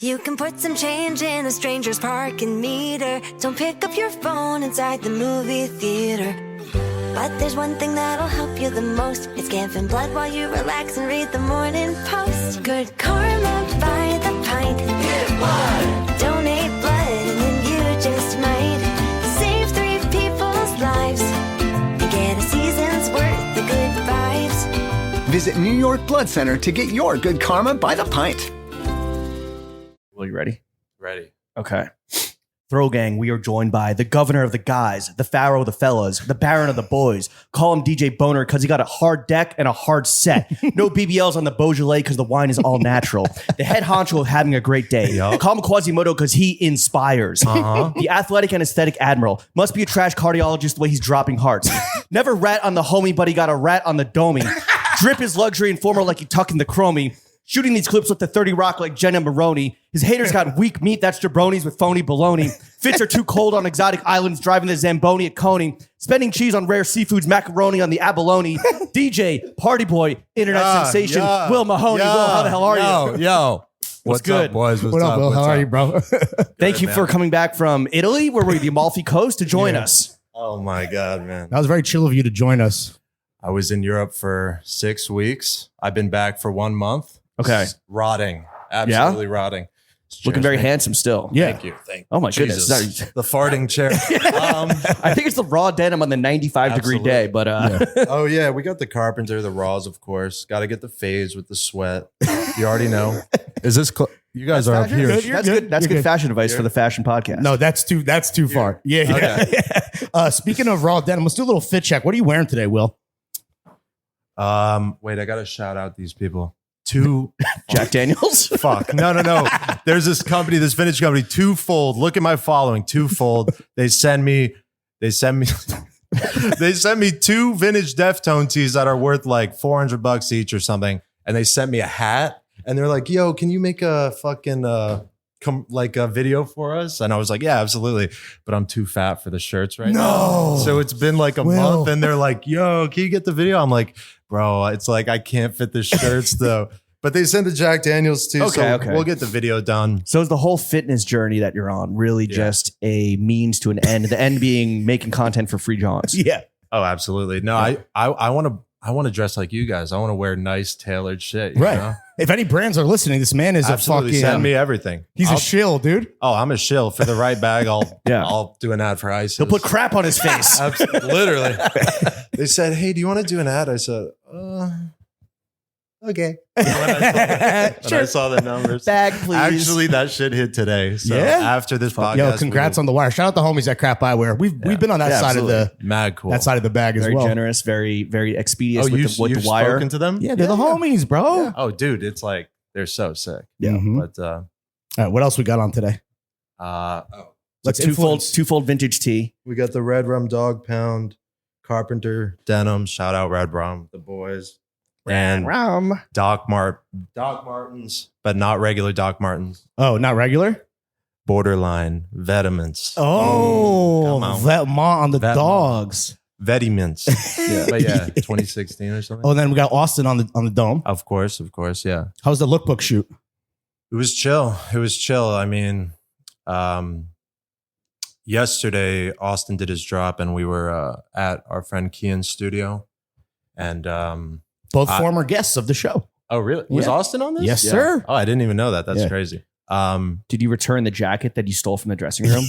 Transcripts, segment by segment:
You can put some change in a stranger's parking meter. Don't pick up your phone inside the movie theater. But there's one thing that'll help you the most. It's giving blood while you relax and read the Morning Post. Good karma by the pint. Give blood. Donate blood and then you just might save 3 people's lives and get a season's worth of good vibes. Visit New York Blood Center to get your good karma by the pint. Well, you ready? Ready. Okay. Throw gang, we are joined by the governor of the guys, the pharaoh of the fellas, the baron of the boys. Call him DJ Boner because he got a hard deck and a hard set. No BBLs on the Beaujolais because the wine is all natural. The head honcho of having a great day. Yep. Call him Quasimodo because he inspires. The athletic and aesthetic admiral. Must be a trash cardiologist the way he's dropping hearts. Never rat on the homie, but he got a rat on the domie. Drip is luxury and formal like he tucking the chromie. Shooting these clips with the 30 Rock like Jenna Maroney. His haters got weak meat, that's jabronis with phony baloney. Fits are too cold on exotic islands, driving the Zamboni at Coney. Spending cheese on rare seafoods, macaroni on the abalone. DJ, party boy, internet sensation, Will Mahony. Will, how the hell are you? Yo. What's good? Up, boys? What up, Will? How are you, bro? Thank you for coming back from Italy, where were the Amalfi Coast, to join us. Oh my God, man. That was very chill of you to join us. I was in Europe for 6 weeks. I've been back for 1 month. Okay. Rotting. Absolutely rotting. Looking very handsome still. Yeah. Thank you. Oh my Jesus. goodness. The farting chair. I think it's the raw denim on the 95-degree day, but Oh yeah, we got the carpenter, the raws, of course. Got to get the fades with the sweat. You already know. Is this you guys are up here? That's good. That's good fashion advice for the fashion podcast. No, that's too far. Yeah. Okay. Speaking of raw denim, let's do a little fit check. What are you wearing today, Will? Wait, I got to shout out these people. Jack Daniels? Fuck. No. There's this company, this vintage company, Twofold. Look at my following, Twofold. They send me 2 vintage Deftone tees that are worth like $400 each or something. And they sent me a hat and they're like, yo, can you make a fucking a video for us? And I was like, yeah, absolutely. But I'm too fat for the shirts right now. So it's been like a month and they're like, yo, can you get the video? I'm like, bro, it's like I can't fit the shirts though. But they sent the Jack Daniels too. Okay. We'll get the video done. So is the whole fitness journey that you're on really just a means to an end? The end being making content for free Johns. Yeah. Oh, absolutely. No, I want to dress like you guys. I want to wear nice tailored shit. You know? If any brands are listening, this man is absolutely a fucking send me everything. He's a shill, dude. Oh, I'm a shill. For the right bag, I'll do an ad for ISIS. He'll put crap on his face. Literally. They said, hey, do you want to do an ad? I said, okay. When I saw the numbers. Bag, please. Actually, that shit hit today. So after this podcast. Yo, congrats on the wire. Shout out the homies at Crap Eyewear. We've been on that side of the mad cool. That side of the bag as very well. Very generous, very expeditious with the wire. Spoken to them? Yeah, they're the homies, bro. Yeah. Oh, dude, it's like they're so sick. Yeah. Mm-hmm. But all right, what else we got on today? Let's twofold vintage tee. We got the Red Rum Dog Pound, Carpenter Denim. Shout out Red Rum, the boys. And Doc Martens, but not regular Doc Martens. Oh, not regular? Borderline Vetements. Oh, Vetma on the dogs. Vetements. But 2016 or something. Oh, and then we got Austin on the dome. Of course, yeah. How's the lookbook shoot? It was chill. I mean, yesterday Austin did his drop, and we were at our friend Kian's studio, and both former guests of the show. Oh, really? Was Austin on this? Yes, sir. Oh, I didn't even know that. That's crazy. Did you return the jacket that you stole from the dressing room?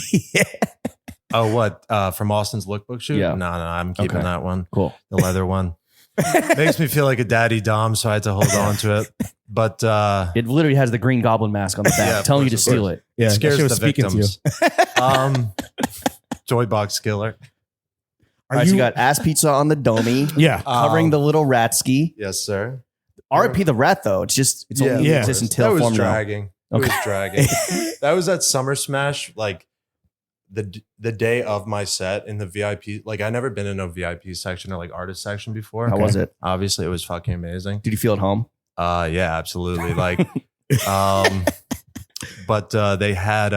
Oh, what? From Austin's lookbook shoot? Yeah. No, I'm keeping that one. Cool. The leather one. Makes me feel like a daddy dom, so I had to hold on to it. But it literally has the Green Goblin mask on the back, telling you to steal it. Yeah, scares the victims. Joy box killer. All right, so you got ass pizza on the domie. Yeah. Covering the little rat ski. Yes, sir. RIP the rat, though. It's only exists until that was Formula. dragging. It was dragging. That was at Summer Smash, like the day of my set in the VIP. Like, I never been in a VIP section or like artist section before. How was it? Obviously, it was fucking amazing. Did you feel at home? Yeah, absolutely. Like, but they had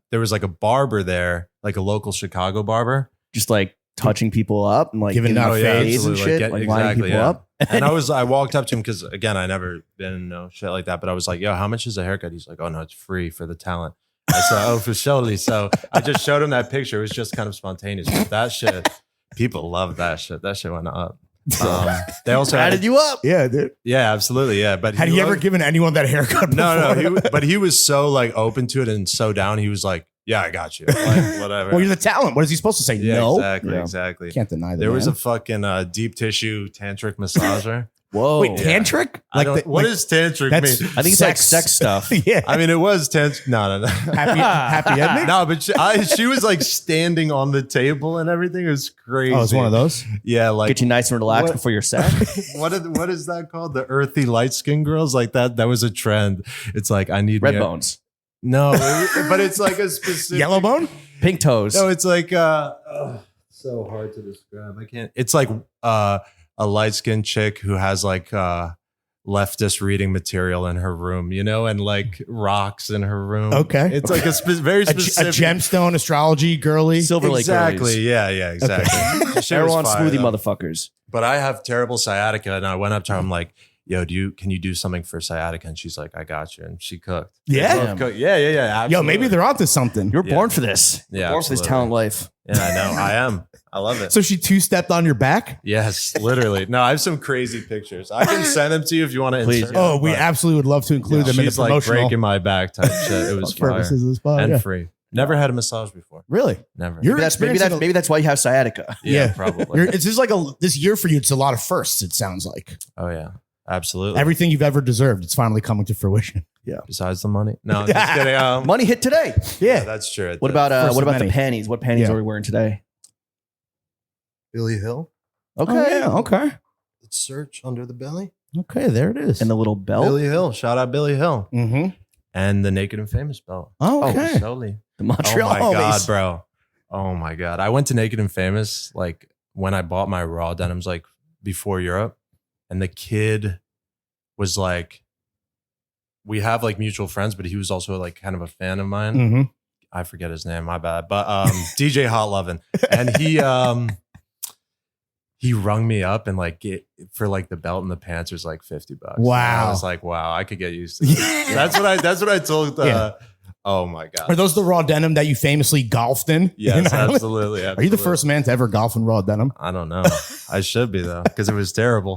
there was like a barber there, like a local Chicago barber, just like touching people up and like giving out fades and shit, like lining people up. And I walked up to him because again, I never been no shit like that. But I was like, yo, how much is a haircut? He's like, oh no, it's free for the talent. I said, oh, for surely. So I just showed him that picture. It was just kind of spontaneous. But that shit, people love that shit. That shit went up. They also Added you up. Yeah, dude. Yeah, absolutely. Yeah. But Had he ever given anyone that haircut? No. But he was so like open to it and so down. He was like, yeah, I got you. Like, whatever. Well, you're the talent. What is he supposed to say? Yeah, No. Exactly. Can't deny that. There was a fucking deep tissue tantric massager. Whoa. Wait, tantric? What does tantric mean? I think it's like sex stuff. Yeah. I mean, it was tense. No. Happy ending? No, but she was like standing on the table and everything. It was crazy. Oh, it's one of those? Yeah, like Get you nice and relaxed What- before your set. what is that called? The earthy light skin girls like that. That was a trend. It's like I need Red me a- bones. No, but it's like a specific Yellow bone? Pink toes. No, it's like so hard to describe. I can't. It's like a light skinned chick who has like leftist reading material in her room, you know, and like rocks in her room. Okay. It's like very A specific. gemstone astrology girly. Silver Lake Exactly. girlies. Yeah. Exactly. She was Everyone fire, smoothie though. motherfuckers. But I have terrible sciatica, and I went up to her. I'm like, "Yo, can you do something for sciatica?" And she's like, "I got you." And she cooked. Yeah? They both cooked. Yeah. Yo, Absolutely. maybe they're onto something. You're born for this. Yeah, You're born for this absolutely. talent life. Yeah, I know. I am. I love it. So she two-stepped on your back? Yes, literally. No, I have some crazy pictures. I can send them to you if you want to. Please. Insert Oh, them, we but absolutely would love to include them in the she's like promotional breaking my back type shit. It was fire purposes of this pod. and Yeah. free. Never had a massage before. Really? Never. You're Maybe that's why you have sciatica. yeah, probably. It's just like this year for you. It's a lot of firsts. It sounds like Oh yeah, absolutely. everything you've ever deserved. It's finally coming to fruition. Besides the money. No, just kidding. Money hit today. Yeah, that's true. What about First what of about the many. panties? What panties Yeah. are we wearing today? Billy Hill? Okay. Oh, yeah. Okay. Let's search under the belly. Okay. There it is. And the little belt. Billy Hill. Shout out Billy Hill. Mm-hmm. And the Naked and Famous belt. Okay. Solely. The Oh Montreal my God, homies. bro. Oh my God. I went to Naked and Famous like when I bought my raw denims like before Europe. And the kid was like, we have like mutual friends, but he was also like kind of a fan of mine. Mm-hmm. I forget his name, my bad. But DJ Hot Lovin'. And he rung me up and like for like the belt and the pants was like $50. Wow. And I was like, wow, I could get used to this. That's what I told Yeah. oh my God. Are those the raw denim that you famously golfed in? Yes, in Ireland? absolutely. Are you the first man to ever golf in raw denim? I don't know. I should be though, because it was terrible.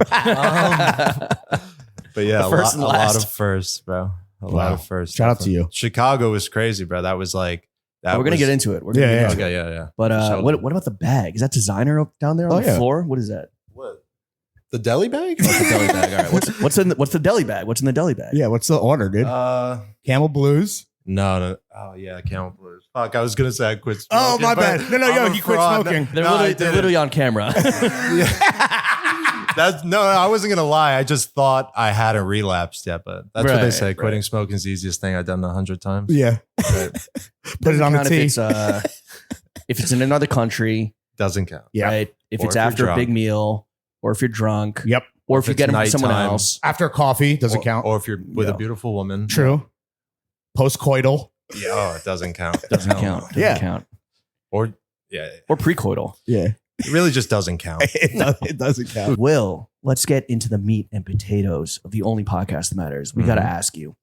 But yeah, The first a and lot last. of firsts, bro. A Wow. lot of firsts. Shout out to you. Chicago was crazy, bro. That was like that. We're gonna was- get into it. We're gonna Yeah, get yeah. into it. Okay, yeah. But So- what about the bag? Is that designer up down there on Oh, the yeah. floor? What is that? What? The deli bag? What's the deli bag? All right. What's the deli bag? What's in the deli bag? Yeah. What's the order, dude? Camel Blues. No. Oh yeah, Camel Blues. Fuck, I was gonna say I quit smoking. Oh, my but bad. No, I'm yo, a you quit fraud. smoking. They're, No, I they're didn't. literally on camera. That's no, I wasn't gonna lie. I just thought I hadn't relapsed yet, but that's what they Right, say. right. Quitting smoking is the easiest thing I've done 100 times. Yeah. Right. Put it on the Count tee. if it's in another country, Doesn't count. Yeah. right? If Or it's if you're after a big drunk. meal, or if you're drunk, Yep. or If if you it's get them from someone nighttime. else. After coffee doesn't count. Or if you're with Yeah. a beautiful woman. True. Post-coital. Yeah, oh, it doesn't count. Doesn't Hell count. no. Doesn't Yeah. count. Or yeah, Or precoital. Yeah. it really just doesn't count. It doesn't count. Will, let's get into the meat and potatoes of the only podcast that matters. We got to ask you.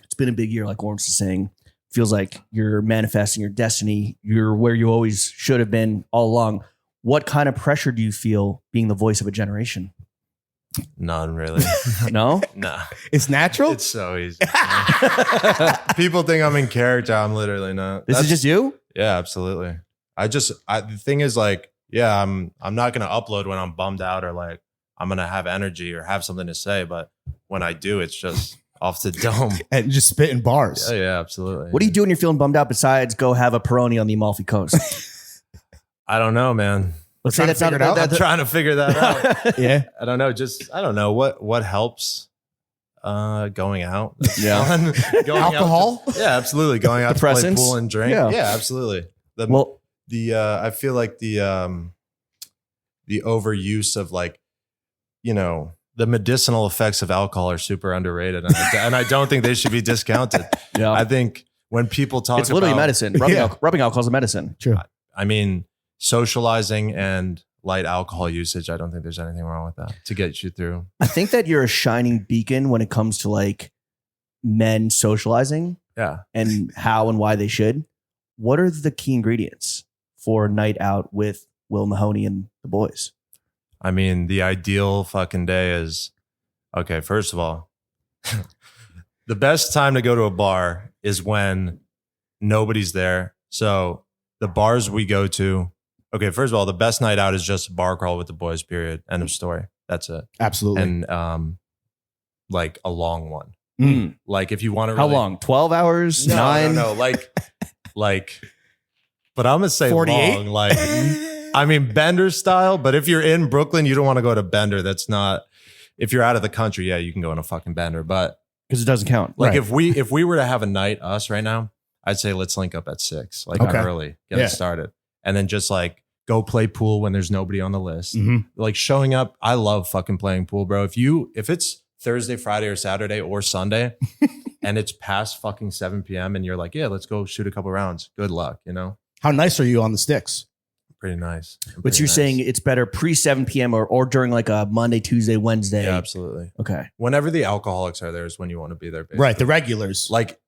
It's been a big year, like Lawrence was saying. Feels like you're manifesting your destiny. You're where you always should have been all along. What kind of pressure do you feel being the voice of a generation? None really. No? Nah. It's natural? It's so easy. People think I'm in character. I'm literally not. This is just you? Yeah, absolutely. The thing is like, yeah, I'm not gonna upload when I'm bummed out or like I'm gonna have energy or have something to say, but when I do, it's just off the dome. And just spitting bars. Yeah, absolutely. What do you do when you're feeling bummed out besides go have a Peroni on the Amalfi Coast? I don't know, man. Let's say Trying to that's not figure it out? I'm trying to figure that out. Yeah. I don't know. I don't know what helps. Going out. That's Yeah. fun. Going out Alcohol? yeah, absolutely. Going out to play Depressants? pool and drink. Yeah. Yeah, absolutely. Well, I feel like the overuse of like, you know, the medicinal effects of alcohol are super underrated, and I don't think they should be discounted. yeah. I think when people talk It's literally about medicine. Rubbing, Yeah. rubbing alcohol is a medicine. True. I mean, socializing and light alcohol usage, I don't think there's anything wrong with that to get you through. I think that you're a shining beacon when it comes to like men socializing Yeah. and how and why they should. What are the key ingredients for a night out with Will Mahony and the boys? I mean, the ideal fucking day is, okay, first of all, the best time to go to a bar is when nobody's there. So the bars we go to, okay, first of all, the best night out is just a bar crawl with the boys, period. End of story. That's it. Absolutely. And like a long one. Mm. Like if you want to How long? 12 hours? 9? No. Like, but I'm going to say 48? long. Like, I mean, Bender style, but if you're in Brooklyn, you don't want to go to Bender. That's not, if you're out of the country, yeah, you can go in a fucking Bender. But Because it doesn't count. like Right. if we were to have a night, us right now, I'd say let's link up at 6, like Okay. early, get Yeah. it started. And then just like go play pool when there's nobody on the list. Mhm. Like showing up, I love fucking playing pool, bro. If it's Thursday, Friday, or Saturday or Sunday, and it's past fucking 7 p.m. and you're like, yeah, let's go shoot a couple rounds. Good luck, you know? How nice are you on the sticks? Pretty nice. But you're saying it's better pre 7 p.m. or during like a Monday, Tuesday, Wednesday. Yeah, absolutely. Okay. Whenever the alcoholics are there is when you want to be there. Basically. Right. The regulars. Like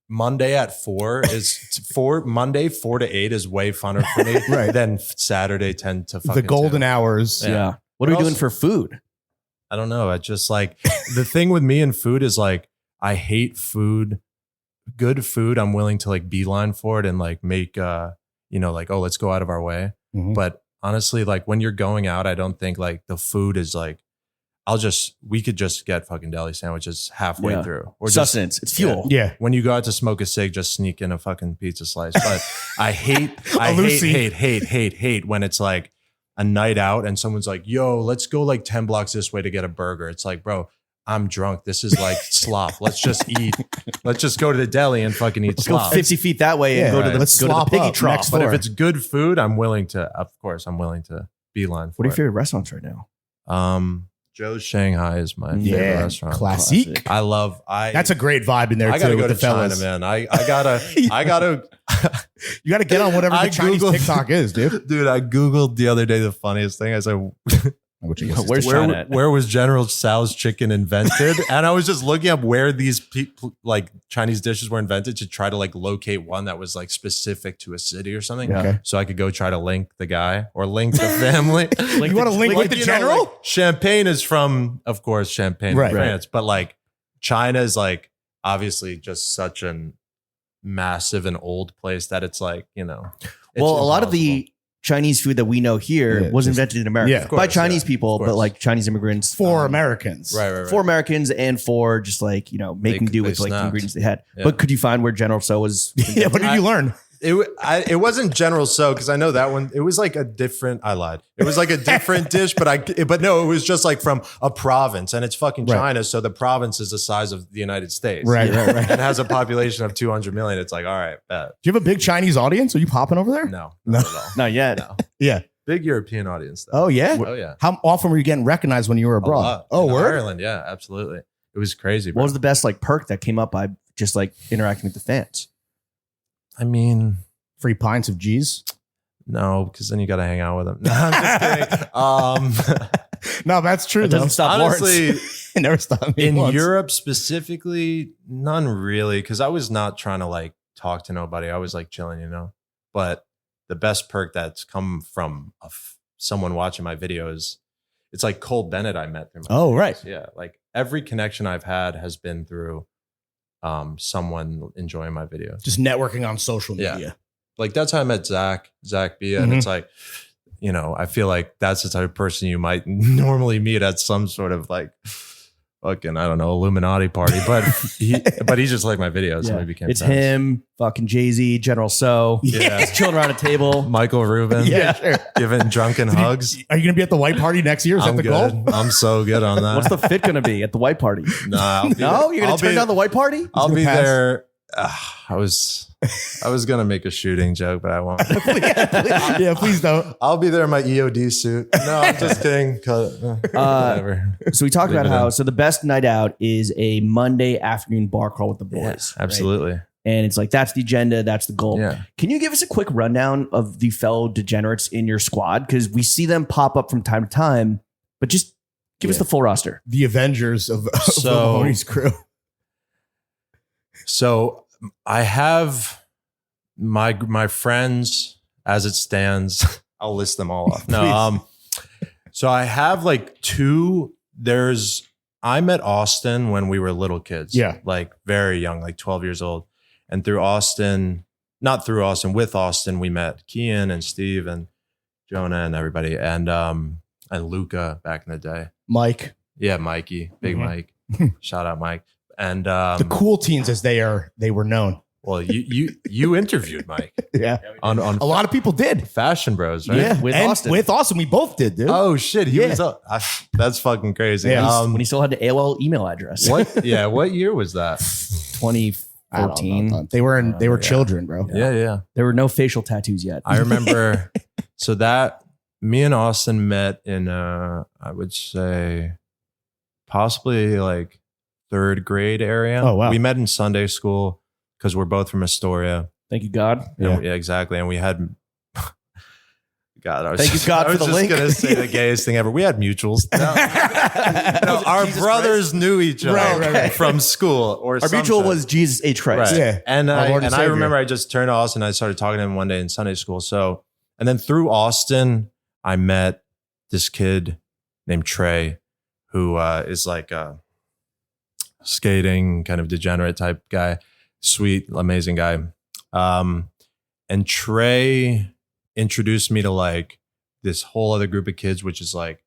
Monday at 4 is Monday 4 to 8 is way funner for me Right. than Saturday 10 to fucking the golden 2. hours. Yeah. What are we But doing also- for food? I don't know. I just like the thing with me and food is like I hate food. Good food, I'm willing to like beeline for it and like make like, oh, let's go out of our way. Mhm. But honestly, like when you're going out, I don't think like the food is like we could just get fucking deli sandwiches halfway Yeah. through. Or just Sustenance. It's fuel. Yeah. when you go out to smoke a cig, just sneak in a fucking pizza slice. But I Lucy. hate when it's like a night out and someone's like, yo, let's go like 10 blocks this way to get a burger. It's like, bro, I'm drunk. This is like slop. Let's just eat. Let's just go to the deli and fucking eat Let's go slop. 50 feet that way and Yeah, go right. to the, Let's go to the slop piggy up trough. next But door. if it's good food, I'm willing to beeline for What are your it. favorite restaurants right now? Joe's Shanghai is my favorite Yeah. restaurant. Classic. That's a great vibe in there I gotta too go with to the fellas. China, man. I gotta You got to get on whatever I the Chinese Googled- TikTok is, dude. dude. I googled the other day the funniest thing. I said, Which I guess is Where's China at? where was General Tso's chicken invented? And I was just looking up where these like Chinese dishes were invented to try to like locate one that was like specific to a city or something. Yeah. Okay. So I could go try to link the guy or link the family. You want to link with the you know, general? like, Champagne is from, of course, Champagne, Right. France, but like China is like obviously just such an massive and old place that it's like, you know. it's Well, a lot of impossible. the Chinese food that we know here Yeah, was just- invented in America Yeah, of by course, Chinese yeah, people, of but course. like Chinese immigrants For Americans. right. for Americans and for just like, making do they with like the snapped. ingredients they had. Yeah. But could you find where General Tso was? Yeah. What did you learn? It wasn't General Tso because I know that one. It was like a different. I lied. It was like a different dish, but no, it was just like from a province, and it's fucking Right. China. So the province is the size of the United States, Right. And has a population of 200 million. It's like, all right, bet. Do you have a big Chinese audience? Are you popping over there? No, No. not at all. Not yet. No. Yeah. Big European audience, though. Oh yeah. Oh yeah, How often were you getting recognized when you were a abroad? lot. Oh, In word. Ireland, yeah, absolutely. It was crazy. What Bro. was the best like perk that came up by just like interacting with the fans? I mean, Free pints of G's. no, because then you got to hang out with them. No, I'm just kidding. No, that's true. It doesn't Though. stop Honestly, It never stopped me in once. Europe specifically, none really, because I was not trying to like talk to nobody. I was like chilling, But the best perk that's come from someone watching my videos, it's like Cole Bennett I met through my Oh, videos. right. Yeah, like every connection I've had has been through someone enjoying my videos. Just networking on social Yeah. media. Like that's how I met Zach B, and Mhm. it's like, I feel like that's the type of person you might normally meet at some sort of like fucking, I don't know, Illuminati party, but he just liked my videos. So Yeah. we became It's friends. him, fucking Jay-Z, General Tso. Yeah. Just chilling around a table. Michael Rubin. Yeah, sure. Giving drunken hugs. Are you going to be at the white party next year? Is I'm that the good. goal? I'm so good on that. What's the fit going to be at the white party? Nah, I'll be No, you're going I'll to turn be- down the white party? I'll gonna be pass. there. I was gonna make a shooting joke, but I won't. Yeah, please don't. I'll be there in my EOD suit. No, I'm just kidding. Whatever. So we talked Leave about it how in. so the best night out is a Monday afternoon bar crawl with the boys. Absolutely. right? And it's like, that's the agenda. That's the goal. Yeah. Can you give us a quick rundown of the fellow degenerates in your squad? Because we see them pop up from time to time, but just give us the full roster. The Avengers of Will Mahony's crew. So I have my friends as it stands. I'll list them all off. No, so I have like two. I met Austin when we were little kids. Yeah. Like very young, like 12 years old. And with Austin, we met Kian and Steve and Jonah and everybody. And Luca back in the day. Mike. Yeah, Mikey, Big Mike. Shout out Mike. And The cool teens as they were known. well, you interviewed Mike Yeah. on A lot of people did. Fashion Bros, right? Yeah. With And Austin. With Austin. We both did, dude. Oh shit, he Yeah. was up. That's fucking crazy. Yeah, When he still had the AOL email address. What? Yeah, what year was that? 2014. They were children, bro. Yeah. There were no facial tattoos yet. I remember. So that me and Austin met in I would say possibly like third grade area. Oh, wow. We met in Sunday school because we're both from Astoria. Thank you, God. Yeah, exactly. And we had God. Thank you, God, I was for the just link. gonna say the gayest thing ever. We had mutuals. No, our Jesus brothers knew each other Right. from school. Or Our mutual was Jesus H. Christ. right. Yeah. And Our I Lord and Savior. remember I just turned to Austin. And I started talking to him one day in Sunday school. So, and then through Austin, I met this kid named Trey, who is like a skating kind of degenerate type guy, sweet, amazing guy. And Trey introduced me to like this whole other group of kids, which is like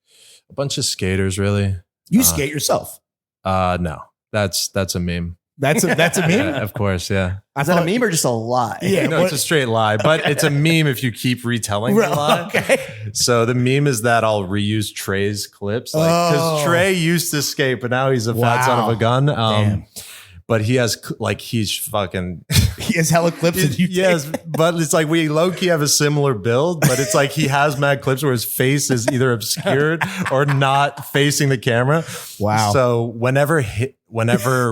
a bunch of skaters, really. You skate yourself. No, that's a meme. That's a meme? Yeah, of course, yeah. Is that a meme or just a lie? Yeah. No, it's a straight lie, but it's a meme if you keep retelling the lie. Okay. So the meme is that I'll reuse Trey's clips, like because Oh. Trey used to skate, but now he's a fat son of Wow. a gun. Damn. But he has like he's fucking He has hella clips that you yes, take. but it's like we low key have a similar build, but it's like he has mad clips where his face is either obscured or not facing the camera. Wow. So whenever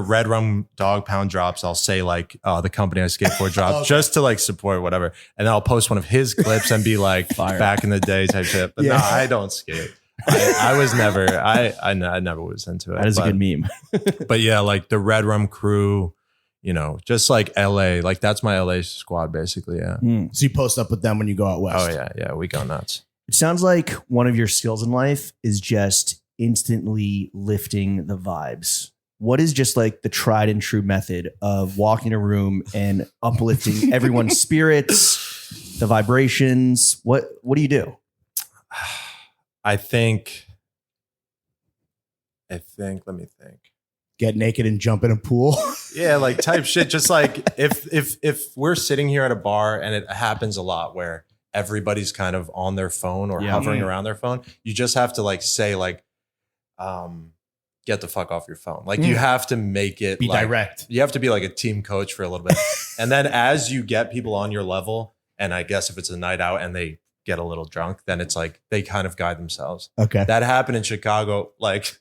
Red Rum Dog Pound drops, I'll say like, "Oh, the company I skate for dropped," just to like support whatever, and then I'll post one of his clips and be like, "Back in the day" type shit. But Yeah. no, I don't skate. I was never. I never was into it. That is a but- good meme. But yeah, like the Red Rum crew, you know, just like LA, like that's my LA squad basically. Yeah. So you post up with them when you go out west. Oh yeah, we go nuts. It sounds like one of your skills in life is just instantly lifting the vibes. What is just like the tried and true method of walking a room and uplifting everyone's spirits, the vibrations? What do you do? I think. Let me think. Get naked and jump in a pool. Yeah, like type shit. Just like if we're sitting here at a bar and it happens a lot where everybody's kind of on their phone or hovering around their phone, you just have to like say like, get the fuck off your phone. Like you have to make it Be like, direct. You have to be like a team coach for a little bit. And then as you get people on your level, and I guess if it's a night out and they get a little drunk, then it's like they kind of guide themselves. Okay. That happened in Chicago. Like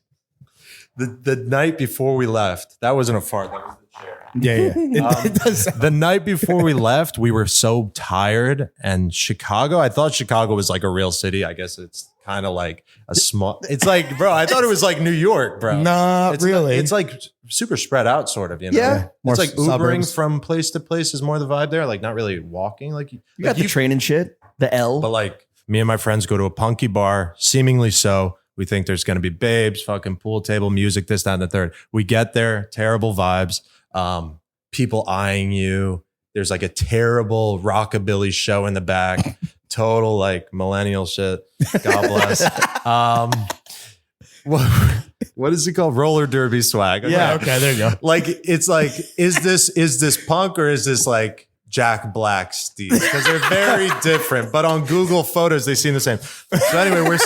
the night before we left, that wasn't a fart. That was the chair. Yeah. It does. The night before we left, we were so tired. And Chicago, I thought Chicago was like a real city. I guess it's kind of like a small. It's like, bro, I thought it was like New York, bro. Not It's really. It's like super spread out, sort of. You know, Yeah. More it's like Ubering suburbs. from place to place is more the vibe there. Like not really walking. Like You got the train and shit, the L. but like me and my friends go to a punky bar, seemingly so. We think there's going to be babes, fucking pool table music, this, that, and the third. We get there, terrible vibes, people eyeing you. There's like a terrible rockabilly show in the back, total like millennial shit. God bless. What is it called? Roller derby swag. Okay. Yeah. Okay. There you go. Like it's like, is this punk or is this like Jack Black Steve? Because they're very different, but on Google Photos they seem the same. So anyway, we're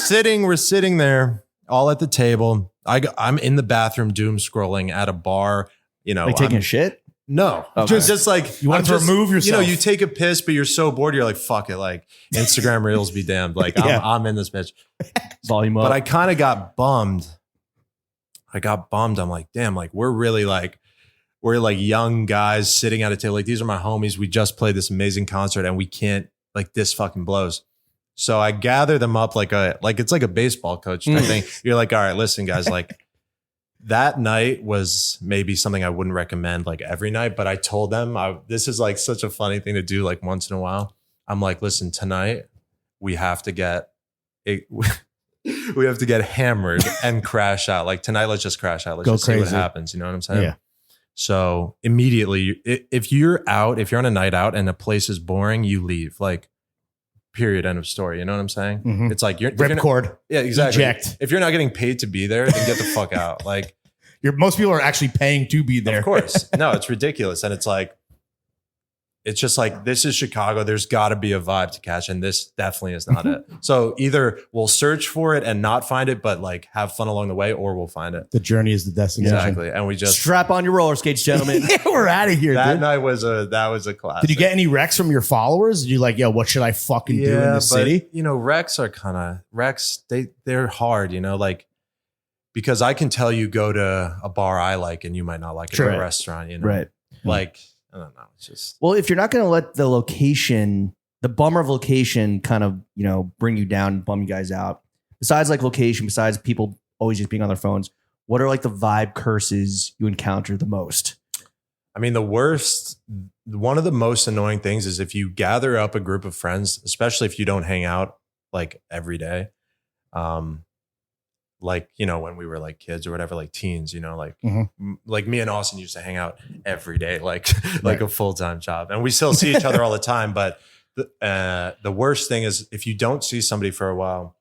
sitting there all at the table. I'm in the bathroom doom scrolling at a bar. You know, Like taking I'm- a shit? no, Okay. just like You want to remove You yourself. know, you take a piss, but you're so bored. You're like, fuck it. Like Instagram Reels be damned. Like Yeah. I'm in this bitch. Volume up. But I kind of got bummed. I'm like, damn, like we're really like, we're like young guys sitting at a table. Like, these are my homies. We just played this amazing concert and we can't, like, this fucking blows. So I gather them up like it's like a baseball coach type thing. You're like, all right, listen, guys, like, that night was maybe something I wouldn't recommend like every night, but I told them this is like such a funny thing to do like once in a while. I'm like, listen, tonight we have to get we have to get hammered and crash out. Like, tonight, let's just crash out. Let's Go just see what crazy. happens. You know what I'm saying? Yeah. So immediately, if you're on a night out and a place is boring, you leave. Like, period, end of story. You know what I'm saying? Mhm. It's like you're Ripcord. yeah, exactly. Eject. If you're not getting paid to be there, then get the fuck out. Like, Most people are actually paying to be there. of course. No, it's ridiculous. And it's like, it's just like, this is Chicago. There's got to be a vibe to catch. And this definitely is not it. So either we'll search for it and not find it, but like have fun along the way, or we'll find it. The journey is the destination. Exactly. And we just, Strap on your roller skates, gentlemen. Yeah, we're out of here, that dude. night was a classic. Did you get any recs from your followers? Did you like, yo, what should I fucking do in the city? You know, Recs, they're hard, you know, like, because I can tell you go to a bar I like and you might not like it, Sure. or a restaurant, you know, Right. like, I don't know. It's just, Well, if you're not going to let the location, the bummer of location kind of, you know, bring you down and bum you guys out, besides like location, besides people always just being on their phones, what are like the vibe curses you encounter the most? I mean, one of the most annoying things is if you gather up a group of friends, especially if you don't hang out like every day. Like, you know, when we were like kids or whatever, like teens, you know, like, like me and Austin used to hang out every day, like a full-time job, and we still see each other all the time. But the worst thing is if you don't see somebody for a while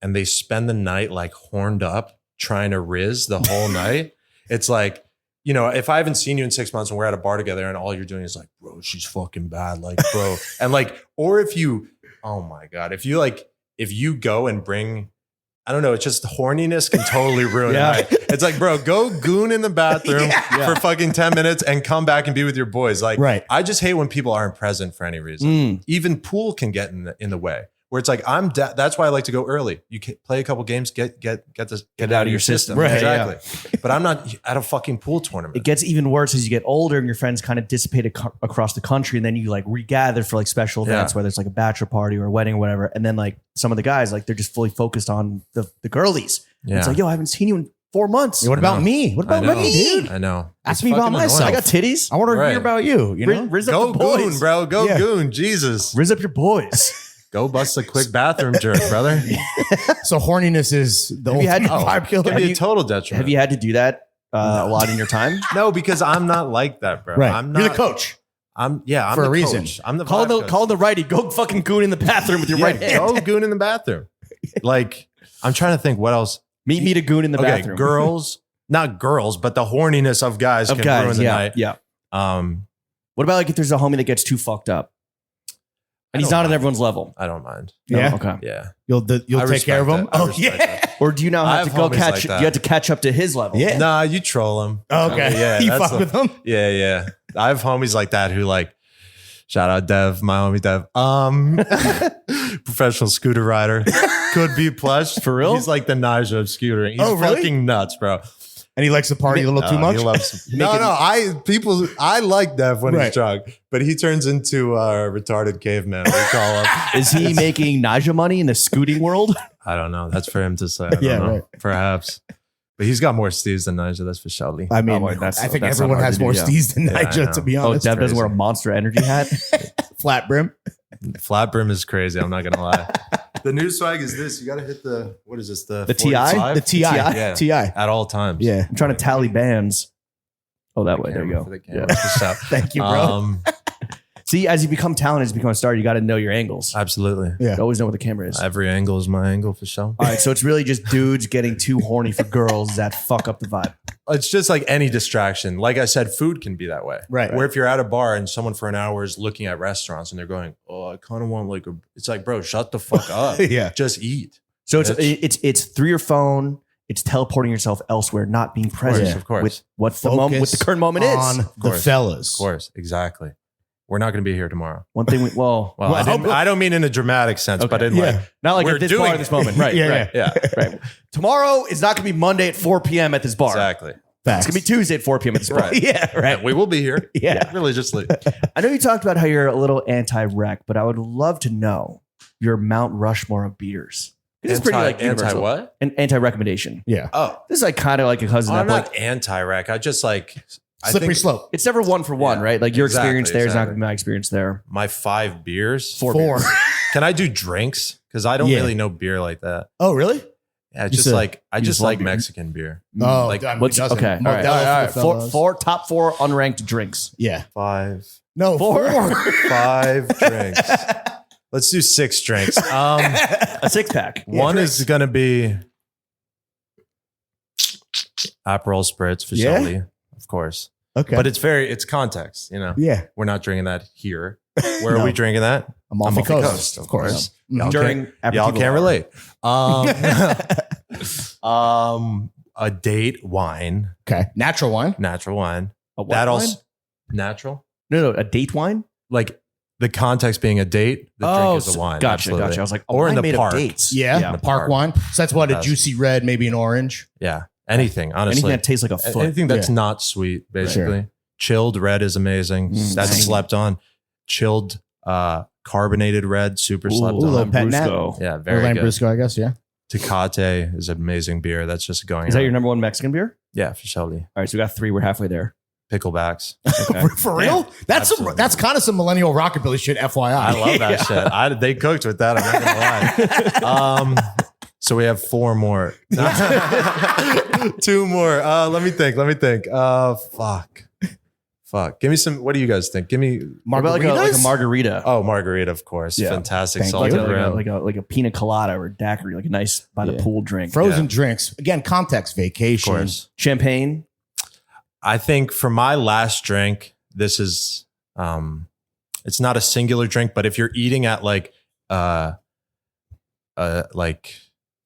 and they spend the night like horned up trying to riz the whole night. It's like, you know, if I haven't seen you in 6 months and we're at a bar together and all you're doing is like, bro, she's fucking bad. Like, bro. And like, or if you, oh my God, if you go and bring, I don't know, it's just horniness can totally ruin Yeah. it. It's like, bro, go goon in the bathroom for fucking 10 minutes and come back and be with your boys. Like, Right. I just hate when people aren't present for any reason. Even pool can get in the way. Where it's like, that's why I like to go early. You can play a couple games, get it out of your system. Right, Exactly. But I'm not at a fucking pool tournament. It gets even worse as you get older and your friends kind of dissipate across the country, and then you like regather for like special events, whether it's like a bachelor party or a wedding or whatever. And then like some of the guys, like they're just fully focused on the girlies. Yeah. It's like, yo, I haven't seen you in 4 months. What about me? What about I know. me, dude? I know. Ask It's me about fucking myself. I annoying. got titties. I want to Right. hear about you. You know, Riz up Go the boys. goon, bro. Go Yeah. goon. Jesus. Riz up your boys. Go bust a quick bathroom jerk, brother. so horniness is the you had- ultimate vibe killer. Could be a total detriment. Have you had to do that a lot in your time? No, because I'm not like that, bro. Right. I'm not. You're the coach. I'm For the a reason. coach. I'm the Call vibe the coach. call the righty. Go fucking goon in the bathroom with your Yeah, right hand. Go goon in the bathroom. Like, I'm trying to think what else. Meet me to goon in the Okay, bathroom. girls, not girls, but the horniness of guys Of can guys, ruin the yeah, night. yeah. Um, What about like if there's a homie that gets too fucked up and he's don't not on mind. everyone's level? I don't mind. Yeah. Oh, okay. Yeah. You'll I take care of respect him. that. I Oh respect yeah. that. Or do you now I have to have go homies catch? like that. You have to catch up to his level. Yeah. Nah, you troll him. Okay. Yeah, you that's fuck with him. Yeah, yeah. I have homies like that who like, shout out Dev, my homie Dev. Professional scooter rider. Could be plush. For real? He's like the Naja of scootering. He's Oh, really? fucking nuts, bro. And he likes to party a little too much. He loves I like Dev when Right. he's drunk, but he turns into a retarded caveman. We call him. Is he making Naja money in the scooting world? I don't know. That's for him to say. I don't Yeah, know. right. Perhaps. But he's got more steves than Naja, that's for surely. I mean, Oh, boy, that's- I think that's not everyone hard has to do, more yeah. steez than Yeah, I Nigel, know. to be Oh, honest. Dev doesn't crazy. wear a Monster Energy hat. Flat brim. Flat brim is crazy. I'm not going to lie. The new swag is this. You got to hit the, what is this? The TI? 45? The TI. Yeah. TI. At all times. Yeah. I'm trying to tally bands. Oh, that way. There you Camera go. for the camera. Yeah. Just out. Thank you, bro. See, as you become talented, as you become a star, you got to know your angles. Absolutely. Yeah. You always know where the camera is. Every angle is my angle for sure. All right, so it's really just dudes getting too horny for girls that fuck up the vibe. It's just like any distraction. Like I said, food can be that way. Right. Where if you're at a bar and someone for an hour is looking at restaurants and they're going, oh, I kind of want like a, it's like, bro, shut the fuck up. Yeah. Just eat. So it's through your phone. It's teleporting yourself elsewhere, not being present of course. with what the moment, what the current moment on is. the course. fellas. Of course. Exactly. We're not going to be here tomorrow. One thing, Well, I don't mean in a dramatic sense, but in Yeah. like, not like we're at this doing bar at this moment, right? Yeah, right, yeah, right. Tomorrow is not going to be Monday at 4 p.m. at this bar. exactly. Facts. It's gonna be Tuesday at 4 p.m. at this point. Right. Yeah, right. We will be here. Yeah. Religiously. I know you talked about how you're a little anti-rec, but I would love to know your Mount Rushmore of beers. This is pretty like Anti universal. what? An anti-recommendation. Yeah. Oh, This is like kind of like a cousin. I'm that not like anti-rec. I just like Slippery slope. it's never one for one, Yeah, right? Like your exactly, experience there is not exactly. gonna be my experience there. my 5 beers. Four. Can I do drinks? Because I don't Yeah. really know beer like that. Oh, really? Yeah, You just said- like I you just just like like- Mexican beer. Oh, Like, I mean, What's doesn't. okay? All right, Modelo all right. for the fellas. Top four unranked drinks. Yeah. 5 No, four. 5 drinks. Let's do 6 drinks. A 6-pack. One is gonna be Aperol Spritz for Yeah? Shelly, of course. Okay. But it's context, you know. yeah. We're not drinking that here. Where No. are we drinking that? Amalfi Amalfi Coast, Coast, of of course. course. Mhm. During Y'all aperitivo can't hour. relate. A date wine, Okay. Natural wine. natural wine. A what That wine? also natural. No, a date wine. Like the context being a date, the drink is a wine. Gotcha, absolutely. gotcha. I was like, Or in wine the made park. of dates. Yeah. Yeah. Park wine. So that's what, a That's- juicy red, maybe an orange. Yeah, anything. Honestly, Anything that tastes like a foot. anything that's Yeah. not sweet, basically. Sure. Chilled red is amazing. Mm, That's dang. slept on. Chilled carbonated red, super slept Ooh, on. little pet nat. Lambrusco. Yeah, Or very good. Lambrusco, I guess. Yeah. Tecate is amazing beer. That's just going. Is that on. your number one Mexican beer? Yeah, for Shelby. All right, so we got 3. We're halfway there. Picklebacks. Okay. For real? That's Absolutely. that's kind of some millennial rockabilly shit. FYI. I love that shit. They cooked with that. I'm not gonna lie. So we have 4 more. 2 more. Let me think. Fuck. Give me some. What do you guys think? Give me. What about like a Margaritas? margarita? Oh, margarita, of course. Yeah. Fantastic. Thank like, Salted a, rim. like a pina colada or a daiquiri, like a nice by the Yeah. pool drink. Frozen Yeah. drinks. Again, context, Of vacation. course. Champagne. I think for my last drink, this is it's not a singular drink, but if you're eating at like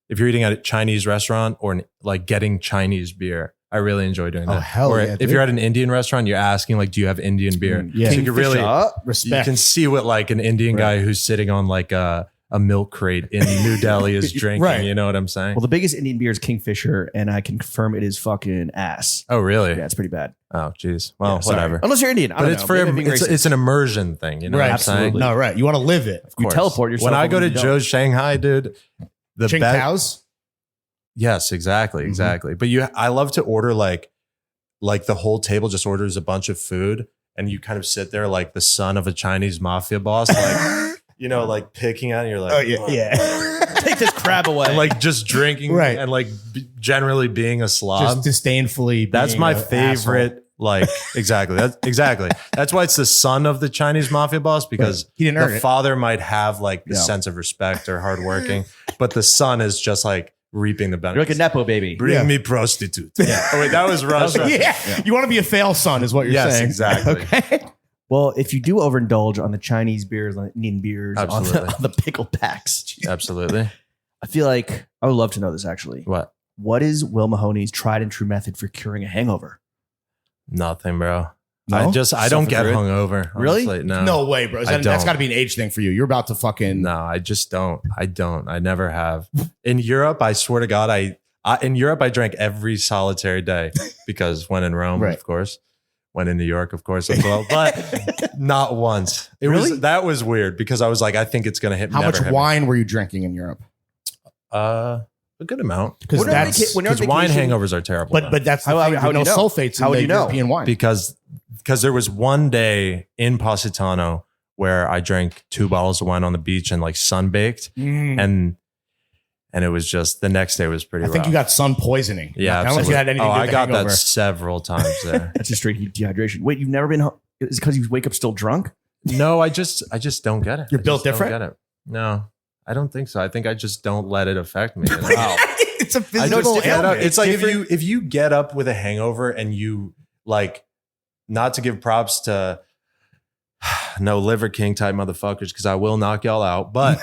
if you're eating at a Chinese restaurant or like getting Chinese beer, I really enjoy doing Oh, that. hell or yeah, if dude. you're at an Indian restaurant, you're asking like, do you have Indian beer? Yeah. So you can really you Respect. can see what like an Indian guy who's sitting on like a milk crate in New Delhi is drinking. Right. You know what I'm saying? Well, the biggest Indian beer is Kingfisher, and I can confirm it is fucking ass. Oh, really? Yeah, it's pretty bad. Oh, geez. Well, Yeah, sorry. whatever. Unless you're Indian. I But don't it's know. for Maybe I'm being racist. it's an immersion thing. You know Right. what I'm saying? Absolutely. No, right. You want to live it. You course. teleport yourself When I over go to the dome. Joe's Shanghai, dude, the Ching best. cows. Yes, exactly, Mhm. exactly. But I love to order like the whole table just orders a bunch of food, and you kind of sit there like the son of a Chinese mafia boss, like like picking at it. You're like, Oh yeah, yeah. Take this crab away. and like just drinking, Right. and like generally being a slob. Just disdainfully. That's being my an favorite. asshole. Like exactly. That's why it's the son of the Chinese mafia boss, because Right. He didn't earn the it. father might have like the Yeah. sense of respect or hardworking, but the son is just like reaping the You're like benefits. a nepo baby. Bring Yeah. me prostitute. Yeah. Oh wait, that was Russia. Yeah. You want to be a fail son, is what you're Yes, saying. exactly. Okay. Well, if you do overindulge on the Chinese beers, on the Indian beers, on Absolutely. the pickle packs, Absolutely. I feel like I would love to know this actually. What? What is Will Mahoney's tried and true method for curing a hangover? Nothing, bro. No? I don't get Self-inflicted? hungover. Really? Honestly. No. No way, bro. I That's don't. got to be an age thing for you. You're about to fucking. No, I just don't. I never have. In Europe, I swear to God, in Europe I drank every solitary day because when in Rome, Right. of course. When in New York, of course, as well. But not once. Really? That was weird because I was like, I think it's gonna hit. How never much hit me. wine were you drinking in Europe? A good amount. Because When you're on that's vaca- when you're on Because wine vacation- hangovers are terrible. but that's the How- thing. how There's do no you know? sulfates How in would the you know? European wine. because there was one day in Positano where I drank 2 bottles of wine on the beach and like sunbaked, Mm. and it was just the next day was pretty I think rough. you got sun poisoning. Yeah, I don't know if absolutely. you had anything to do I with the got hangover. that several times there. That's just straight dehydration. Wait, you've never been? Is it because you wake up still drunk? No, I just don't get it. You're I built just don't different? get it. No, I don't think so. I think I just don't let it affect me. you know? It's a I know physical it's different. ailment. It's like different. if you get up with a hangover and you like, not to give props to no Liver King type motherfuckers because I will knock y'all out, but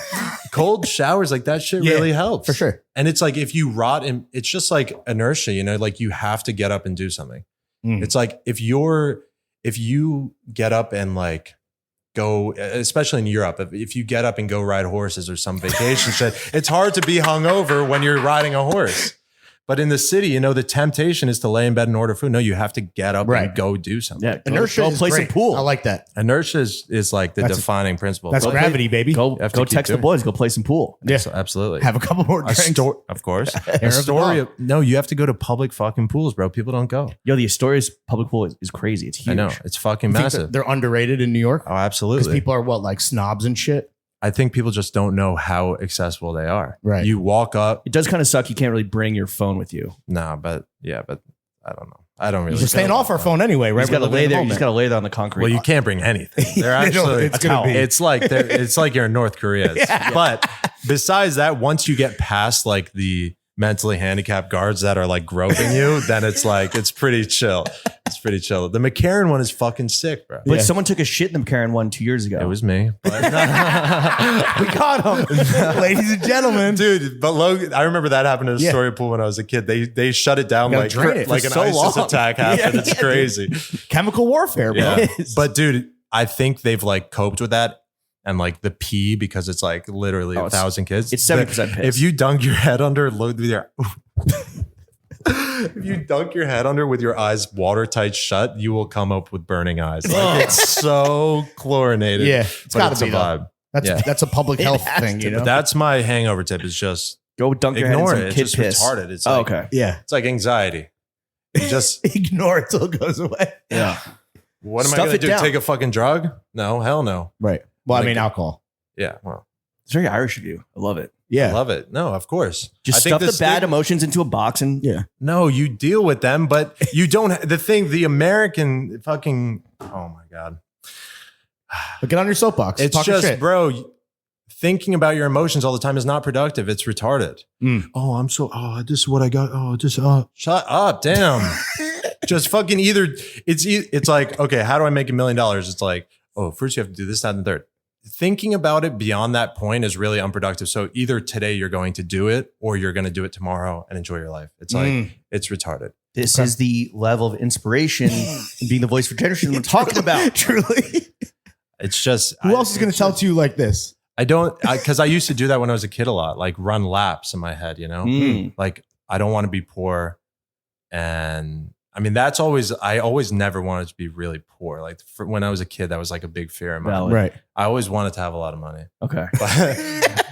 cold showers like that shit Yeah, really helps for sure. And it's like if you rot in, it's just like inertia, like you have to get up and do something. Mm. It's like if you get up and like go, especially in Europe, if you get up and go ride horses or some vacation shit, it's hard to be hungover when you're riding a horse. But in the city, you know, the temptation is to lay in bed and order food. No, you have to get up Right. and go do something. Yeah, Inertia go is play some great. pool. I like that. Inertia is like the That's- defining principle. That's Go play- gravity, baby. Go have to go keep text the doing it. boys. Go play some pool. Yeah. Absolutely. Have a couple more A drinks. story, of course. Hair A of the story. dog. No, you have to go to public fucking pools, bro. People don't go. Yo, the Astoria's public pool is crazy. It's huge. I know. It's fucking You think massive. they're underrated in New York? Oh, Because absolutely. people are what, like snobs and shit? I think people just don't know how accessible they are. Right. You walk up. It does kind of suck. You can't really bring your phone with you. Nah, but I don't know. I don't really. We're staying care off our about phone anyway, right? You just got to We're living lay in the there. You just moment. got to lay there on the concrete. Well, you can't bring anything. They're They don't- actually. it's gonna be. It's like you're in North Korea. But besides that, once you get past like the mentally handicapped guards that are like groping you, then it's like it's pretty chill. It's pretty chill. The McCarran one is fucking sick, bro. But someone took a shit in the Karen one 2 years ago. It was me. But we got him. Ladies and gentlemen. dude, but Logan, I remember that happened at a Yeah. story pool when I was a kid. They shut it down Gotta like drain it for an so ISIS long. attack happened. It's crazy. Chemical warfare, bro. Yeah. But dude, I think they've like coped with that. And like the pee, because it's like literally Oh, 1,000 kids. it's 70% piss. If you dunk your head under, look with your if you dunk your head under with your eyes watertight shut, you will come up with burning eyes. Like, it's so chlorinated. Yeah, it's but gotta it's a be, though. vibe. That's a public health thing, you know? But that's my hangover tip. Is just Go dunk your head in ignore some it. It's kid just piss. retarded. It's Oh, like, okay. yeah. It's like anxiety. You just Ignore it till it goes away. Yeah. what am I Stuff going it to do? down. Take a fucking drug? No, hell no. Right. Well, I Like- mean, alcohol. Yeah, well, It's very Irish of you. I love it. Yeah. I love it. No, of course. Just I think stuff the bad stigma- emotions into a box and Yeah. No, you deal with them, but you don't. The American fucking. Oh my god, But get on your soapbox. it's Talk your just, shit. bro. Thinking about your emotions all the time is not productive. It's retarded. Mm. Oh, I'm so. Oh, this is what I got. Oh, just. Shut up, damn. Just fucking either. It's like, okay, how do I make $1 million? It's like, oh, first you have to do this, that, and the third. Thinking about it beyond that point is really unproductive. So either today you're going to do it, or you're going to do it tomorrow and enjoy your life. It's like it's retarded. this is the level of inspiration and being the voice for generation we're talking about. Truly. It's just Who else is going to tell it to you like this? I don't, because I used to do that when I was a kid a lot, like run laps in my head, you know, Mm. like I don't want to be poor. And I mean, I always never wanted to be really poor. Like when I was a kid, that was like a big fear of mine. Valid. Right. I always wanted to have a lot of money. Okay.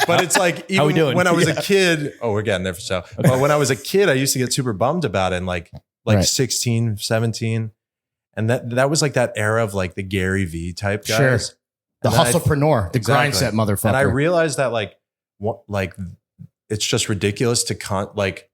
But it's like, How we even doing? when I was a kid, we're getting there for so. But when I was a kid, I used to get super bummed about it. And like Right. 16, 17. And that was like that era of like the Gary V type guys. Sure. The And then I- hustlepreneur, the grind Exactly. set motherfucker. And I realized that like it's just ridiculous to like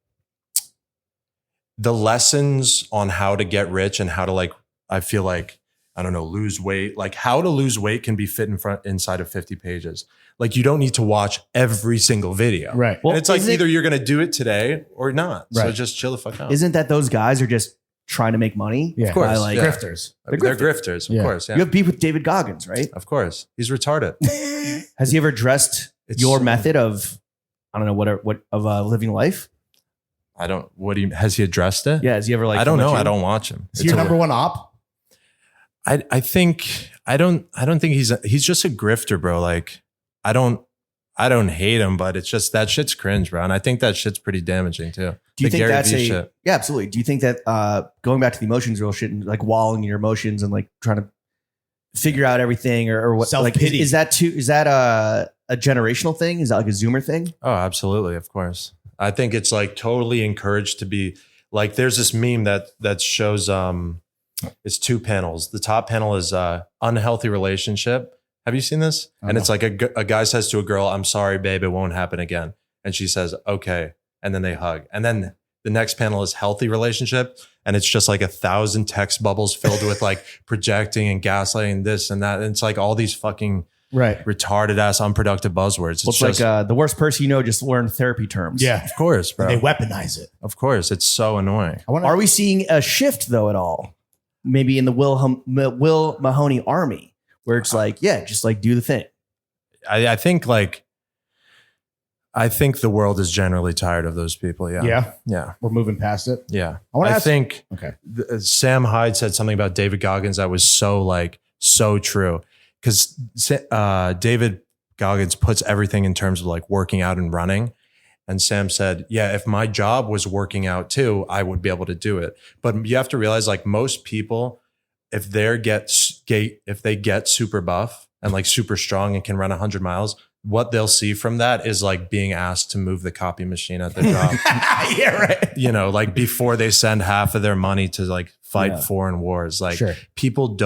the lessons on how to get rich and how to like, I feel like, I don't know, lose weight, like how to lose weight can be fit inside of 50 pages. Like you don't need to watch every single video. Right. Well, And it's like isn't it- either you're going to do it today or not. So Right. just chill the fuck out. Isn't that those guys are just trying to make money? Yeah. Of course. By, like, yeah. Grifters. They're grifters, of Yeah. course. Yeah. You have beef with David Goggins, right? Of course. He's retarded. Has he ever addressed It's your so- method of, I don't know, what of living life? Has he addressed it? Yeah. Has he ever like? I don't come at know. you? I don't watch him. Is he your number one op? I don't think he's just a grifter, bro. Like I don't hate him, but it's just that shit's cringe, bro. And I think that shit's pretty damaging too. Do you The think Gary that's Vee a? shit. Yeah, absolutely. Do you think that going back to the emotions real shit and like wallowing in your emotions and like trying to figure out everything or what? Like, Self-pity. is that a generational thing? Is that like a Zoomer thing? Oh, absolutely, of course. I think it's like totally encouraged to be like. There's this meme that shows it's two panels. The top panel is unhealthy relationship. Have you seen this? Oh, And no. it's like a guy says to a girl, "I'm sorry, babe, it won't happen again." And she says, "Okay." And then they hug. And then the next panel is healthy relationship. And it's just like 1,000 text bubbles filled with like projecting and gaslighting this and that. And it's like all these fucking Right. retarded ass unproductive buzzwords. Well, it's just, like the worst person you know just learned therapy terms. Yeah. of course, bro. They weaponize it. Of course. It's so annoying. I want Are we seeing a shift though at all? Maybe in the Will Mahony army, where it's like, yeah, just like do the thing. I think the world is generally tired of those people. Yeah. Yeah. Yeah. We're moving past it. Yeah. I wanna I ask- think Okay. Sam Hyde said something about David Goggins that was so true. Because David Goggins puts everything in terms of like working out and running. And Sam said, yeah, if my job was working out too, I would be able to do it. But you have to realize like most people, if they get super buff and like super strong and can run 100 miles, what they'll see from that is like being asked to move the copy machine at the job. Yeah, right. You know, like before they send half of their money to like fight foreign wars. Like people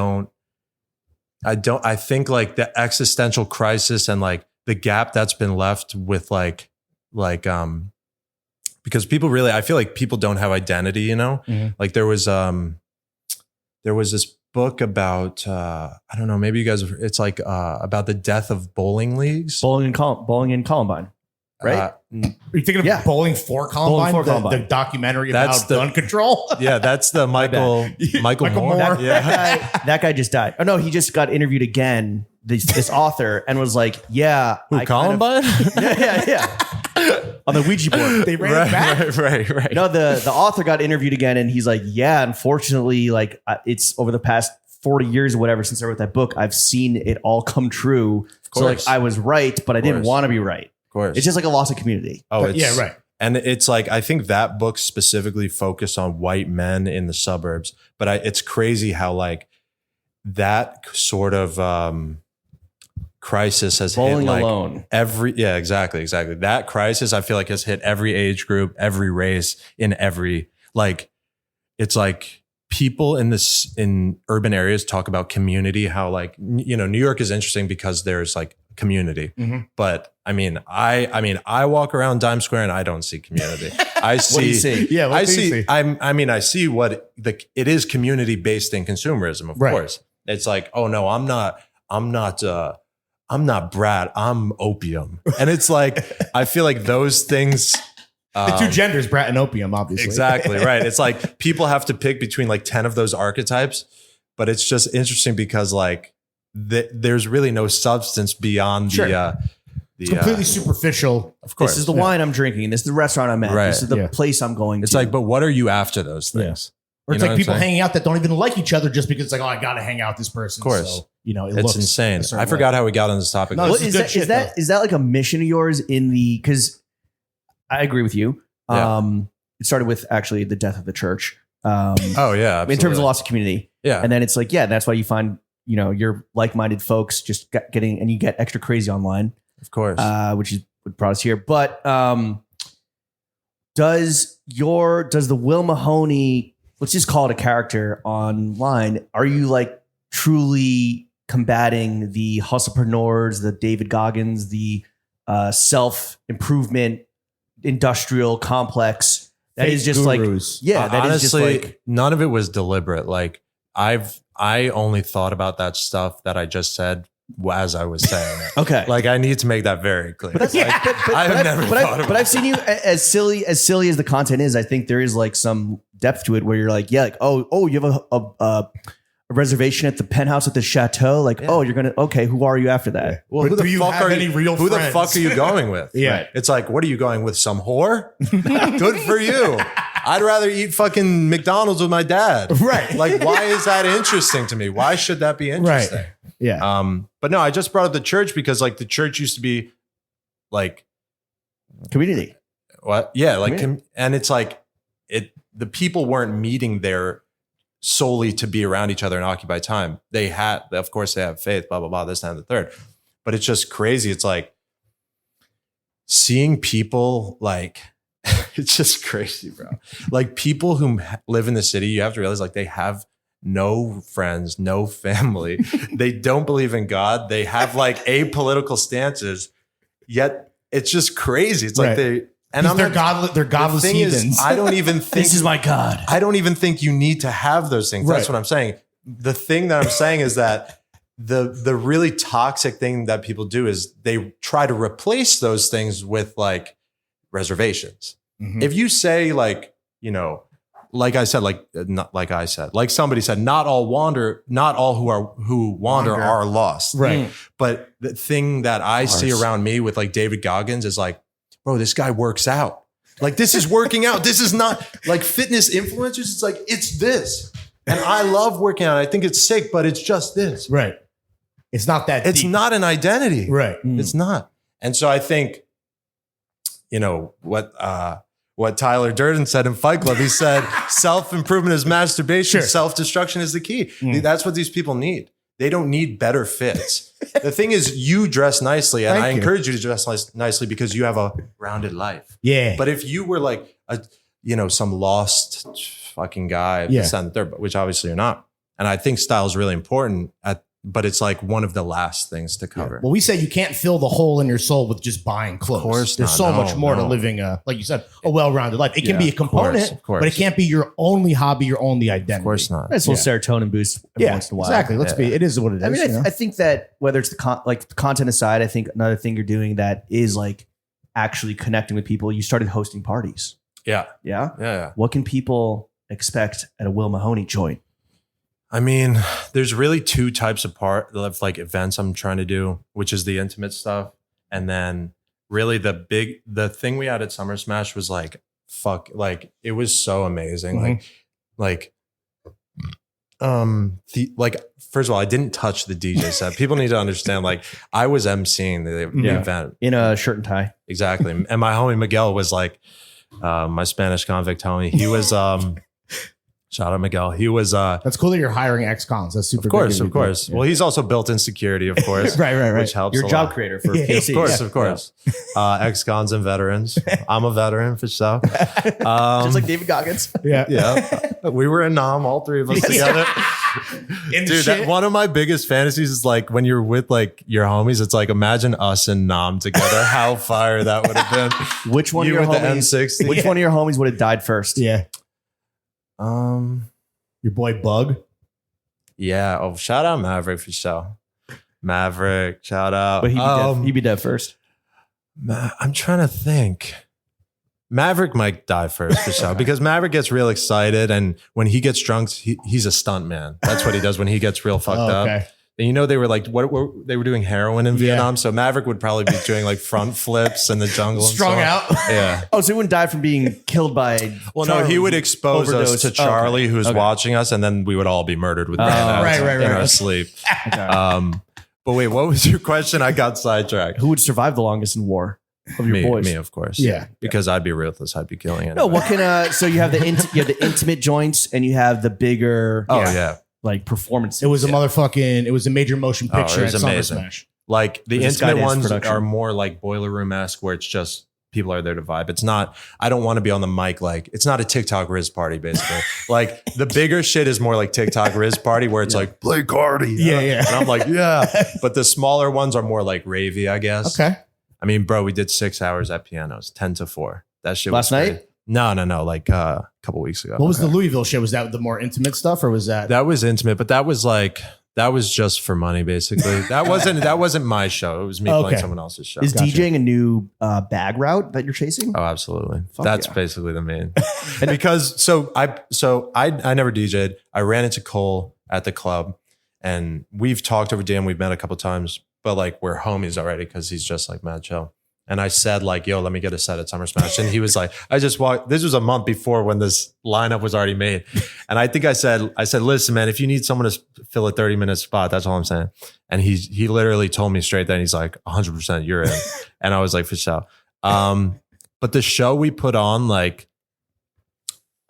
I think like the existential crisis and like the gap that's been left with like because people really, I feel like people don't have identity, you know, like there was this book about, I don't know, maybe you guys, it's like about the death of bowling leagues. Bowling in Columbine, right? Are you thinking of Bowling for Columbine, the documentary about gun control? Yeah, that's the Michael Moore. That guy just died. Oh no, he just got interviewed again. This author and was like, "Yeah, Columbine? Yeah. On the Ouija board, they ran it back. Right. No, the author got interviewed again, and he's like, "Yeah, unfortunately, like it's over the past 40 years or whatever since I wrote that book, I've seen it all come true. So like I was right, but I didn't want to be right. Of course, it's just like a loss of community. Oh, yeah, right. And it's like, I think that book specifically focused on white men in the suburbs, but it's crazy how like that sort of crisis has Bowling hit like alone. Exactly. That crisis I feel like has hit every age group, every race, in every, like, it's like people in urban areas talk about community, how like, you know, New York is interesting because there's like community. But I mean, I walk around Times Square and I don't see community. I see, What do you see? Yeah, what do you see? I see what it is, community based in consumerism, of course. It's like, oh no, I'm not Brad, I'm opium. And it's like, I feel like those things. The two genders, Brat and Opium, obviously. Exactly, right. It's like people have to pick between like 10 of those archetypes, but it's just interesting because like there's really no substance beyond the completely superficial. Of course. This is the wine I'm drinking. This is the restaurant I'm at. Right. This is the place I'm going It's to. like, but what are you after those things? Or it's You know like people what I'm saying? hanging out that don't even like each other just because it's like, oh, I got to hang out with this person. Of course. So, you know, It's looks insane. a certain I forgot way. how we got on this topic. No, Well, this is good shit, is that like a mission of yours because I agree with you. Yeah. It started with actually the death of the church. Oh yeah. In terms of absolutely. loss of community. Yeah. And then it's like, yeah, that's why you find, you know, your like-minded folks just getting, and you get extra crazy online, Of course. which is what brought us here. But does the Will Mahony, let's just call it a character online, are you like truly combating the hustlepreneurs, the David Goggins, the self-improvement industrial complex that is just gurus. like, yeah, that honestly, is just like, none of it was deliberate. Like I only thought about that stuff that I just said as I was saying it. okay. Like I need to make that very clear. But I've seen you as silly as the content is. I think there is like some depth to it where you're like, yeah, like oh, you have a reservation at the penthouse at the chateau. Like, oh, you're gonna who are you after that? Well, But who do the you fuck have are any you? real Who the friends? fuck are you going with? Yeah. Right. It's like, what are you going with? Some whore? Good for you. I'd rather eat fucking McDonald's with my dad. Right. Like, why is that interesting to me? Why should that be interesting? Right. Yeah. But no, I just brought up the church because like the church used to be like Community. what? Yeah, like Yeah. and it's like the people weren't meeting there solely to be around each other and occupy time. They had, of course, they have faith, blah blah blah, this, that, and the third. But it's just crazy. It's like seeing people like it's just crazy, bro. Like people who live in the city, you have to realize like they have no friends, no family. They don't believe in God. They have like apolitical stances. Yet it's just crazy. It's like Right. and they're godless thing heathens. is, I don't even think This is my God. I don't even think you need to have those things. That's Right. what I'm saying. The thing that I'm saying is that the really toxic thing that people do is they try to replace those things with like reservations. Mhm. If you say like, you know, like I said, like somebody said, not all who wander are lost. Right. But the thing that I see around me with like David Goggins is like, bro, this guy works out. Like this is working out. This is not like fitness influencers. It's like, it's this. And I love working out. I think it's sick, but it's just this. Right. It's not that It's deep. not an identity. Right. It's not. And so I think, you know, what Tyler Durden said in Fight Club. He said, self-improvement is masturbation. Sure. Self-destruction is the key. That's what these people need. They don't need better fits. The thing is, you dress nicely, and I encourage you to dress nicely because you have a rounded life. Yeah. But if you were like some lost fucking guy, this, that, and the third, which obviously you're not. And I think style is really important, but it's like one of the last things to cover. Well, we say you can't fill the hole in your soul with just buying clothes. Of course There's not. so No, much more to no. living, like you said, a well-rounded life. It can be a component, of course. but it can't be your only hobby, your only identity. Of course not. Nice little serotonin boost every once in a while. exactly. Let's be. It is what it is. I mean, you know? I think that whether it's the content aside, I think another thing you're doing that is like actually connecting with people. You started hosting parties. Yeah. Yeah. What can people expect at a Will Mahony joint? I mean, there's really two types of like events I'm trying to do, which is the intimate stuff. And then really the thing we had at Summer Smash was like, it was so amazing. First of all, I didn't touch the DJ set. People need to understand, like, I was emceeing the event. In a shirt and tie. Exactly. And my homie Miguel was like, my Spanish convict homie. He was, shout out Miguel. He was that's cool that you're hiring ex-cons. That's super. Of course. Yeah. Well, he's also built in security, of course. right. Which helps. You're a a job lot. creator for Yeah, KC. Of course. Ex-cons and veterans. I'm a veteran for sure. Just like David Goggins. Yeah. We were in Nam, all three of us together. Dude, one of my biggest fantasies is like when you're with like your homies, it's like imagine us and Nam together. How fire that would have been. Which one You of your with the homies? M60. Which one of your homies would have died first? Yeah. Your boy Bug. Yeah. Oh, shout out Maverick for sure. Maverick, shout out. But he'd be dead first. I'm trying to think. Maverick might die first for sure because Maverick gets real excited, and when he gets drunk, he's a stunt man. That's what he does when he gets real fucked up. And you know they were like they were doing heroin in Vietnam, so Maverick would probably be doing like front flips in the jungle, and strung out. Yeah. Oh, so he wouldn't die from being killed by. Well, no, he would expose overdose. us to Charlie, who's watching us, and then we would all be murdered with bayonets in our sleep. But wait, what was your question? I got sidetracked. Who would survive the longest in war of your boys? Me, of course. Yeah, because I'd be ruthless. I'd be killing it. No, what can so you have the intimate joints and you have the bigger. Oh yeah. Like performance. It was it was a major motion picture at Summer Smash. Like the This intimate Skydance ones production. are more like Boiler Room-esque where it's just people are there to vibe. It's not, I don't want to be on the mic. Like it's not a TikTok Riz party basically. Like the bigger shit is more like TikTok Riz party where it's like play Cardi. Yeah. And I'm like, yeah. But the smaller ones are more like ravey, I guess. Okay. I mean, bro, we did 6 hours at pianos, 10 to 4. That shit Last was night? crazy. No, like a couple weeks ago. What was the Louisville shit? Was that the more intimate stuff, or was that? That was intimate, but that was just for money, basically. That wasn't my show. It was me playing someone else's show. Is DJing a new bag route that you're chasing? Oh, absolutely. Fuck That's yeah. basically the main. Because I never DJ'd. I ran into Cole at the club, and we've talked over DM. We've met a couple times, but like we're homies already because he's just like mad chill. And I said like, yo, let me get a set at Summer Smash. And he was like, I just walked. This was a month before when this lineup was already made. And I think I said, listen, man, if you need someone to fill a 30-minute spot, that's all I'm saying. And he literally told me straight then, he's like, 100% you're in. And I was like, for sure. But the show we put on, like,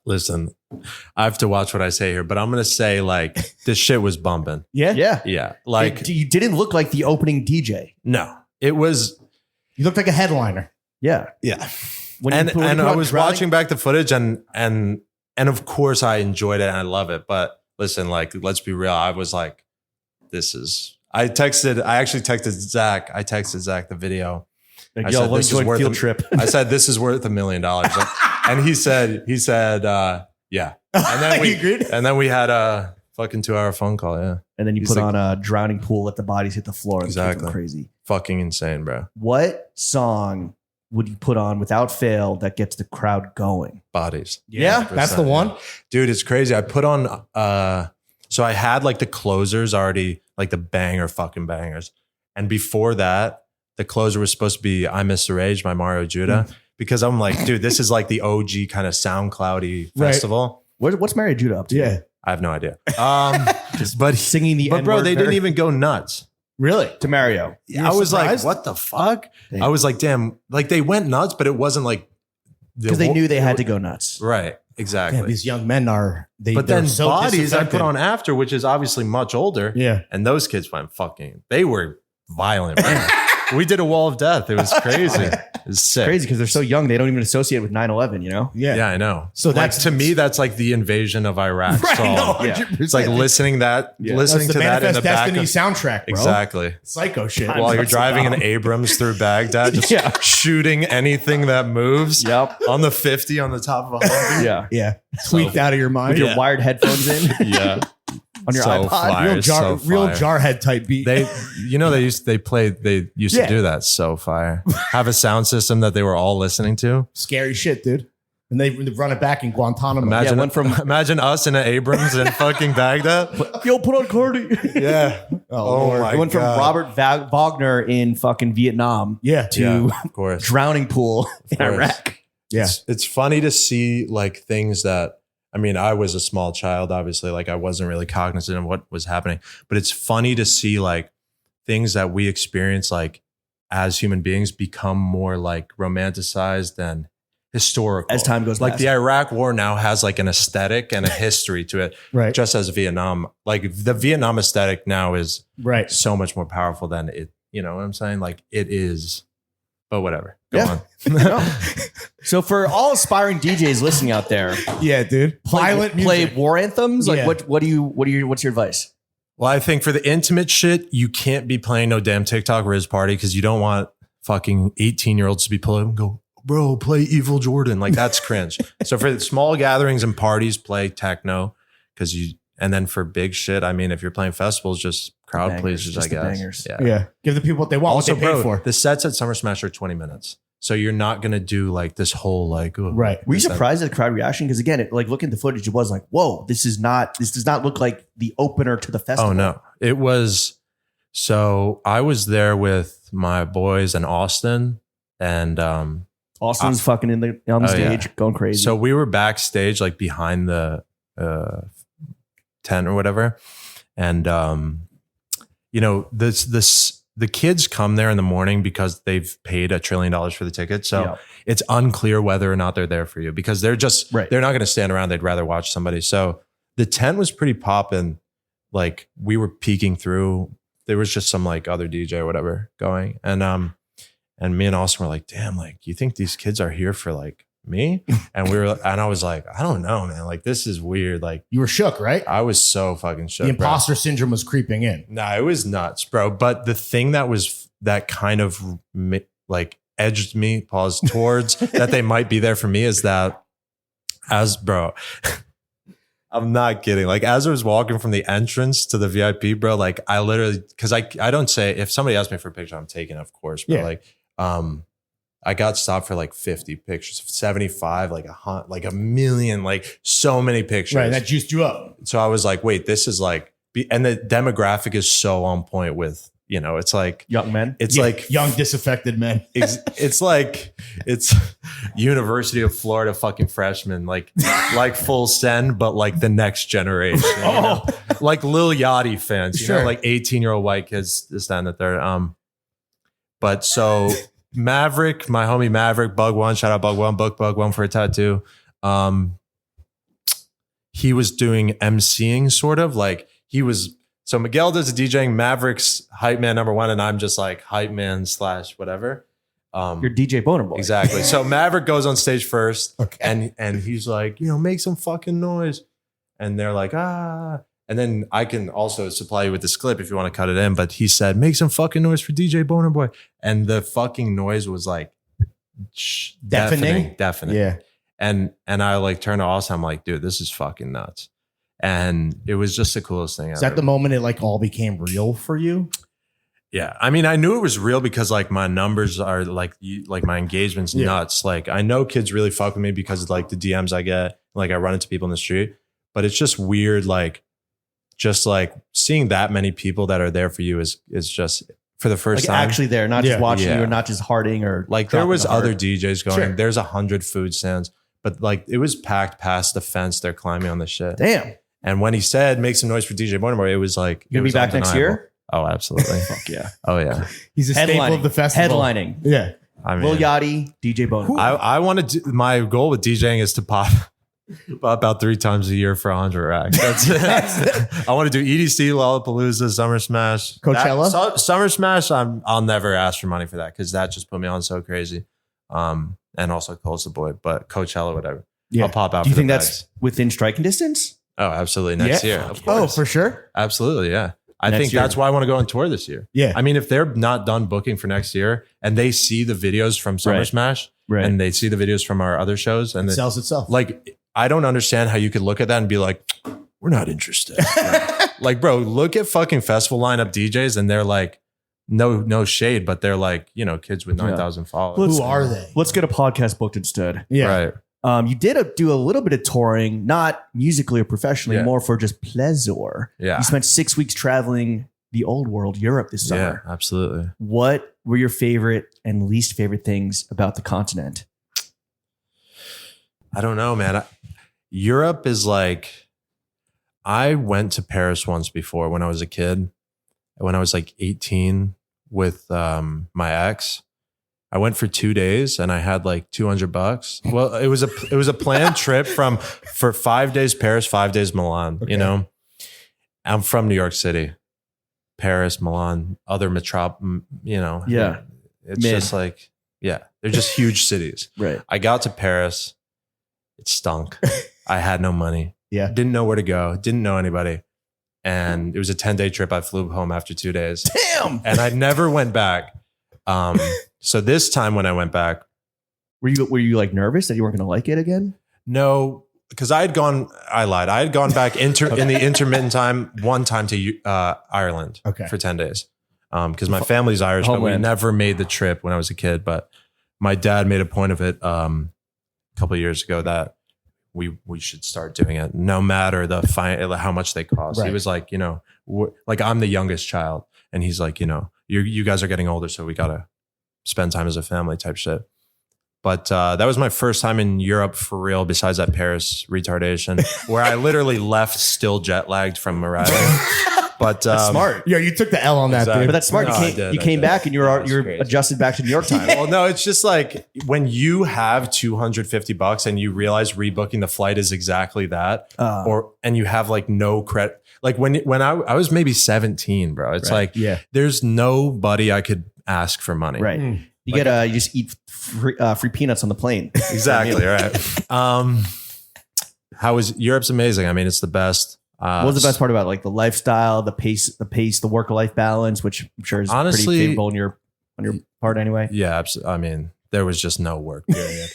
listen, I have to watch what I say here, but I'm going to say like, this shit was bumping. Yeah. Yeah. Like, you didn't look like the opening DJ. no, it was. You looked like a headliner. Yeah. Yeah. When And put I on was Drowning- watching back the footage and of course I enjoyed it and I love it. But listen, like, let's be real. I was like, I actually texted Zach. I texted Zach the video. Like, I yo, said, let me this is join worth field a- trip. I said, this is worth $1 million. And he said, yeah. And then He agreed? and then we had a fucking 2-hour phone call. Yeah. And then you He's put like- on a drowning pool, let the bodies hit the floor. And Exactly. go crazy. Fucking insane, bro. What song would you put on without fail that gets the crowd going? Bodies. Yeah, that's the one. Dude, it's crazy. I put on so I had like the closers already, like the banger fucking bangers. And before that, the closer was supposed to be I Miss the Rage by Mario Judah. Because I'm like, dude, this is like the OG kind of SoundCloudy Right. festival. What's Mary Judah up to? Yeah. I have no idea. But Singing the bro, N-word they there. didn't even go nuts. Really? to Mario. You I were was like, surprised? what the fuck? I was like, damn, like they went nuts, but it wasn't like Because they knew they had to go nuts. Right, exactly. Yeah, these young men are. but they're then so bodies I disaffected. put on after, which is obviously much older. Yeah. And those kids went fucking, they were violent. Man. We did a wall of death. It was crazy. It was sick. Crazy because they're so young, they don't even associate with 9/11. You know. Yeah. Yeah, I know. So Like, that's- to me, that's like the invasion of Iraq Right. song. No, Yeah. 100%. It's like listening That's listening the to that in Manifest the back Destiny of, soundtrack, bro. exactly. Psycho shit. While you're driving an Abrams through Baghdad, just Yeah. shooting anything that moves. Yep. On the 50 on the top of a Humvee. Yeah. Yeah. Tweaked out of your mind. With your wired headphones in Yeah. on your So iPod. fire. Real fire. jarhead type beat. They used Yeah. to do that. So fire. Have a sound system that they were all listening to. Scary shit, dude. And they run it back in Guantanamo. Imagine went from- imagine us in an Abrams in fucking Baghdad. Yo, put on Cardi. Yeah. Oh Lord. my It went from God. Robert Wagner in fucking Vietnam Yeah. to Yeah, of course. drowning pool in course. Iraq. Yeah. It's funny to see like things that, I mean, I was a small child, obviously, like I wasn't really cognizant of what was happening, but it's funny to see like things that we experience like as human beings become more like romanticized and historical. As time goes like past. the Iraq war now has like an aesthetic and a history to it, Right. just as Vietnam, like the Vietnam aesthetic now is Right. so much more powerful than it, you know what I'm saying? Like it is, but whatever. Go Yeah. on. So for all aspiring DJs listening out there, Yeah, dude. Violent play music. war anthems. Like Yeah. what's your advice? Well, I think for the intimate shit, you can't be playing no damn TikTok Riz party because you don't want fucking 18-year-olds to be playing and go, bro, play Evil Jordan. Like that's cringe. So for the small gatherings and parties, play techno because and then for big shit, I mean, if you're playing festivals, just crowd Bangers, pleasers, just I the guess. bangers. Yeah. Yeah. Give the people what they want, Also, what they paid bro, for. the sets at Summer Smash are 20 minutes. So you're not going to do like this whole like, oh, Right. Were you this, that. surprised at the crowd reaction? Because again, like looking at the footage, it was like, whoa, this does not look like the opener to the festival. Oh no, it was. So I was there with my boys in Austin, and Austin's fucking on the Oh, stage, yeah. going crazy. so we were backstage, like behind the tent or whatever, and you know the kids come there in the morning because they've paid $1 trillion for the ticket. So Yeah. it's unclear whether or not they're there for you because they're just Right. they're not going to stand around. They'd rather watch somebody. So the tent was pretty poppin'. Like we were peeking through. There was just some like other DJ or whatever going, and me and Austin were like, damn, like you think these kids are here for like me? And I was like, I don't know, man. Like this is weird. Like You were shook, right? I was so fucking shook. The bro. imposter syndrome was creeping in. Nah, it was nuts, bro. But the thing that kind of like edged me, towards that they might be there for me is that bro, I'm not kidding. Like as I was walking from the entrance to the VIP, bro, like I literally, cause I don't say, if somebody asks me for a picture, I'm taking, of course, but Yeah. like, I got stopped for like 50 pictures, 75, like a million, like so many pictures. Right. That juiced you up. So I was like, wait, this is like, and the demographic is so on point with, you know, it's like, young men. it's Yeah, like, young disaffected men. it's University of Florida fucking freshmen, like full send, but like the next generation, you know? Like Lil Yachty fans, you Sure. know, like 18-year-old white kids, this, that, and the third. But so Maverick, my homie Maverick, Bug One, shout out Bug One, book Bug One for a tattoo. He was doing emceeing sort of like so Miguel does the DJing, Maverick's hype man number one, and I'm just like hype man / whatever. You're DJ Boner Boy. Exactly. So Maverick goes on stage first, Okay. and he's like, you know, make some fucking noise, and they're like, ah. And then I can also supply you with this clip if you want to cut it in. But he said, make some fucking noise for DJ Boner Boy. And the fucking noise was like Deafening? deafening. Yeah. And I like turned to Austin. I'm like, dude, this is fucking nuts. And it was just the coolest thing Is ever. that the moment it like all became real for you? Yeah. I mean, I knew it was real because like my numbers are like my engagement's Yeah. nuts. Like I know kids really fuck with me because of like the DMs I get. Like I run into people in the street, but it's just weird. Like just like seeing that many people that are there for you is just for the first Like time. actually there, not just Yeah. watching Yeah. you or not just hearting or Like there dropping was the heart. other DJs going, Sure. there's 100 food stands, but like it was packed past the fence. They're climbing on the shit. Damn. And when he said, make some noise for DJ Boner Boy, it was like, You gonna it be was back next undeniable. year? Oh, absolutely. Fuck yeah. Oh yeah. He's a staple of the festival. Headlining. Yeah. I mean, Lil Yachty, DJ Boner. I want to. My goal with DJing is to pop about 3 times a year for 100 racks. That's it. I want to do EDC, Lollapalooza, Summer Smash, Coachella? Summer Smash. I'll never ask for money for that because that just put me on so crazy. And also Cole's the boy, but Coachella, whatever. Yeah. I'll pop out. Do you for think the that's bags. within striking distance? Oh, absolutely. Next year. Of Oh, course. for sure. Absolutely. Yeah. I Next think year. that's why I want to go on tour this year. Yeah. I mean, if they're not done booking for next year and they see the videos from Summer Right. Smash Right. and they see the videos from our other shows and It sells itself. like, I don't understand how you could look at that and be like, we're not interested. Like, bro, look at fucking festival lineup DJs and they're like, no shade, but they're like, you know, kids with 9,000 followers. Who are they? Let's get a podcast booked instead. Yeah. Right. You did do a little bit of touring, not musically or professionally, Yeah. more for just pleasure. Yeah. You spent 6 weeks traveling the old world, Europe this Yeah, summer. absolutely. What were your favorite and least favorite things about the continent? I don't know, man. Europe is like, I went to Paris once before when I was a kid, when I was like 18 with my ex. I went for 2 days and I had like $200. Well, it was a planned trip for 5 days Paris, 5 days Milan. Okay. You know, I'm from New York City, Paris, Milan, other you know. Yeah. It's Mid. just like, yeah, they're just huge cities. Right. I got to Paris. It stunk. I had no money. Yeah. Didn't know where to go. Didn't know anybody. And it was a 10-day trip. I flew home after 2 days. Damn. And I never went back. So this time when I went back, Were you like nervous that you weren't going to like it again? no, because I lied. I had gone back in the intermittent time, one time to Ireland Okay. for 10 days. Because my family's Irish, but we Homeland. never made the trip when I was a kid. But my dad made a point of it a couple of years ago that we should start doing it, no matter the how much they cost. He Right. was like, you know, like I'm the youngest child, and he's like, you know, you guys are getting older, so we gotta spend time as a family type shit. But that was my first time in Europe for real, besides that Paris retardation, where I literally left still jet lagged from arriving. But Smart. Yeah, you took the L on that, Exactly. dude. But that's smart. No, You came back and That was you're crazy. adjusted back to New York time. Well, no, it's just like when you have $250 and you realize rebooking the flight is exactly that, and you have like no credit. Like when I was maybe 17, bro. It's like Yeah. there's nobody I could ask for money. Right. You get you just eat free peanuts on the plane. Exactly. Right. How was Europe's amazing. I mean, it's the best. What was the best part about it? Like the lifestyle, the pace, the work-life balance, which I'm sure is Honestly- pretty favorable on your part anyway. Yeah, absolutely. I mean, there was just no work period.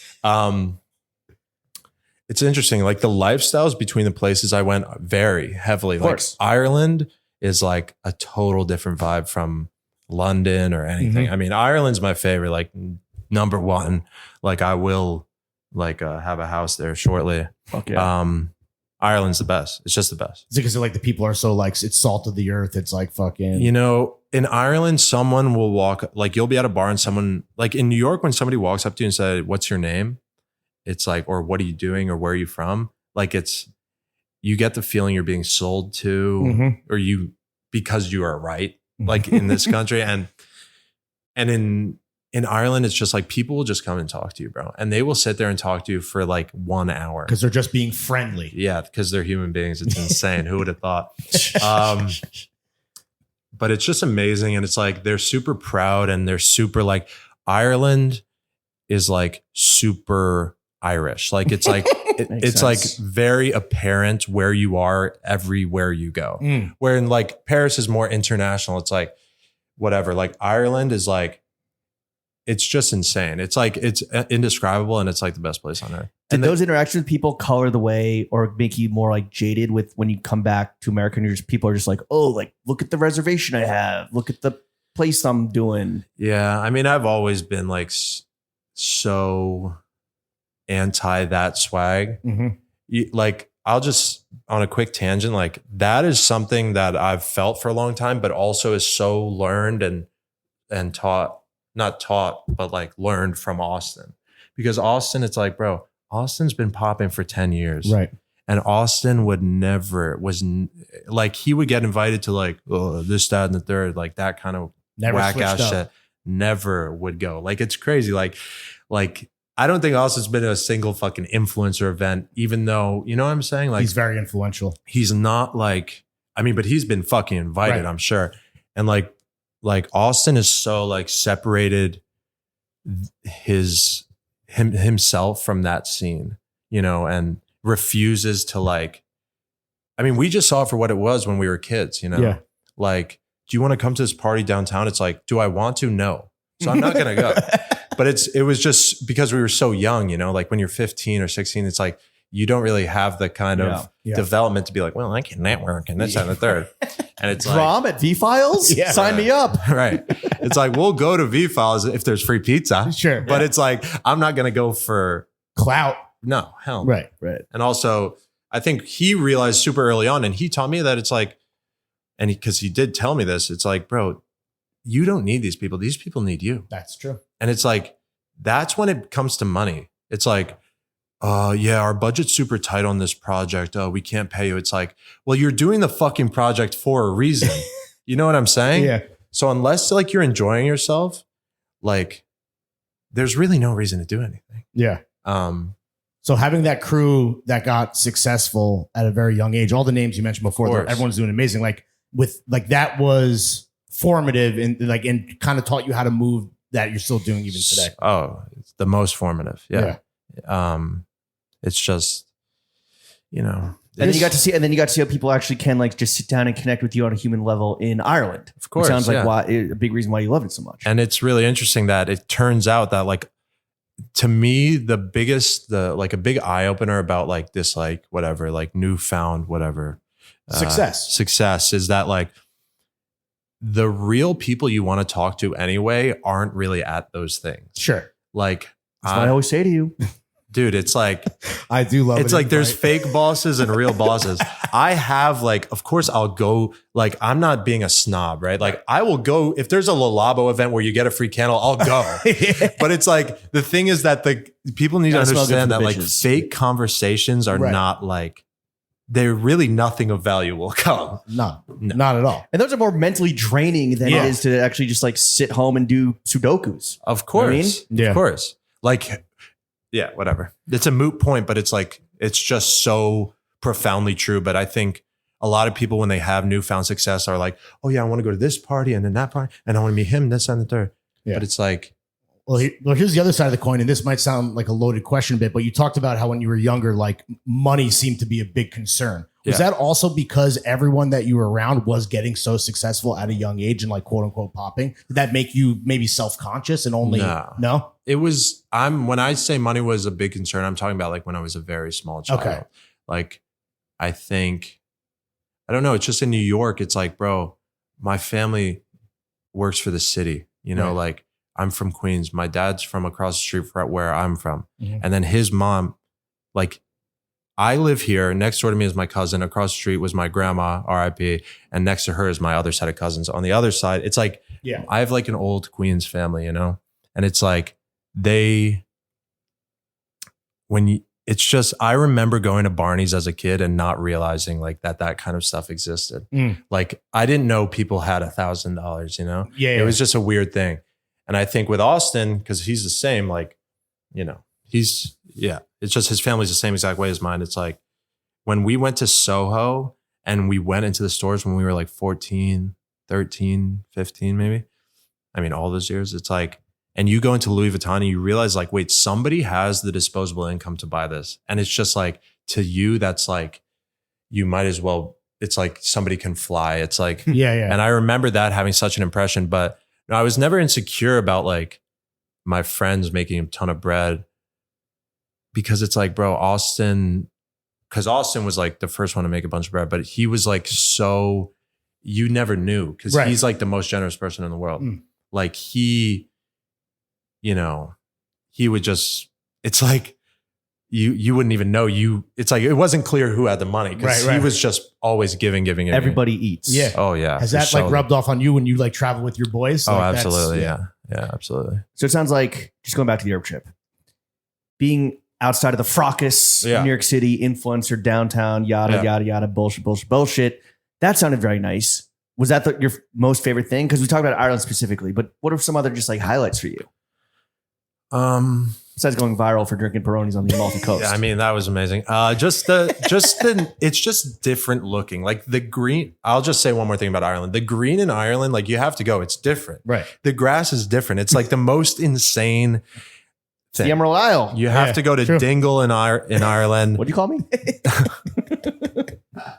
It's interesting. Like the lifestyles between the places I went vary heavily. Of Like course. Ireland is like a total different vibe from London or anything. I mean, Ireland's my favorite, like number one. Like I will like have a house there shortly. Fuck yeah. Ireland's the best. It's just the best. Is it because like the people are so like it's salt of the earth? It's like fucking. You know, in Ireland, someone will walk, like you'll be at a bar and someone, like in New York, when somebody walks up to you and says, "What's your name?" It's like, or what are you doing? Or where are you from? Like you get the feeling you're being sold to Mhm. or because you are right, like in this country. And in Ireland, it's just like people will just come and talk to you, bro. And they will sit there and talk to you for like 1 hour. Because they're just being friendly. Yeah, because they're human beings. It's insane. Who would have thought? But it's just amazing. And it's like they're super proud and they're super like Ireland is like super Irish. Like it's like it's like sense. very apparent where you are everywhere you go. Mm. Where in like Paris is more international. It's like whatever. Like Ireland is like it's just insane. It's like it's indescribable and it's like the best place on earth. Did And those interactions with people color the way or make you more like jaded with when you come back to America and people are just like, oh, like look at the reservation I have, look at the place I'm doing. Yeah, I mean, I've always been like so anti that swag. Mhm. Like, I'll just on a quick tangent, like that is something that I've felt for a long time, but also is so learned and taught, not taught, but like learned from Austin. Because Austin, it's like, bro, Austin's been popping for 10 years. Right. And Austin would never like, he would get invited to like, oh, this, that, and the third, like that kind of Never whack ass switched up. shit. Never would go. Like, it's crazy. Like I don't think Austin's been at a single fucking influencer event, even though, you know what I'm saying? Like, He's very influential. he's not like, I mean, but he's been fucking invited, Right. I'm sure. And like Austin is so like separated himself from that scene, you know, and refuses to like, I mean, we just saw it for what it was when we were kids, you know, Yeah. like, do you want to come to this party downtown? It's like, do I want to? No. So I'm not going to go. But it was just because we were so young, you know, like when you're 15 or 16, it's like, you don't really have the kind of Yeah. development to be like, well, I can network and this and the third. And it's like, Prom at V Files? Yeah. Sign me up. right. It's like, we'll go to V Files if there's free pizza. Sure. But it's like, I'm not going to go for, Clout. no, hell. no. Right. Right. And also, I think he realized super early on, and he taught me that it's like, and because he did tell me this, it's like, bro, you don't need these people. These people need you. That's true. And it's like, that's when it comes to money. It's like, yeah, our budget's super tight on this project. Oh, we can't pay you. It's like, well, you're doing the fucking project for a reason. You know what I'm saying? Yeah. So unless like you're enjoying yourself, like there's really no reason to do anything. Yeah. So having that crew that got successful at a very young age, all the names you mentioned before, course. everyone's doing amazing. Like that was formative and kind of taught you how to move that you're still doing even today. Oh, it's the most formative. Yeah. It's just, you know, And then you got to see how people actually can like just sit down and connect with you on a human level in Ireland. Of course, It sounds like yeah. a big reason why you love it so much. And it's really interesting that it turns out that like, to me, the a big eye opener about like this, like whatever, like newfound, whatever success is that like the real people you want to talk to anyway aren't really at those things. Sure. Like, That's what I always say to you. dude, it's like, I do love it's like there's fake bosses and real bosses. I have like, of course I'll go, like, I'm not being a snob, right? Like I will go, if there's a Lolabo event where you get a free candle, I'll go. But it's like, the thing is that the people need to Gotta smell good understand for that the like bitches. fake conversations are Right. not like, they're really nothing of value will come. No, not at all. And those are more mentally draining than Yeah. it is to actually just like sit home and do Sudokus. Of You course. know what I mean? Yeah. Of course. Like, yeah, whatever. It's a moot point, but it's like, it's just so profoundly true. But I think a lot of people, when they have newfound success, are like, oh yeah, I want to go to this party and then that party, and I want to meet him, this and the third. Yeah. But it's like, Well, here's the other side of the coin, and this might sound like a loaded question a bit, but you talked about how when you were younger, like money seemed to be a big concern. Was Yeah. that also because everyone that you were around was getting so successful at a young age and like quote unquote popping? Did that make you maybe self-conscious and only no? it was, when I say money was a big concern, I'm talking about like when I was a very small child. Okay. Like, I think, I don't know, it's just in New York, it's like, bro, my family works for the city, you know, Right. like I'm from Queens. My dad's from across the street from where I'm from. Mhm. And then his mom, like, I live here. Next door to me is my cousin. Across the street was my grandma, RIP. And next to her is my other set of cousins. On the other side, it's like, Yeah. I have like an old Queens family, you know? And it's like, it's just, I remember going to Barney's as a kid and not realizing like that kind of stuff existed. Mm. Like, I didn't know people had $1,000, you know? Yeah. It was just a weird thing. And I think with Austin, because he's the same, like, you know, it's just his family's the same exact way as mine. It's like when we went to Soho and we went into the stores when we were like 14, 13, 15, maybe. I mean, all those years, it's like, and you go into Louis Vuitton and you realize like, wait, somebody has the disposable income to buy this. And it's just like, to you, that's like, you might as well, it's like somebody can fly. It's like, Yeah. and I remember that having such an impression, but I was never insecure about like my friends making a ton of bread, because it's like, bro, Austin was like the first one to make a bunch of bread, but he was like, so you never knew, because Right. he's like the most generous person in the world. Mm. Like he, you know, he would just, it's like, you wouldn't even know it's like, it wasn't clear who had the money, because Right. he was just always giving. Everybody eats. Yeah. Oh yeah. Has that for like sure. rubbed off on you when you like travel with your boys? Oh, Like, that's- absolutely. Yeah. Yeah, absolutely. So it sounds like, just going back to the Europe trip, being outside of the fracas Yeah. of New York City, influencer downtown, yada, Yeah. yada, yada, bullshit. That sounded very nice. Was that your most favorite thing? Because we talked about Ireland specifically, but what are some other just like highlights for you? Besides going viral for drinking Peronis on the Amalfi Coast. Yeah, I mean, that was amazing. It's just different looking. Like the green, I'll just say one more thing about Ireland. The green in Ireland, like you have to go, it's different. Right. The grass is different. It's like the most insane It's the thing. Emerald Isle. You have to go to true. Dingle in Ireland. What do you call me?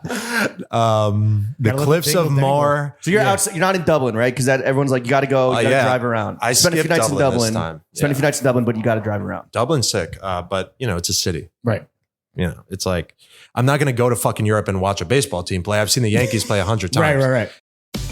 The let the cliffs dingle of dangle. Moher. So you're outside, you're not in Dublin, right? Because everyone's like, you got to go, you got to yeah. drive around. I Spend a few skipped nights in Dublin this Dublin. time. Spend a Yeah. few nights in Dublin, but you got to drive around. Dublin's sick, but you know, it's a city. Right. You know, it's like, I'm not going to go to fucking Europe and watch a baseball team play. I've seen the Yankees play 100 times. Right.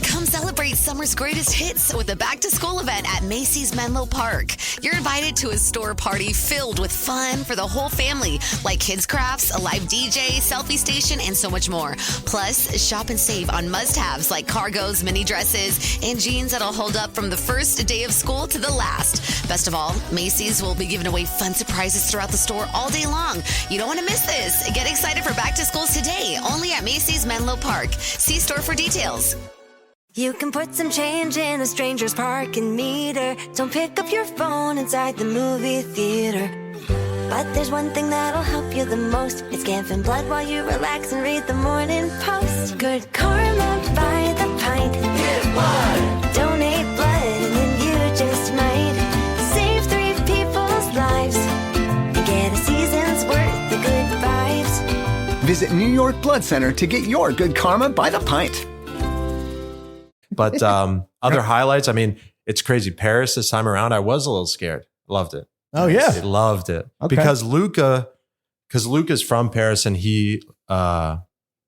Come celebrate summer's greatest hits with a back-to-school event at Macy's Menlo Park. You're invited to a store party filled with fun for the whole family, like kids' crafts, a live DJ, selfie station, and so much more. Plus, shop and save on must-haves like cargos, mini dresses, and jeans that'll hold up from the first day of school to the last. Best of all, Macy's will be giving away fun surprises throughout the store all day long. You don't want to miss this. Get excited for back-to-schools today, only at Macy's Menlo Park. See store for details. You can put some change in a stranger's parking meter. Don't pick up your phone inside the movie theater. But there's one thing that'll help you the most. It's giving blood while you relax and read the Morning Post. Good karma by the pint. Give blood. Donate blood and then you just might save 3 people's lives and get a season's worth of good vibes. Visit New York Blood Center to get your good karma by the pint. But other highlights, I mean, it's crazy. Paris this time around, I was a little scared. Loved it. Oh, yeah. I loved it. Okay. Because Luca's from Paris and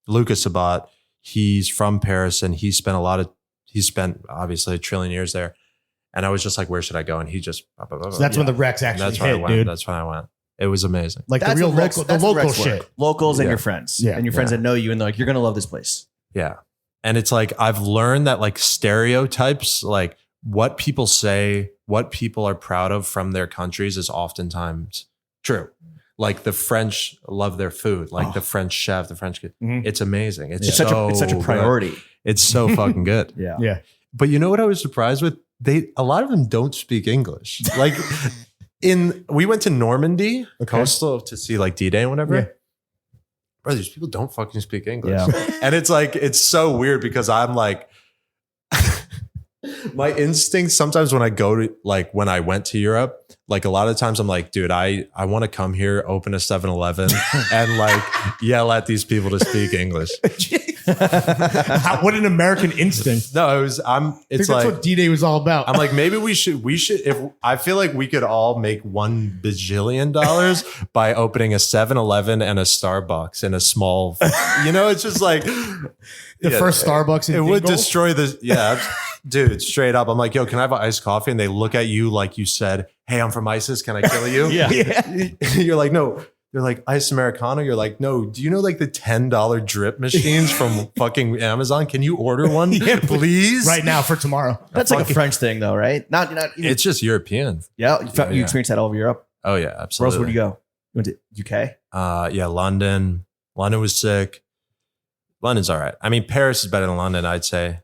Luca Sabat, he's from Paris and he spent obviously a trillion years there. And I was just like, where should I go? And he just, So that's when the Rex actually that's when I hit, went. dude. That's when I went. It was amazing. Like That's the real what Rex- local, the that's what local Rex work. shit. Locals and Yeah. your friends. Yeah. And your friends Yeah. that know you and they're like, you're going to love this place. Yeah. And it's like, I've learned that like stereotypes, like what people say, what people are proud of from their countries is oftentimes true. Like the French love their food, like the French chef, the French kid. Mhm. It's amazing. It's It's such a good. priority. It's so fucking good. Yeah. Yeah. But you know what I was surprised with? A lot of them don't speak English. Like we went to Normandy, coastal to see like D-Day and whatever. Yeah. Bro, these people don't fucking speak English. Yeah. And it's like, it's so weird because I'm like, my instinct sometimes when I go to like, when I went to Europe, like a lot of times I'm like, dude, I want to come here, open a 7-Eleven and like yell at these people to speak English. What an American instinct. No, I think it's that's like, what D-Day was all about. I'm like, maybe we should, if I feel like we could all make $1 bajillion by opening a 7-Eleven and a Starbucks in a small, it's just like the first Starbucks in it would Dingle. destroy the, dude, straight up. I'm like, yo, can I have an iced coffee? And they look at you like you said, hey, I'm from ISIS. Can I kill you? Yeah. You're like, no. They're like, iced Americano. You're like, no. Do you know like the $10 drip machines from fucking Amazon? Can you order one, please? right now for tomorrow. That's like a French thing though, right? Not even, It's just European. yeah. You Yeah. experienced that all over Europe. Oh yeah, Where else absolutely. would you go? You went to UK? Yeah, London. London was sick. London's all right. I mean, Paris is better than London, I'd say.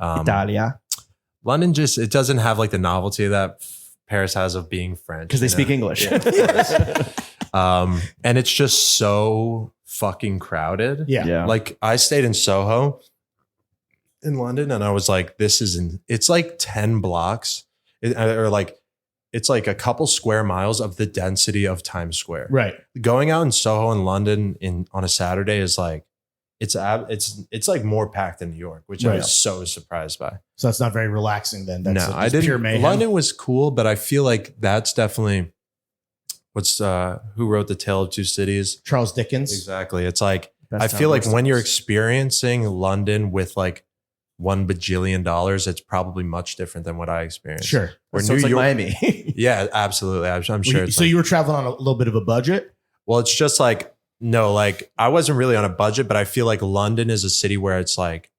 Italia. London it doesn't have like the novelty that Paris has of being French. Because they you speak know? English. And it's just so fucking crowded. Yeah. Yeah. Like I stayed in Soho in London and I was like, it's like 10 blocks or like, it's like a couple square miles of the density of Times Square. Right. Going out in Soho in London on a Saturday is like, it's like more packed than New York, which I Right. was so surprised by. So that's not very relaxing then. That's No, just I didn't. pure mayhem. London was cool, but I feel like that's definitely who wrote The Tale of Two Cities? Charles Dickens. Exactly. It's like, Best I time feel like most when you're times. experiencing London with like $1 bajillion, it's probably much different than what I experienced. Sure. Or So New it's like York. Miami. Yeah, absolutely. I'm sure. So It's like, you were traveling on a little bit of a budget? well, it's just like, no, like I wasn't really on a budget, but I feel like London is a city where it's like,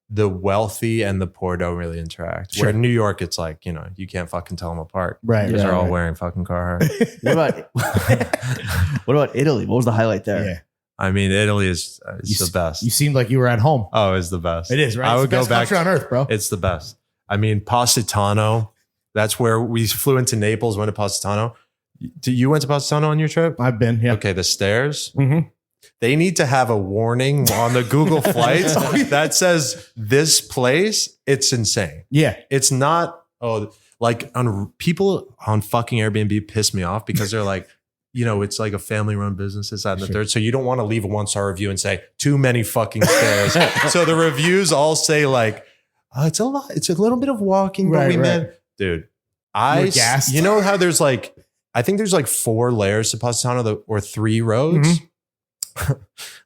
the wealthy and the poor don't really interact. Sure. Where in New York, it's like, you know, you can't fucking tell them apart. Right. Because they're all right. wearing fucking Carhartt. What about Italy? What was the highlight there? Yeah. I mean, Italy is You the best. You seemed like you were at home. Oh, it's the best. It is, right? I It's would the go best back. country on earth, bro. It's the best. I mean, Positano. That's where we flew into Naples, went to Positano. You went to Positano on your trip? I've been, yeah. Okay, the stairs. Mm-hmm. They need to have a warning on the Google flights that says this place, it's insane. Yeah. It's not, like people on fucking Airbnb piss me off because they're like, you know, it's like a family run business, this, that, and the third. So you don't want to leave a 1-star review and say too many fucking stairs. So the reviews all say like, it's a lot. It's a little bit of walking, but meant, dude, you know how there's like, I think there's like 4 layers to Positano or 3 roads. Mm-hmm.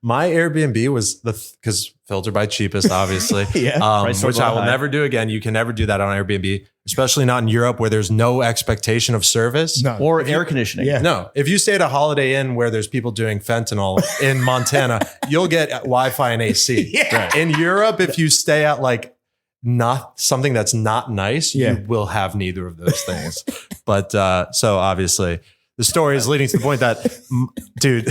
My Airbnb was because filtered by cheapest, obviously, which I will never do again. You can never do that on Airbnb, especially not in Europe where there's no expectation of service or air conditioning. Yeah. No, if you stay at a Holiday Inn where there's people doing fentanyl in Montana, you'll get Wi-Fi and AC. Yeah. Right. In Europe, if you stay at like not something that's not nice, Yeah. you will have neither of those things. But so obviously, the story is leading to the point that, dude.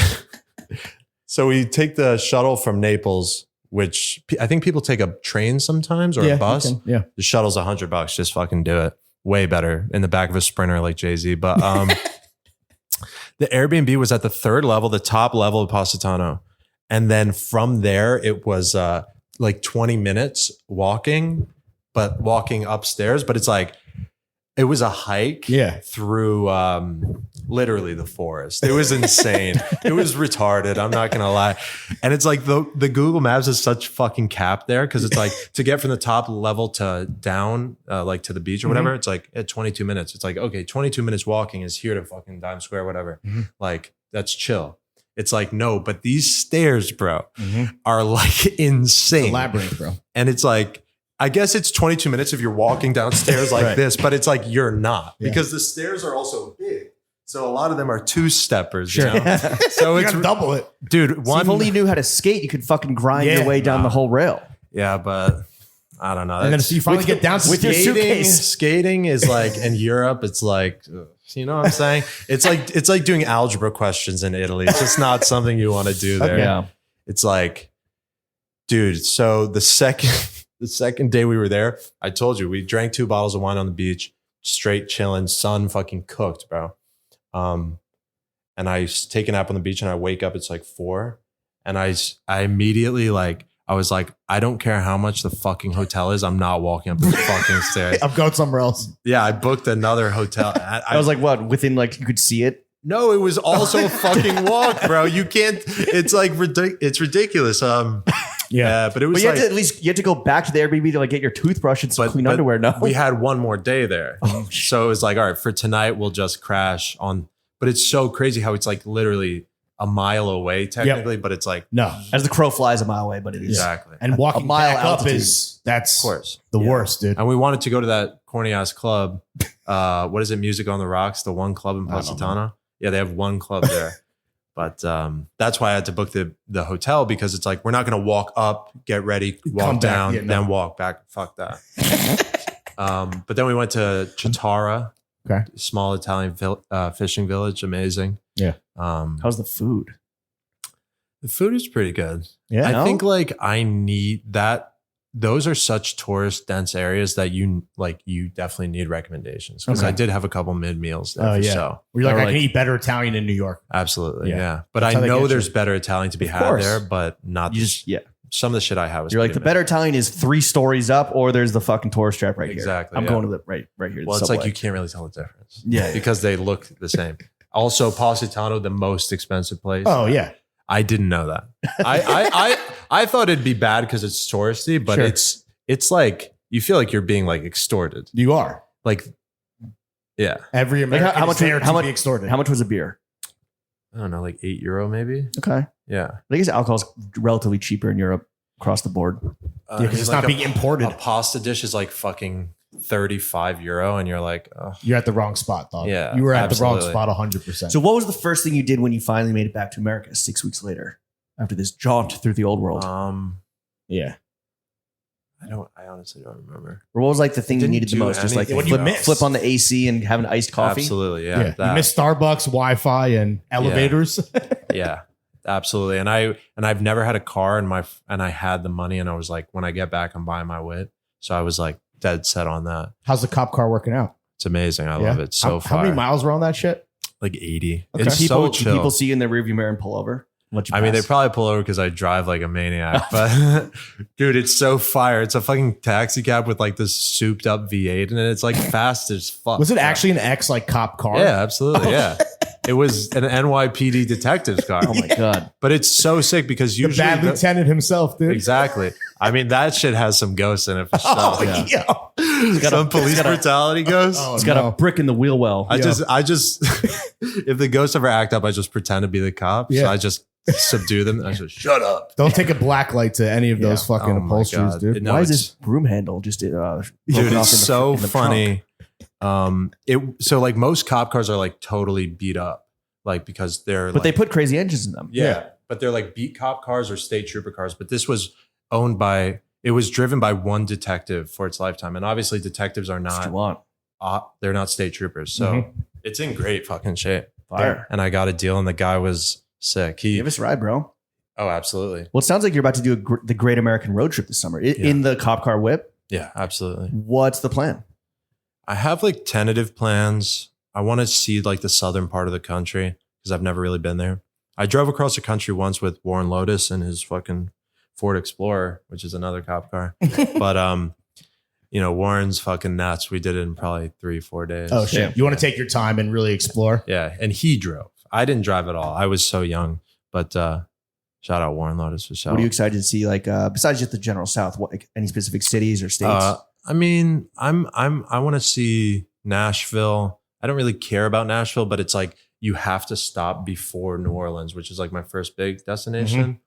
So we take the shuttle from Naples, which I think people take a train sometimes or a bus. Yeah. The shuttle's $100. Just fucking do it. Way better in the back of a Sprinter like Jay-Z. But the Airbnb was at the 3rd level, the top level of Positano. And then from there, it was like 20 minutes walking, but walking upstairs. But it's like, it was a hike through literally the forest. It was insane. It was retarded. I'm not going to lie. And it's like the Google Maps is such fucking cap there because it's like to get from the top level to down, like to the beach or whatever, it's like at 22 minutes. It's like, okay, 22 minutes walking is here to fucking Times Square, whatever. Like that's chill. It's like, no, but these stairs, bro, are like insane. It's a labyrinth, bro. And it's like, I guess it's 22 minutes if you're walking downstairs like this, but it's like you're not because the stairs are also big. So a lot of them are 2-steppers, you know? So You it's gotta double it. dude. So if only you knew how to skate, you could fucking grind your way down the whole rail. Yeah, but I don't know. And then so you finally get down to with your skating. suitcase. Skating is like in Europe, it's like, you know what I'm saying? It's like doing algebra questions in Italy. It's just not something you want to do there. Yeah. It's like, dude. So the second day we were there, I told you we drank 2 bottles of wine on the beach, straight chilling, sun fucking cooked, bro. And I take a nap on the beach and I wake up, it's like 4. And I immediately I was like, I don't care how much the fucking hotel is. I'm not walking up the fucking stairs. I'm going somewhere else. Yeah. I booked another hotel. I was like, what? Within like you could see it? no, it was also a fucking walk, bro. You can't, it's like, it's ridiculous. Yeah, but it was But you like, had to at least you had to go back to the Airbnb to like get your toothbrush and some clean underwear. No, we had one more day there. So it was like, all right, for tonight, we'll just crash on. But it's so crazy how it's like literally a mile away technically, but it's like, No. as the crow flies a mile away, but it is. exactly. And walking A mile back up altitude. that's Of course. the worst, dude. And we wanted to go to that corny ass club. What is it? Music on the Rocks, the one club in I don't know. Positano. Yeah, they have one club there. But that's why I had to book the hotel, because it's like, we're not going to walk up, get ready, walk Come back. down, Yeah, no. then walk back. Fuck that. But then we went to Chitara, Okay. small Italian fishing village. Amazing. Yeah. How's the food? The food is pretty good. Yeah. I no? think like I need that. Those are such tourist dense areas that you definitely need recommendations, because Okay. I did have a couple mid meals there Oh, for yeah. show. We're like, Or I like- can eat better Italian in New York. Absolutely. Yeah. Yeah. But That's I how they know get there's you. better Italian to be had course. there, but not You just some of the shit I have was You're like, pretty the better Italian is 3 stories up, or there's the fucking tourist trap right here. Exactly, I'm yeah. going to the right here. Well, the it's like subway. you can't really tell the difference. Yeah. Because they look the same. Also, Positano, the most expensive place. Oh, yeah. I didn't know that. I thought it'd be bad because it's touristy, but Sure. it's like you feel like you're being like extorted. You are. Like, yeah, Every Like, American how much? is there How to much? be extorted. How much was a beer? I don't know, like €8 maybe. Okay, Yeah, I guess alcohol's relatively cheaper in Europe across the board. Yeah, 'cause it's not being imported. A pasta dish is like fucking €35, and you're like, oh, You're at the wrong spot, dog. Yeah, You were at the wrong absolutely. spot 100%. So, what was the first thing you did when you finally made it back to America 6 weeks later, after this jaunt through the old world? yeah. I honestly don't remember. Or what was like the thing you Didn't needed the do most? Just like anything. What do you miss? flip on the AC and have an iced coffee. Absolutely, yeah. Yeah. You that. miss Starbucks, Wi-Fi, and elevators. Yeah, absolutely. And I've never had a car, and I had the money, and I was like, when I get back, I'm buying my whip. So I was like dead set on that. How's the cop car working out? It's amazing. I love it so far. How many miles were on that shit? Like 80. Okay. It's so chill. People see you in the rearview mirror and pull over. Let you I mean, they pass. probably pull over because I drive like a maniac, but dude, it's so fire. It's a fucking taxi cab with like this souped up V8 and it's like fast as fuck. Was it actually an ex like cop car? Yeah, absolutely. Yeah. It was an NYPD detective's car. Oh my god! But it's so sick because The usually bad lieutenant himself, dude. exactly. I mean, that shit has some ghosts in it for sure. Oh, Yeah. yeah. Some police brutality ghosts. Oh, It's got a brick in the wheel well. I just if the ghosts ever act up, I just pretend to be the cop. Yeah. So I just subdue them. I just shut up. Don't take a black light to any of those fucking Oh my upholsteries, God. dude. No, Why is it's- this broom handle just Dude, broken it's off so in the funny. trunk? So like most cop cars are like totally beat up, like because they're But they put crazy engines in them. yeah, but they're like beat cop cars or state trooper cars. But this was it was driven by one detective for its lifetime, and obviously detectives are That's what you not want. they're not state troopers, so it's in great fucking shape. Fire. And I got a deal, and the guy was sick. Give us a ride, bro. Oh, absolutely, Well, it sounds like you're about to do the Great American Road Trip this summer in the cop car whip. yeah, absolutely. What's the plan? I have like tentative plans. I want to see like the southern part of the country because I've never really been there. I drove across the country once with Warren Lotus and his fucking Ford Explorer, which is another cop car. But Warren's fucking nuts. We did it in probably 3-4 days. Oh shit! Yeah. You want to take your time and really explore? Yeah, and he drove. I didn't drive at all. I was so young. But shout out Warren Lotus for sure. What are you excited to see? Like besides just the general South, what like, any specific cities or states? I mean, I want to see Nashville. I don't really care about Nashville, but it's like you have to stop before New Orleans, which is like my first big destination.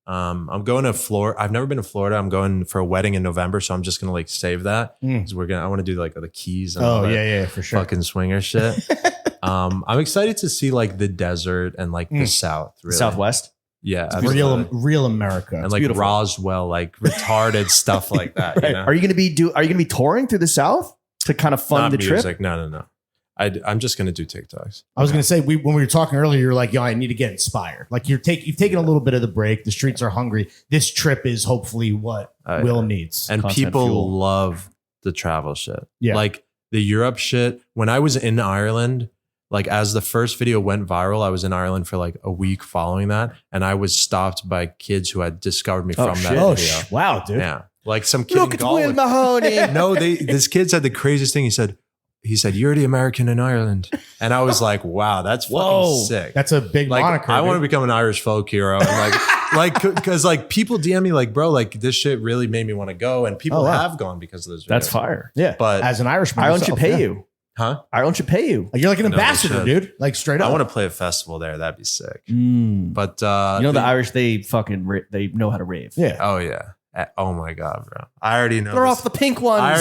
I'm going to Florida. I've never been to Florida. I'm going for a wedding in November, so I'm just gonna like save that because I want to do like the Keys. And all Oh that yeah, for sure. fucking swinger shit. I'm excited to see like the desert and like the South, really. Southwest. Yeah, Real absolutely. America. And It's like beautiful. Roswell, like retarded stuff like that. You know? Are you going to be touring through the South to kind of fund Not the music. trip? No. I'm just gonna do TikToks. I was gonna say when we were talking earlier, you're like, yo, I need to get inspired. Like you've taken a little bit of the break. The streets are hungry. This trip is hopefully what Will needs. And Content people fuel. love the travel shit. Yeah. Like the Europe shit. When I was in Ireland, like as the first video went viral, I was in Ireland for like a week following that, and I was stopped by kids who had discovered me from that Oh, video. wow, dude. Yeah, like some kid Look in at Will Galway. Mahony. No, this kid said the craziest thing. He said, "You're the American in Ireland," and I was like, "Wow, that's fucking Whoa. sick." That's a big like moniker. I want to dude. become an Irish folk hero, and because like people DM me like, "Bro, like this shit really made me want to go," and people Oh, wow. have gone because of this. That's video. fire. Yeah, But- as an Irishman, Ireland should yourself, pay yeah. you. Huh? Ireland should pay you. Like, you're like an No, they ambassador, should. dude. Like straight up. I want to play a festival there. That'd be sick. Mm. But You know the Irish, they fucking they know how to rave. Yeah. oh yeah. Oh my god, bro! I already know. Throw this. off the pink ones. I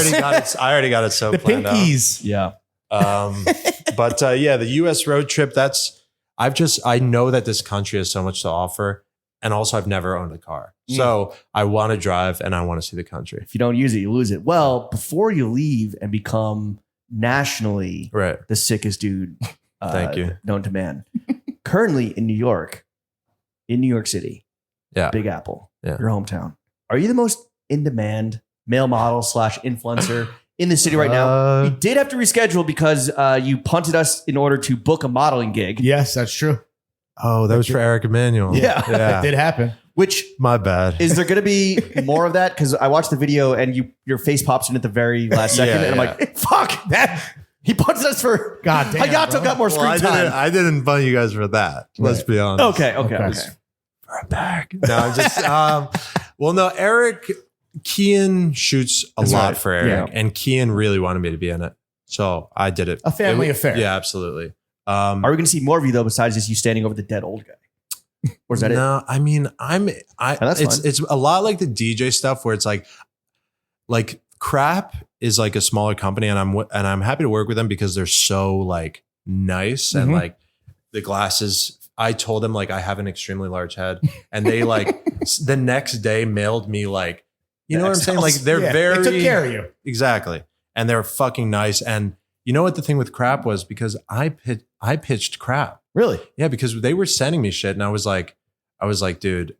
already got it. So The planned out. pinkies. Yeah. But yeah, the U.S. road trip. I know that this country has so much to offer, and also I've never owned a car, so I want to drive and I want to see the country. If you don't use it, you lose it. Well, before you leave and become nationally Right. the sickest dude Thank you. known to man, currently in New York City, Yeah. Big Apple, Yeah. your hometown, are you the most in-demand male model / influencer in the city right now? You did have to reschedule because you punted us in order to book a modeling gig, Yes, that's true. Oh, that was for Eric Emanuel. Yeah. It Yeah. did happen. which My bad. is there going to be more of that? Because I watched the video and your face pops in at the very last second, Yeah, and I'm like, fuck that. He punted us for God damn, Hayato bro. got more screen Well, time. I didn't bun you guys for that. Let's be honest. Okay. Okay. We're back. No, I'm just well, no, Eric Kean shoots a That's lot right. for Eric, Yeah. and Kean really wanted me to be in it. So I did it. A family It was- affair. Yeah, absolutely. Are we going to see more of you though, besides just you standing over the dead old guy? Or is that it? No, I mean, that's it's fine. it's a lot like the DJ stuff where it's like Crap is like a smaller company, and I'm happy to work with them because they're so like nice and Mhm. like the glasses. I told them like I have an extremely large head, and they like the next day mailed me like You know what I'm saying? Like they're very They took care of you. Exactly. And they're fucking nice. And you know what the thing with crap was? Because I pitched crap. Really? Yeah, because they were sending me shit and I was like, dude,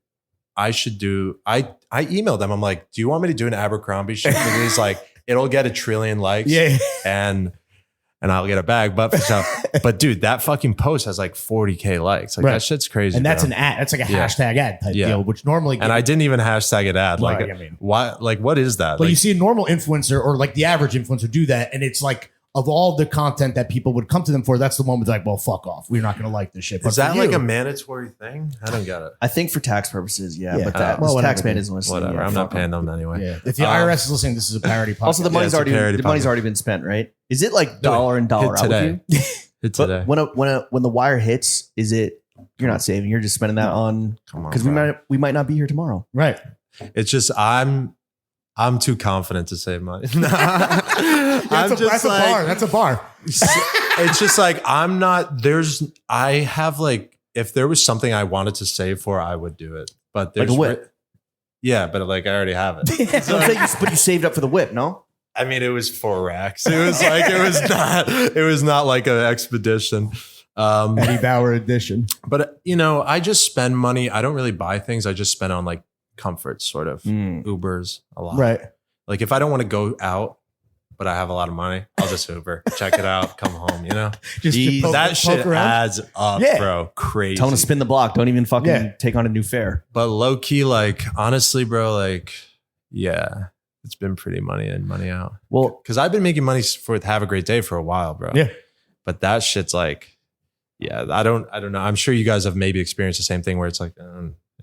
I emailed them. I'm like, do you want me to do an Abercrombie shit? And he's like, it'll get 1 trillion likes. Yeah. And I'll get a bag. But dude, that fucking post has like 40K likes. Like that shit's crazy. And that's bro. an ad. That's like a hashtag ad type deal, which normally. And I didn't even hashtag an ad. Like, Right, I mean. why? Like, what is that? But Like, you see a normal influencer or like the average influencer do that, and it's like of all the content that people would come to them for, that's the one with like, well, fuck off. We're not going to like this shit. But is that for like you- a mandatory thing? I don't get it. I think for tax purposes, yeah. Yeah. But that Well, whatever, taxman dude. isn't listening. Whatever. Yeah, I'm not fuck paying 'em. them anyway. Yeah. If the IRS is listening, this is a parody podcast. Also, the money's it's a parody already podcast. been spent, right? Is it like dollar and dollar Hit out today. with you? Hit today. But when the wire hits, is it you're not saving? You're just spending that on Come on, because bro. we might not be here tomorrow. Right. It's just I'm too confident to save money. That's a bar. That's a bar. It's just like I have like if there was something I wanted to save for, I would do it. But there's Like a whip. Yeah, but like I already have it. So but you saved up for the whip, no? I mean, it was 4 racks. It was like it was not like an expedition. Eddie Bauer edition. But you know, I just spend money. I don't really buy things. I just spend on like comforts, sort of Ubers a lot. Right. Like if I don't want to go out, but I have a lot of money, I'll just Uber, check it out, come home. You know, Just to poke- that poke shit around. adds up, Yeah. bro. Crazy. Tell them to spin the block. Don't even fucking Yeah. take on a new fare. But low key, like honestly, bro, like yeah, it's been pretty money in, money out. Well, Because I've been making money for Have a Great Day for a while, bro. Yeah. But that shit's like, yeah, I don't know. I'm sure you guys have maybe experienced the same thing where it's like,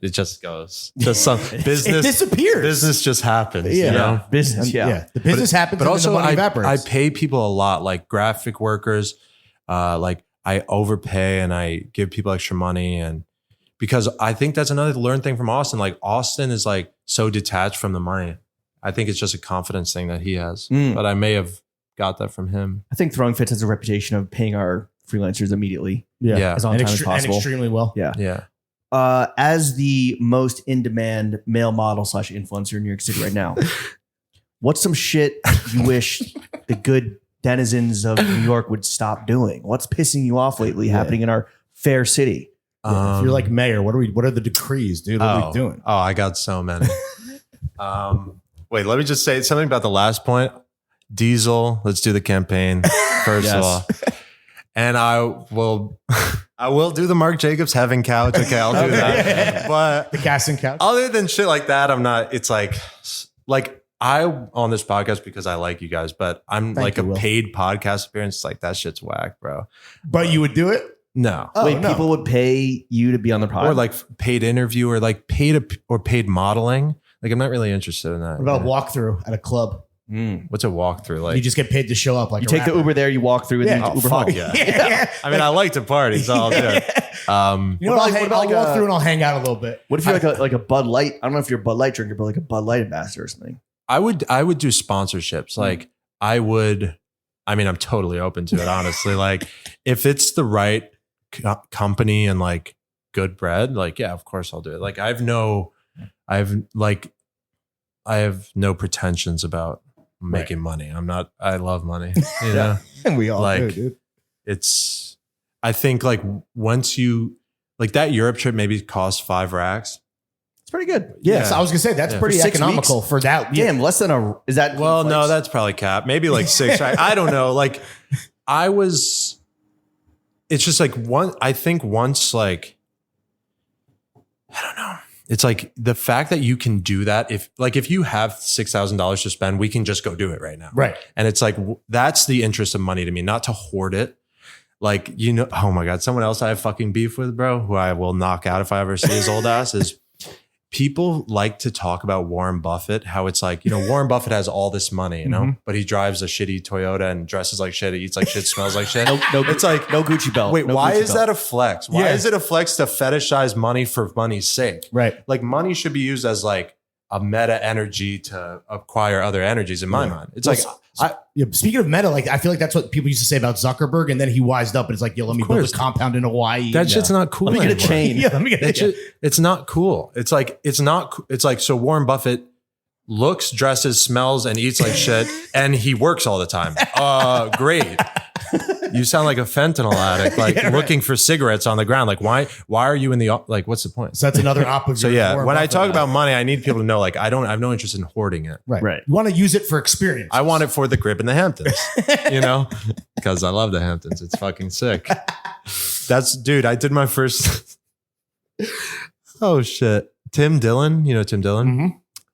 it just goes. Just some business. It disappears. Business just happens. Yeah. You know? business, And, yeah. The business happens, But and also, then the money I evaporates. pay people a lot, like graphic workers. Like I overpay and I give people extra money, and because I think that's another learned thing from Austin. Like Austin is like so detached from the money. I think it's just a confidence thing that he has, but I may have got that from him. I think Throwing Fits has a reputation of paying our freelancers immediately Yeah. as on time as and possible. extremely well. Yeah. Yeah. As the most in-demand male model / influencer in New York City right now, what's some shit you wish the good denizens of New York would stop doing? What's pissing you off lately happening in our fair city? If you're like mayor, what are the decrees, dude? What are we doing? Oh, I got so many. Wait, let me just say something about the last point. Diesel, let's do the campaign first of all. And I will do the Marc Jacobs having couch. Okay, I'll do that. But The casting couch. other than shit like that, I'm not. It's like I on this podcast because I like you guys, but I'm Thank like you, a Will. paid podcast appearance. Like that shit's whack, bro. But you would do it? No. Oh, Wait, no. people would pay you to be on the pod? Or like paid interview or like paid modeling. Like I'm not really interested in that. What about walkthrough at a club? What's a walkthrough like? You just get paid to show up like You a take the rapper. Uber there, you walk through, and Yeah. then you Oh, Uber fuck home. yeah. Yeah. I mean, I like to party, so I'll do it. You know, What I'll, about hang, like I'll walk a- through and I'll hang out a little bit. What if you're like a Bud Light? I don't know if you're a Bud Light drinker, but like a Bud Light ambassador or something. I would do sponsorships. Like I would. I mean, I'm totally open to it. Honestly, like if it's the right company and like good bread, like yeah, of course I'll do it. Like I have no pretensions about making money. I love money. You know, And we all Like, do, dude. it's. I think like once you like that Europe trip maybe cost 5 racks. It's pretty good. Yes, I was gonna say that's Yeah. pretty For 6 economical for that. Damn, less than a. Is that Well, no, flights? that's probably cap. Maybe like 6. Right? I don't know. Like it's just like I think once like, I don't know. It's like the fact that you can do that. If you have $6,000 to spend, we can just go do it right now. Right. And it's like, that's the interest of money to me, not to hoard it. Like, you know, oh my God, someone else I have fucking beef with, bro, who I will knock out if I ever see his old ass is people like to talk about Warren Buffett, how it's like, you know, Warren Buffett has all this money, you know, but he drives a shitty Toyota and dresses like shit, eats like shit, smells like shit. It's like, no Gucci belt. wait, No why Gucci is belt. that a flex? Why Yeah. is it a flex to fetishize money for money's sake? Right. Like money should be used as like a meta energy to acquire other energies in my mind. It's Well, like, Yeah, speaking of meta, like I feel like that's what people used to say about Zuckerberg, and then he wised up and it's like, yo, let me build a course. compound in Hawaii. that and, shit's not cool. Let me get a anymore. chain. Yeah, let me get That yeah. shit, it's not cool. It's like, it's not, it's like, so Warren Buffett looks, dresses, smells, and eats like shit, and he works all the time. Great. You sound like a fentanyl addict, like looking for cigarettes on the ground. Like, why are you in the, like, what's the point? So that's another opposite. So yeah, when I talk about money, I need people to know, like, I have no interest in hoarding it. Right. You want to use it for experience. I want it for the crib in the Hamptons, because I love the Hamptons. It's fucking sick. Dude, I did my first. Oh shit. Tim Dillon, you know Tim Dillon? Mm-hmm.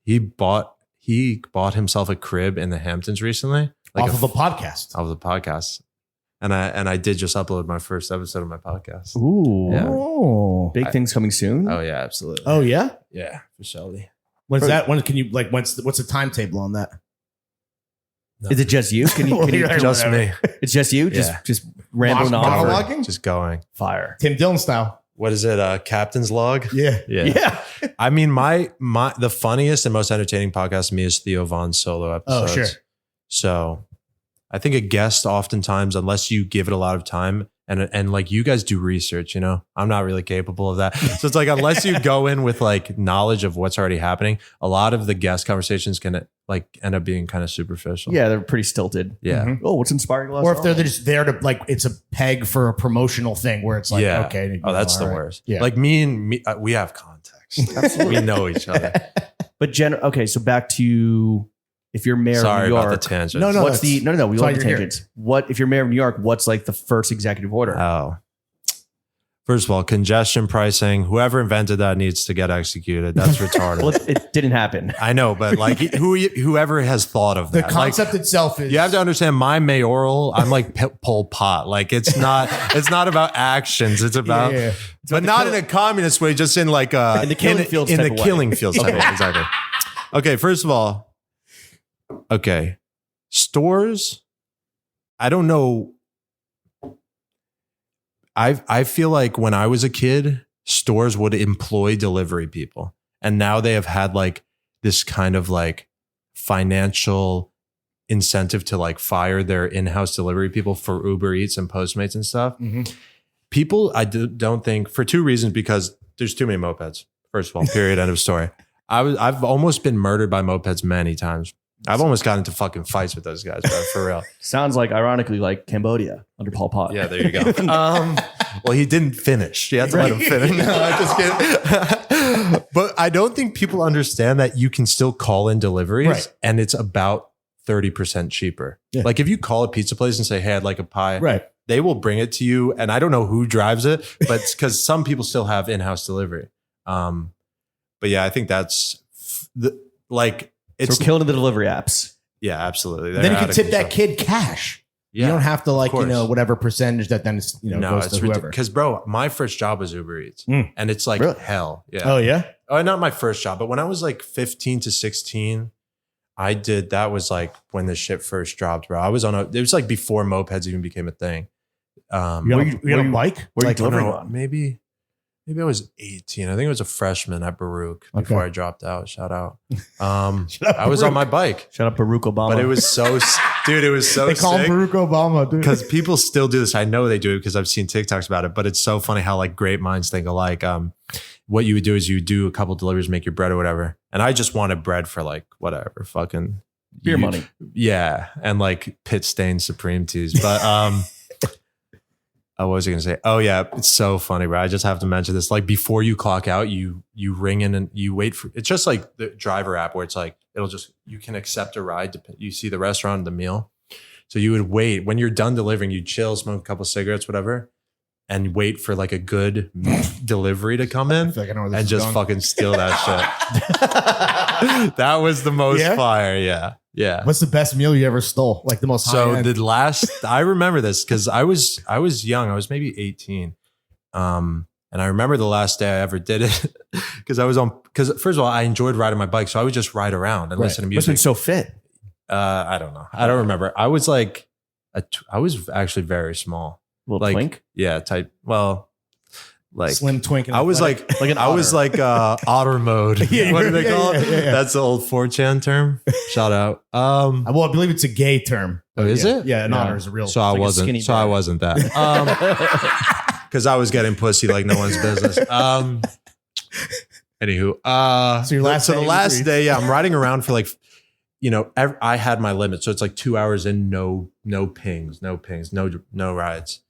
He bought himself a crib in the Hamptons recently. Off of a podcast. Off of the podcast. And I did just upload my first episode of my podcast. Ooh. Yeah. Oh. Big things coming soon. Oh yeah, absolutely. Oh yeah? Yeah, for Shelly. When's that? When can you what's the timetable on that? Is it just you? Can you Just me. It's just you? Yeah. Just rambling on. Monologuing? Just going. Fire. Tim Dillon style. What is it? Captain's log? Yeah. Yeah. I mean, the funniest and most entertaining podcast to me is Theo Von's solo episodes. Oh, sure. So I think a guest oftentimes, unless you give it a lot of time and like you guys do research, I'm not really capable of that. So it's like, unless you go in with like knowledge of what's already happening, a lot of the guest conversations can like end up being kind of superficial. Yeah, they're pretty stilted. Yeah. Mm-hmm. Oh, what's inspiring last Or if they're just there to like, it's a peg for a promotional thing where it's like, Yeah. okay. Oh, that's the all right. worst. Yeah. Like me, we have context. Absolutely. We know each other. But okay, so back to if you're mayor Sorry of New York. about the tangent. No, What's the no? We that's why love the you're here. tangents. What if you're mayor of New York? What's like the first executive order? Oh. First of all, congestion pricing. Whoever invented that needs to get executed. That's retarded. Well, it didn't happen. I know, but like whoever has thought of The that. concept itself is. You have to understand my mayoral. I'm like Pol Pot. Like it's not about actions. It's about, Yeah. but not in a communist way. Just in like In the killing fields in type the of way. killing fields type of way. Exactly. Okay. First of all, okay, stores. I don't know. I feel like when I was a kid, stores would employ delivery people. And now they have had like this kind of like financial incentive to like fire their in-house delivery people for Uber Eats and Postmates and stuff. Mhm. People, don't think, for two reasons, because there's too many mopeds. First of all, period, end of story. I've almost been murdered by mopeds many times. I've almost gotten into fucking fights with those guys, bro, for real. Sounds like, ironically, like Cambodia under Pol Pot. Yeah, there you go. Well, he didn't finish. You had to let him finish. No, I'm just kidding. But I don't think people understand that you can still call in deliveries, Right. and it's about 30% cheaper. Yeah. Like if you call a pizza place and say, hey, I'd like a pie. Right. They will bring it to you. And I don't know who drives it, but it's because some people still have in-house delivery. But yeah, I think that's like, So it's we're killing the delivery apps. yeah, absolutely. Then you They're can out of tip that control. kid cash. Yeah, You don't have to like, course. whatever percentage that then is, no, goes it's to whoever. because bro, my first job was Uber Eats, Mm. and it's like Really? hell. Yeah. Oh yeah. Oh, not my first job, but when I was like 15 to 16, that was like when the shit first dropped, bro. It was like before mopeds even became a thing. You got a bike? were you Like, delivering No, on? maybe I was 18. I think I was a freshman at Baruch before Okay. I dropped out. Shout out. out, I was on Baruch. my bike, Shout out Barack Obama. but it was so, dude, it was so They call him sick. Barack Obama, dude. Because people still do this. I know they do it because I've seen TikToks about it, but it's so funny how like great minds think alike. What you would do is you do a couple deliveries, make your bread or whatever. And I just wanted bread for like whatever, fucking beer money. Yeah. And like pit stained Supreme teas. But what was I going to say? Oh yeah. It's so funny, bro. I just have to mention this. Like before you clock out, you ring in and you wait for, it's just like the driver app where it's like, you can accept a ride. You see the restaurant, the meal. So you would wait when you're done delivering, you chill, smoke a couple cigarettes, whatever, and wait for like a good delivery to come in I feel like I know where this and is just going. fucking steal that shit. That was the most Yeah? fire. Yeah. Yeah. What's the best meal you ever stole? Like the most So high-end? I remember this because I was young. I was maybe 18. And I remember the last day I ever did it because first of all, I enjoyed riding my bike. So I would just ride around and Right. listen to Must have been music. so fit. I don't know. I don't remember. I was like, I was actually very small. Little Like, twink. yeah, type. Well, like slim twink. And I was athletic. Like an I was otter. like otter mode. Yeah, What do they yeah, call yeah, it? yeah. That's the old 4chan term. Shout out. Well, I believe it's a gay term. Oh, is yeah. it? Yeah, an Yeah. honor is a real. So I like a wasn't. skinny So I bear. wasn't that. Because I was getting pussy like no one's business. Anywho, So your last so day the was last Greece. day, yeah, I'm riding around for like, I had my limit. So it's like 2 hours in, no pings, no rides.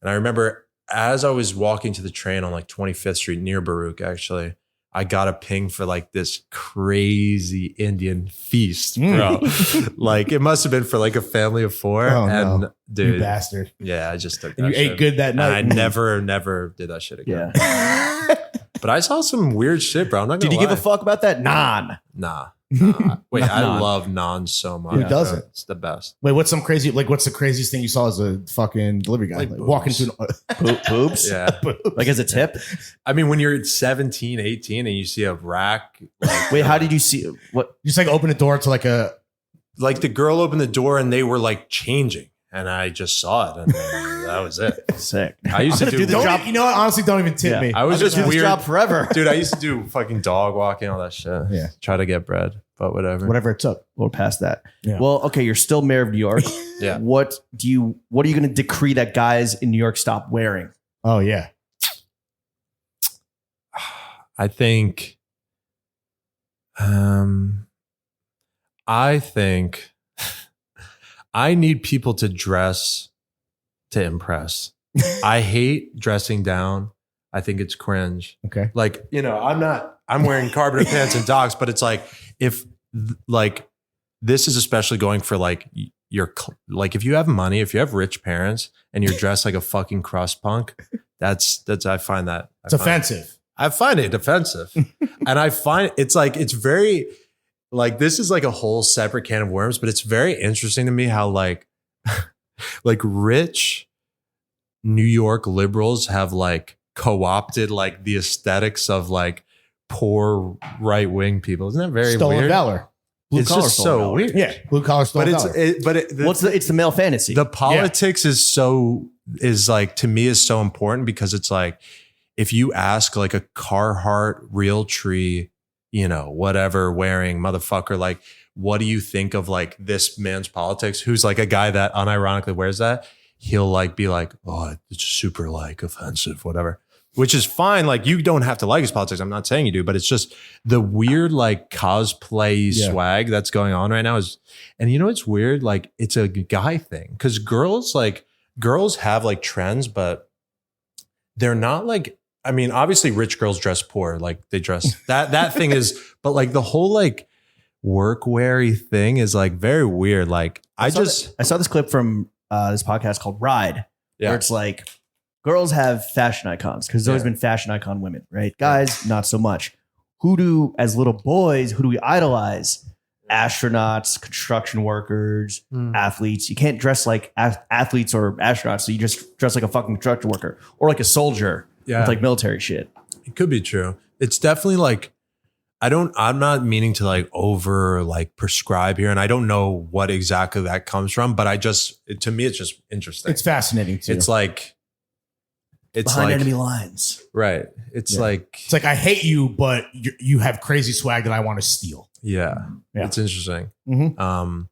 And I remember as I was walking to the train on like 25th Street near Baruch, actually, I got a ping for like this crazy Indian feast, bro. Like it must have been for like a family of 4. Oh, and no. dude, You bastard. yeah, I just took that And you shit. ate good that And night. I never did that shit again. Yeah. But I saw some weird shit, bro. I'm not Did gonna you give a lie. fuck about that? Nah. Wait, I Naan. love naan so much. Who doesn't? It's the best. Wait, what's the craziest thing you saw as a fucking delivery guy? Like Like walking boobs. to Boobs? Yeah. Like as a tip? I mean, when you're 17, 18 and you see a rack, like, Wait, how did you see what? just like open a door to like a like the girl opened the door and they were like changing and I just saw it and then that was it. Sick. I used to I'm gonna do the don't, job. you know what? Honestly, don't even tip Yeah. me. I was I'm gonna just do this weird. job forever. Dude, I used to do fucking dog walking, all that shit. Yeah. Try to get bread, but whatever. Whatever it took. We're past that. Yeah. Well, okay, you're still mayor of New York. Yeah. What are you going to decree that guys in New York stop wearing? Oh yeah. I think I need people to dress to impress. I hate dressing down. I think it's cringe. Okay. Like, I'm wearing carpeted pants and docs, but it's like, if like, this is especially going for like like if you have money, if you have rich parents and you're dressed like a fucking crust punk, that's, I find that. It's offensive. I find it offensive. And I find it's like, it's very like, this is like a whole separate can of worms, but it's very interesting to me how like, like rich New York liberals have like co-opted like the aesthetics of like poor right-wing people. Isn't that very Stolen weird? valor. It's collar just stolen so valor. weird. Yeah. Blue collar stolen But valor. It's the male fantasy. the politics is like, to me, is so important because it's like, if you ask like a Carhartt Realtree, whatever wearing motherfucker, like, what do you think of like this man's politics? Who's like a guy that unironically wears that? He'll like be like, oh, it's super like offensive, whatever, which is fine. Like, you don't have to like his politics. I'm not saying you do, but it's just the weird like cosplay swag that's going on right now and it's weird. Like, it's a guy thing because girls have like trends, but they're not like, I mean, obviously rich girls dress poor. Like they dress that thing is, but like the whole like work-weary thing is like very weird. Like I saw this clip from this podcast called Ride, where it's like girls have fashion icons because there's always been fashion icon women, right? Guys, not so much. As little boys, who do we idolize? Astronauts, construction workers, athletes. You can't dress like athletes or astronauts, so you just dress like a fucking construction worker or like a soldier with like military shit. It could be true. It's definitely like, I'm not meaning to like over like prescribe here. And I don't know what exactly that comes from, but to me, it's just interesting. It's fascinating too. It's like, Behind enemy lines. Right. It's like, I hate you, but you have crazy swag that I want to steal. yeah, Yeah. it's interesting. Mhm.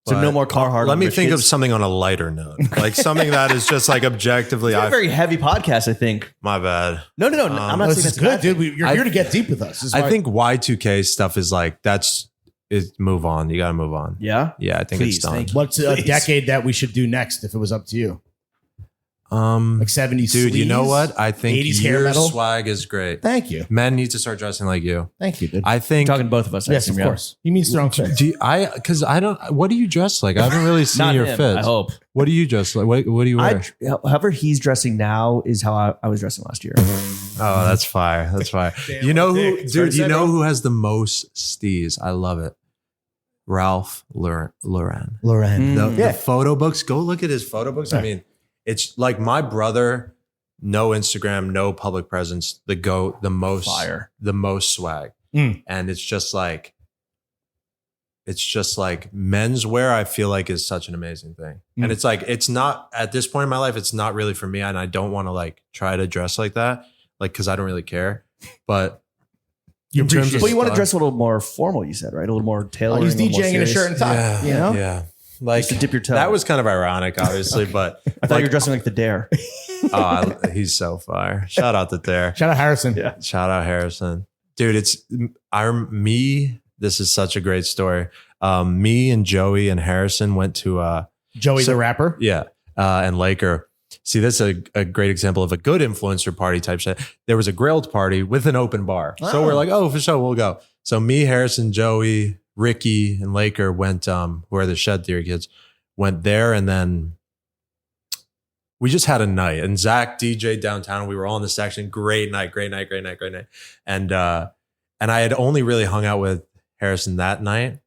So But no more Carhartt. Let me rich think of kids. something on a lighter note, like something that is just like objectively, It's a very heavy podcast, I think. my bad. No. I'm not This saying is that's good, bad. dude. You're here to get deep with us. This is I why- think Y2K stuff is like, move on. You got to move on. Yeah. Yeah, I think Please, it's done. thank you. what's a Please. decade that we should do next if it was up to you? Like 70s Dude, you know sleeves? what? I think 80s hair your metal? swag is great. Thank you. Men need to start dressing like you. Thank you, dude. I think. Talking to both of us. I Yes, assume, of yeah. course. You mean strong fit. Because I don't. What do you dress like? I haven't really seen Not your him, fit. I hope. What do you dress like? What do you wear? However he's dressing now is how I was dressing last year. Oh, that's fire. That's fire. Damn, You know dick. who, It's hard dude? to You say, know bro. who has the most steez? I love it. Ralph Lauren. Lauren. The photo books. Go look at his photo books. I mean, it's like my brother. No Instagram, no public presence. The most Fire. the most swag, and it's just like menswear. I feel like is such an amazing thing, and it's like it's not at this point in my life. It's not really for me, and I don't want to like try to dress like that, like because I don't really care. But You in terms appreciate of But you want to style- dress a little more formal, you said, right? A little more tailored. He's DJing in a shirt and tie. yeah, You know? yeah. Like Just to dip your toe. That was kind of ironic, obviously, but I thought you were dressing like the Dare. He's so fire. Shout out to Dare. Shout out Harrison. Yeah. Shout out Harrison. Dude, this is such a great story. Me and Joey and Harrison went to Joey the rapper. yeah, and Laker. See, this is a great example of a good influencer party type shit. There was a grilled party with an open bar. So we're like, oh, for sure, we'll go. So me, Harrison, Joey, Ricky, and Laker went, who are the Shed Theory kids, went there, and then we just had a night. And Zach DJ downtown. We were all in the section. Great night. And I had only really hung out with Harrison that night.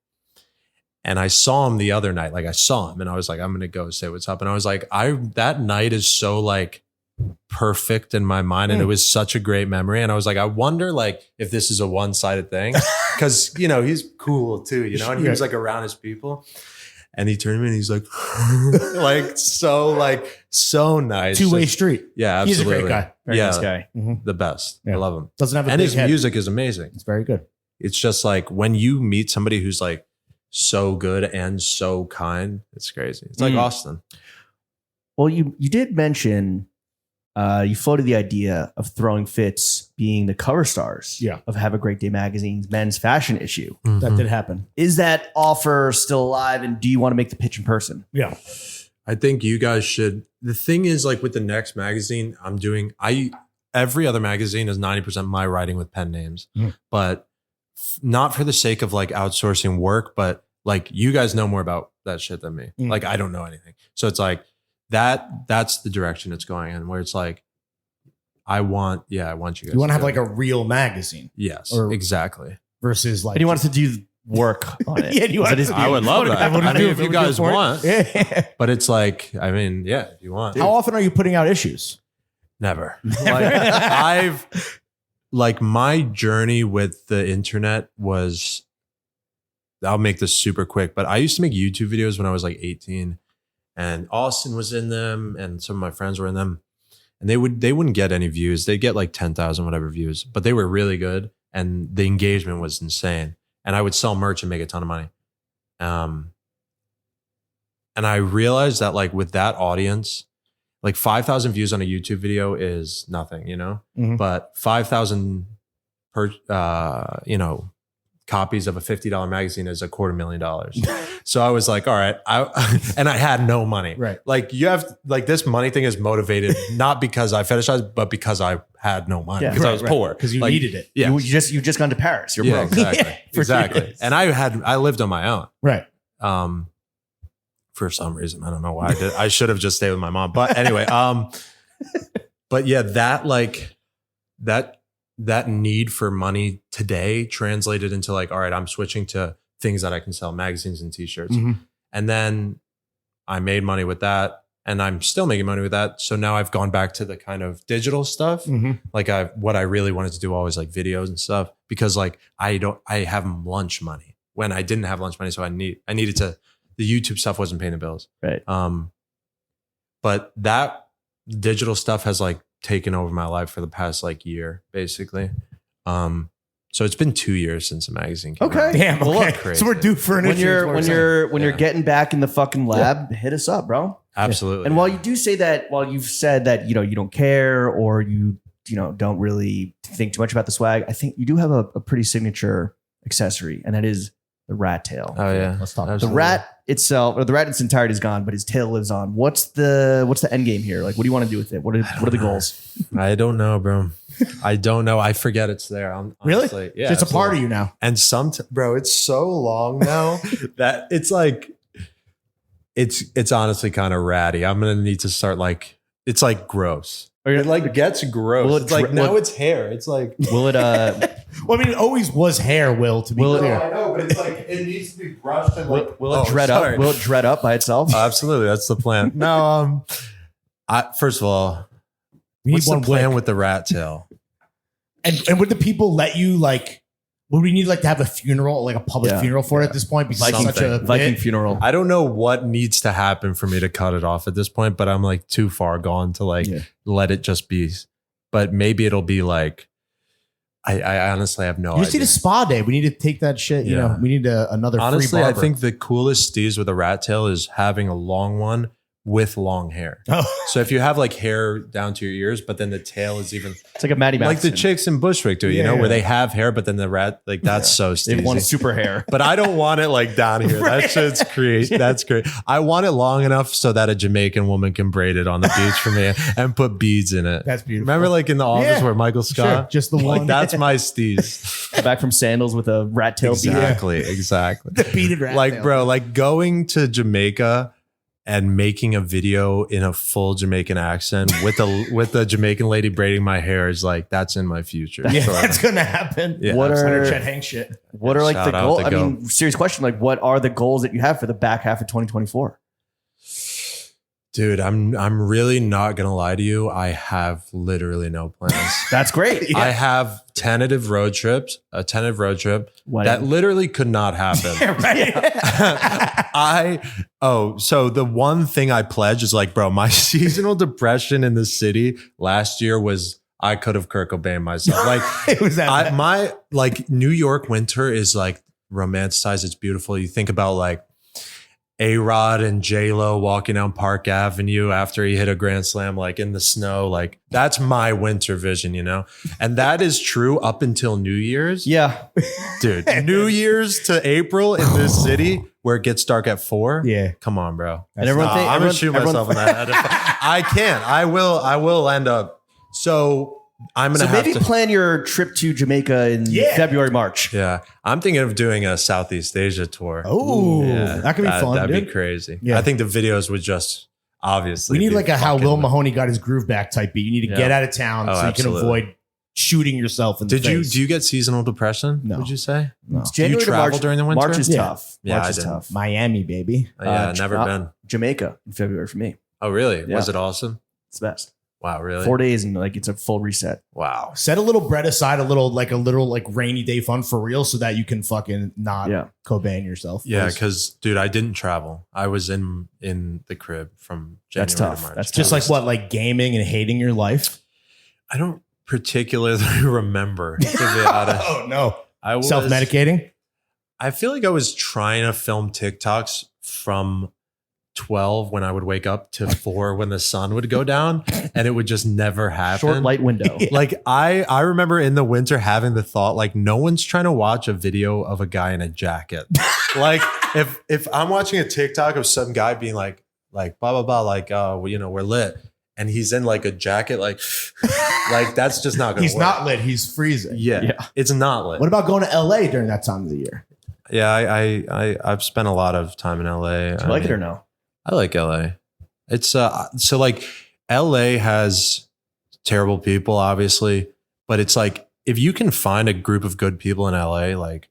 And I saw him the other night. Like I saw him and I was like, I'm going to go say what's up. And I was like, that night is so like perfect in my mind. And it was such a great memory. And I was like, I wonder like if this is a one-sided thing. Cause you know, he's cool too, you know, and he was like around his people. And he turned to me and he's like, so nice. Two-way street. Yeah, absolutely. He's a great guy. Very yeah, nice guy. the best. Yeah. I love him. Doesn't have a And big his head. music is amazing. It's very good. It's just like when you meet somebody who's like so good and so kind, it's crazy. It's like Austin. Well, you did mention you floated the idea of Throwing Fits being the cover stars of Have a Great Day magazine's men's fashion issue. That did happen. Is that offer still alive? And do you want to make the pitch in person? Yeah. I think you guys should. The thing is, like with the next magazine I'm doing, every other magazine is 90% my writing with pen names, but not for the sake of like outsourcing work, but like you guys know more about that shit than me. Like I don't know anything. So it's like that's the direction it's going in, where it's like, I want you guys. You want to have do like it. a real magazine. Yes, or- exactly. Versus like. And you want us to do work on it? Yeah, you want us to I would love that. Everyone I would mean, do if it. you Would do it guys for it. want, Yeah. but it's like, I mean, yeah, if you want. How often are you putting out issues? Never. Like my journey with the internet was, I'll make this super quick, but I used to make YouTube videos when I was like 18 and Austin was in them and some of my friends were in them and they wouldn't get any views. They'd get like 10,000 whatever views, but they were really good and the engagement was insane. And I would sell merch and make a ton of money. And I realized that like with that audience, like 5,000 views on a YouTube video is nothing, you know, but 5,000 per, copies of a $50 magazine is $250,000. So I was like, all right. And I had no money. Right. Like you have like this money thing is motivated, not because I fetishized, but because I had no money because I was poor. Because you Like, needed it. Yeah. You just gone to Paris. You're Yeah, broke. exactly. For Exactly. years. And I lived on my own. Right. For some reason. I don't know why I did. I should have just stayed with my mom. But anyway, but yeah, that need for money today translated into like, all right, I'm switching to things that I can sell, magazines and t-shirts. And then I made money with that and I'm still making money with that. So now I've gone back to the kind of digital stuff. Like what I really wanted to do always like videos and stuff because like I have lunch money when I didn't have lunch money. So I needed to, the YouTube stuff wasn't paying the bills. Right. But that digital stuff has like taken over my life for the past like year, basically. So it's been 2 years since the magazine came out. Damn. Well, Okay. look, crazy. So we're due for an When issue. you're getting back in the fucking lab, hit us up, bro. Absolutely. And while you do say that, while you've said that, you don't care or you don't really think too much about the swag, I think you do have a pretty signature accessory, and that is the rattail. Oh yeah. Let's talk. The Absolutely. rat itself, or the rat in its entirety is gone, but his tail lives on. What's the end game here? Like, what do you want to do with it? What are the goals? I don't know, bro. I don't know. I forget it's there. Really? Honestly. Yeah. It's a part of absolutely. you now. And bro, it's so long now that it's like, it's honestly kind of ratty. I'm going to need to start like, it's like gross. It like gets gross. Will it It's like dri- now will- it's hair. It's like, Will it? Well, I mean, it always was hair, Will, to be Will it- clear. I know, but it's like, it needs to be brushed and like, Will it dread up? Will it dread up by itself? Absolutely. That's the plan. No, first of all, We need what's the one plan wick. with the rat tail? And would the people let you like? Would we need like to have a funeral, like a public Yeah. funeral for it at this point? Because it's such a Viking bit? funeral. I don't know what needs to happen for me to cut it off at this point, but I'm like too far gone to like let it just be. But maybe it'll be like, I honestly have no You just idea. need a spa day. We need to take that shit. You Yeah. know, we need another. Honestly, free I barber. think the coolest steez with a rat tail is having a long one, with long hair. So if you have like hair down to your ears, but then the tail is even It's like a Maddie like the Matheson. chicks in Bushwick do, you know, where they have hair, but then the rat, like that's so They want steezy. super hair. But I don't want it like down here. That shit's crazy. That's great. I want it long enough so that a Jamaican woman can braid it on the beach for me and put beads in it. That's beautiful. Remember like in The Office where Michael Scott? Just the Like one. that's my steez. Back from sandals with a rat tail beat. Exactly. The beaded rat Like, tail. bro, like going to Jamaica and making a video in a full Jamaican accent with the Jamaican lady braiding my hair is like, that's in my future. Yeah, So, that's gonna happen. Yeah. What Under are Chet Hanks shit. what are like Shout the out goals? to I Go. mean, serious question. Like, what are the goals that you have for the back half of 2024? dude, I'm really not gonna lie to you. I have literally no plans. That's great. I have a tentative road trip What? that literally could not happen. So the one thing I pledge is like, bro, my seasonal depression in the city last year was I could have Kurt Cobain myself. Like It was that bad. my like New York winter is like romanticized. It's beautiful. You think about like A-Rod and J-Lo walking down Park Avenue after he hit a grand slam, like in the snow. Like that's my winter vision, you know? And that is true up until New Year's. Yeah. Dude, New Year's to April in this city where it gets dark at 4. Yeah. Come on, bro. And everyone think- I'm gonna everyone- shoot myself in the head. I can't. I will end up. So I'm gonna So have maybe to plan your trip to Jamaica in February, March. Yeah. I'm thinking of doing a Southeast Asia tour. Oh, Yeah, that could be fun. That'd Dude. be crazy. Yeah. I think the videos would just obviously. We need be like a how fucking- Will Mahoney got his groove back type beat. You need to Yeah. get out of town Oh, so you absolutely. can avoid shooting yourself in the Did you face. do you get seasonal depression? No. Would you say? No. It's January to travel March during the winter? March is Yeah. tough. Yeah, March I is didn't. tough. Miami, baby? Yeah, never been. Jamaica in February for me. Oh, really? Yeah. Was it awesome? It's the best. Wow, really? 4 days and like it's a full reset. Wow. Set a little bread aside, a little rainy day fun for real, so that you can fucking not Yeah. Cobain yourself. Yeah, Please. because dude, I didn't travel. I was in the crib from January That's to tough. March. That's just like what, like gaming and hating your life. I don't particularly remember. To be honest, Oh no, I was self medicating. I feel like I was trying to film TikToks from 12 when I would wake up to 4 when the sun would go down, and it would just never happen. Short light window. Like I remember in the winter having the thought, like, no one's trying to watch a video of a guy in a jacket. Like if I'm watching a TikTok of some guy being like blah blah blah, like we're lit, and he's in like a jacket, like that's just not gonna He's work. not lit. He's freezing. Yeah, it's not lit. What about going to LA during that time of the year? Yeah, I've spent a lot of time in LA. Do you like it or no? I like LA. It's so like LA has terrible people, obviously, but it's like if you can find a group of good people in LA, like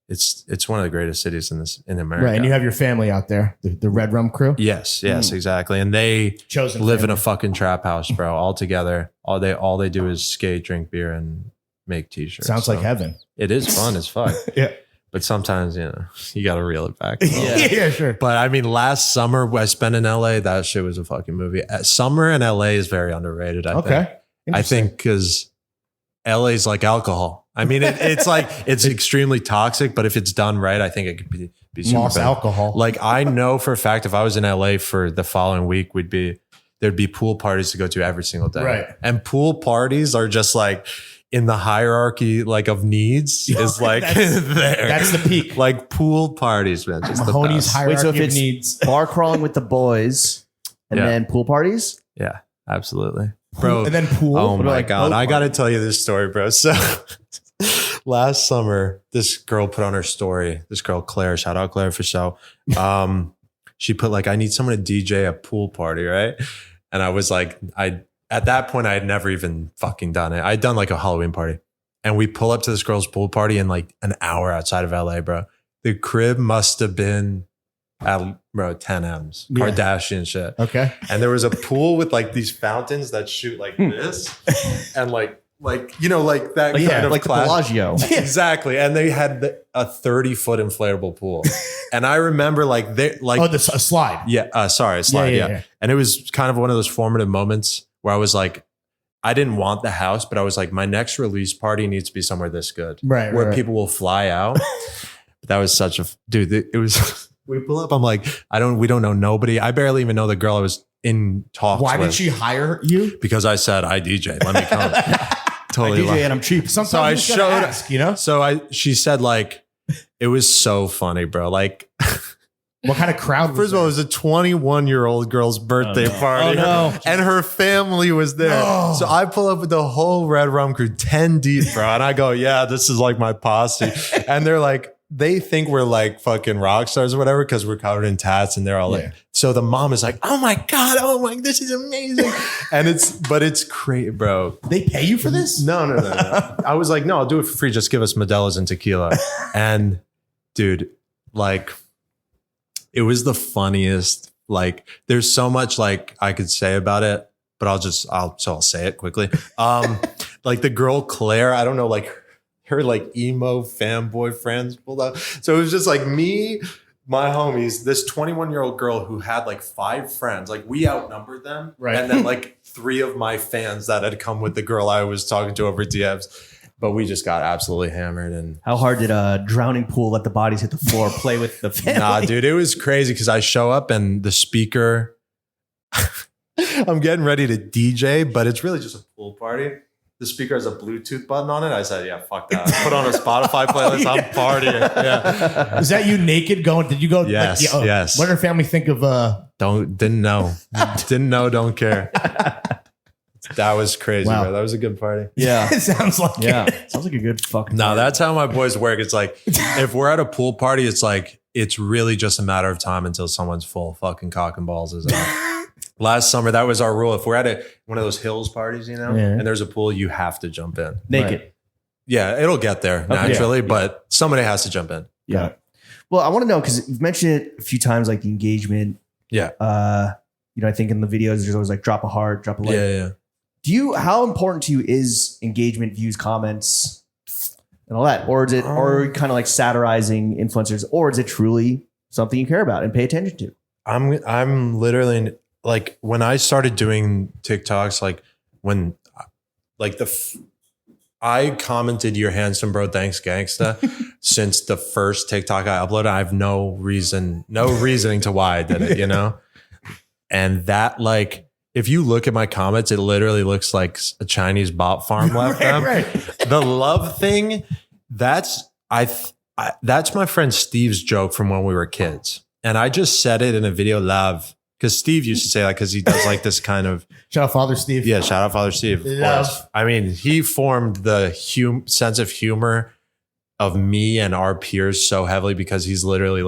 it's one of the greatest cities in America. Right, and you have your family out there, the Red Rum crew. yes, exactly, and they Chosen live in family. a fucking trap house, bro. All together, all they do is skate, drink beer, and make t-shirts. Sounds like So heaven. it is fun as fuck. Yeah. But sometimes you got to reel it back. a little. Yeah, sure. But I mean, last summer I spent in LA. That shit was a fucking movie. Summer in LA is very underrated. I think. Okay. I think because LA is like alcohol. I mean, it's like it's extremely toxic, but if it's done right, I think it could be super Lost bad. alcohol. Like I know for a fact, if I was in LA for the following week, there'd be pool parties to go to every single day. Right. And pool parties are just like in the hierarchy like of needs is like there. That's the peak. Like pool parties, man. Just Mahoney's the best. hierarchy Wait, so if of it's needs. bar crawling with the boys and Yeah. then pool parties? Yeah, absolutely. Bro, And then pool. oh What about, my like, God. boat I got to parties? tell you this story, bro. So last summer, this girl put on her story, this girl, Claire, shout out Claire for show. She put like, I need someone to DJ a pool party, right? And I was like, at that point, I had never even fucking done it. I'd done like a Halloween party. And we pull up to this girl's pool party in like an hour outside of LA, bro. The crib must have been at, bro, 10 M's, Yeah. Kardashian shit. Okay. And there was a pool with like these fountains that shoot like this, and like like that Like, kind of like the class. Bellagio. Exactly, and they had a 30-foot inflatable pool, and I remember like they like Oh, a slide. yeah, sorry, a slide, Yeah. yeah. And it was kind of one of those formative moments where I was like, I didn't want the house, but I was like, my next release party needs to be somewhere this good, Right, where right. people will fly out. But that was such a dude. It was We pull up. I'm like, we don't know nobody. I barely even know the girl I was in talks Why with. did she hire you? Because I said, I DJ. Let me come. Totally. I DJ and I'm cheap. Sometimes So I you just gotta showed- ask, you know? She said like, it was so funny, bro. Like, What kind of crowd was first of all, it was a 21-year-old girl's birthday party. Oh, no. And her family was there. No. So I pull up with the whole Red Rum crew, 10 deep, bro. And I go, yeah, this is like my posse. And they're like, they think we're like fucking rock stars or whatever because we're covered in tats. And they're all like, so the mom is like, oh my God, this is amazing. And it's great, bro. They pay you for this? No. I was like, no, I'll do it for free. Just give us Modelo's and tequila. And dude, like, it was the funniest. Like, there's so much like I could say about it, but I'll say it quickly. Like the girl Claire, I don't know, like her like emo fanboy friends pulled up. So it was just like me, my homies, this 21-year-old girl who had like 5 friends. Like we outnumbered them. Right. And then like 3 of my fans that had come with the girl I was talking to over DMs. But we just got absolutely hammered. And How hard did a drowning pool let the bodies hit the floor play with the family? nah, dude, it was crazy because I show up and the speaker, I'm getting ready to DJ, but it's really just a pool party. The speaker has a Bluetooth button on it. I said, yeah, fuck that. I put on a Spotify playlist. I'm partying. Yeah. Is that you naked going? Did you go? Yes, yes. What did her family think of? Didn't know, don't care. That was crazy, Wow. bro. That was a good party. Yeah. It sounds like Yeah. it. Sounds like a good fucking No, party. that's how my boys work. It's like, if we're at a pool party, it's like, it's really just a matter of time until someone's full fucking cock and balls is out. Last summer, that was our rule. If we're at one of those hills parties, you know, Yeah. and there's a pool, you have to jump in. naked. Yeah, it'll get there naturally, Yeah. but somebody has to jump in. Yeah. Well, I want to know because you've mentioned it a few times, like the engagement. Yeah. I think in the videos there's always like drop a heart, drop a like. Yeah. How important to you is engagement, views, comments, and all that, or is it, or kind of like satirizing influencers, or is it truly something you care about and pay attention to? I'm literally like, when I started doing TikToks, like when like I commented "You're handsome, bro. Thanks, gangsta." Since the first TikTok I uploaded, I have no reasoning to why I did it, you know? And that, like, if you look at my comments, it literally looks like a Chinese bot farm left them. Right. The love thing, that's my friend Steve's joke from when we were kids. And I just said it in a video, love, because Steve used to say that because he does like this kind of, Shout out Father Steve. yeah, shout out Father Steve. Of Love. course. I mean, he formed the sense of humor of me and our peers so heavily because he literally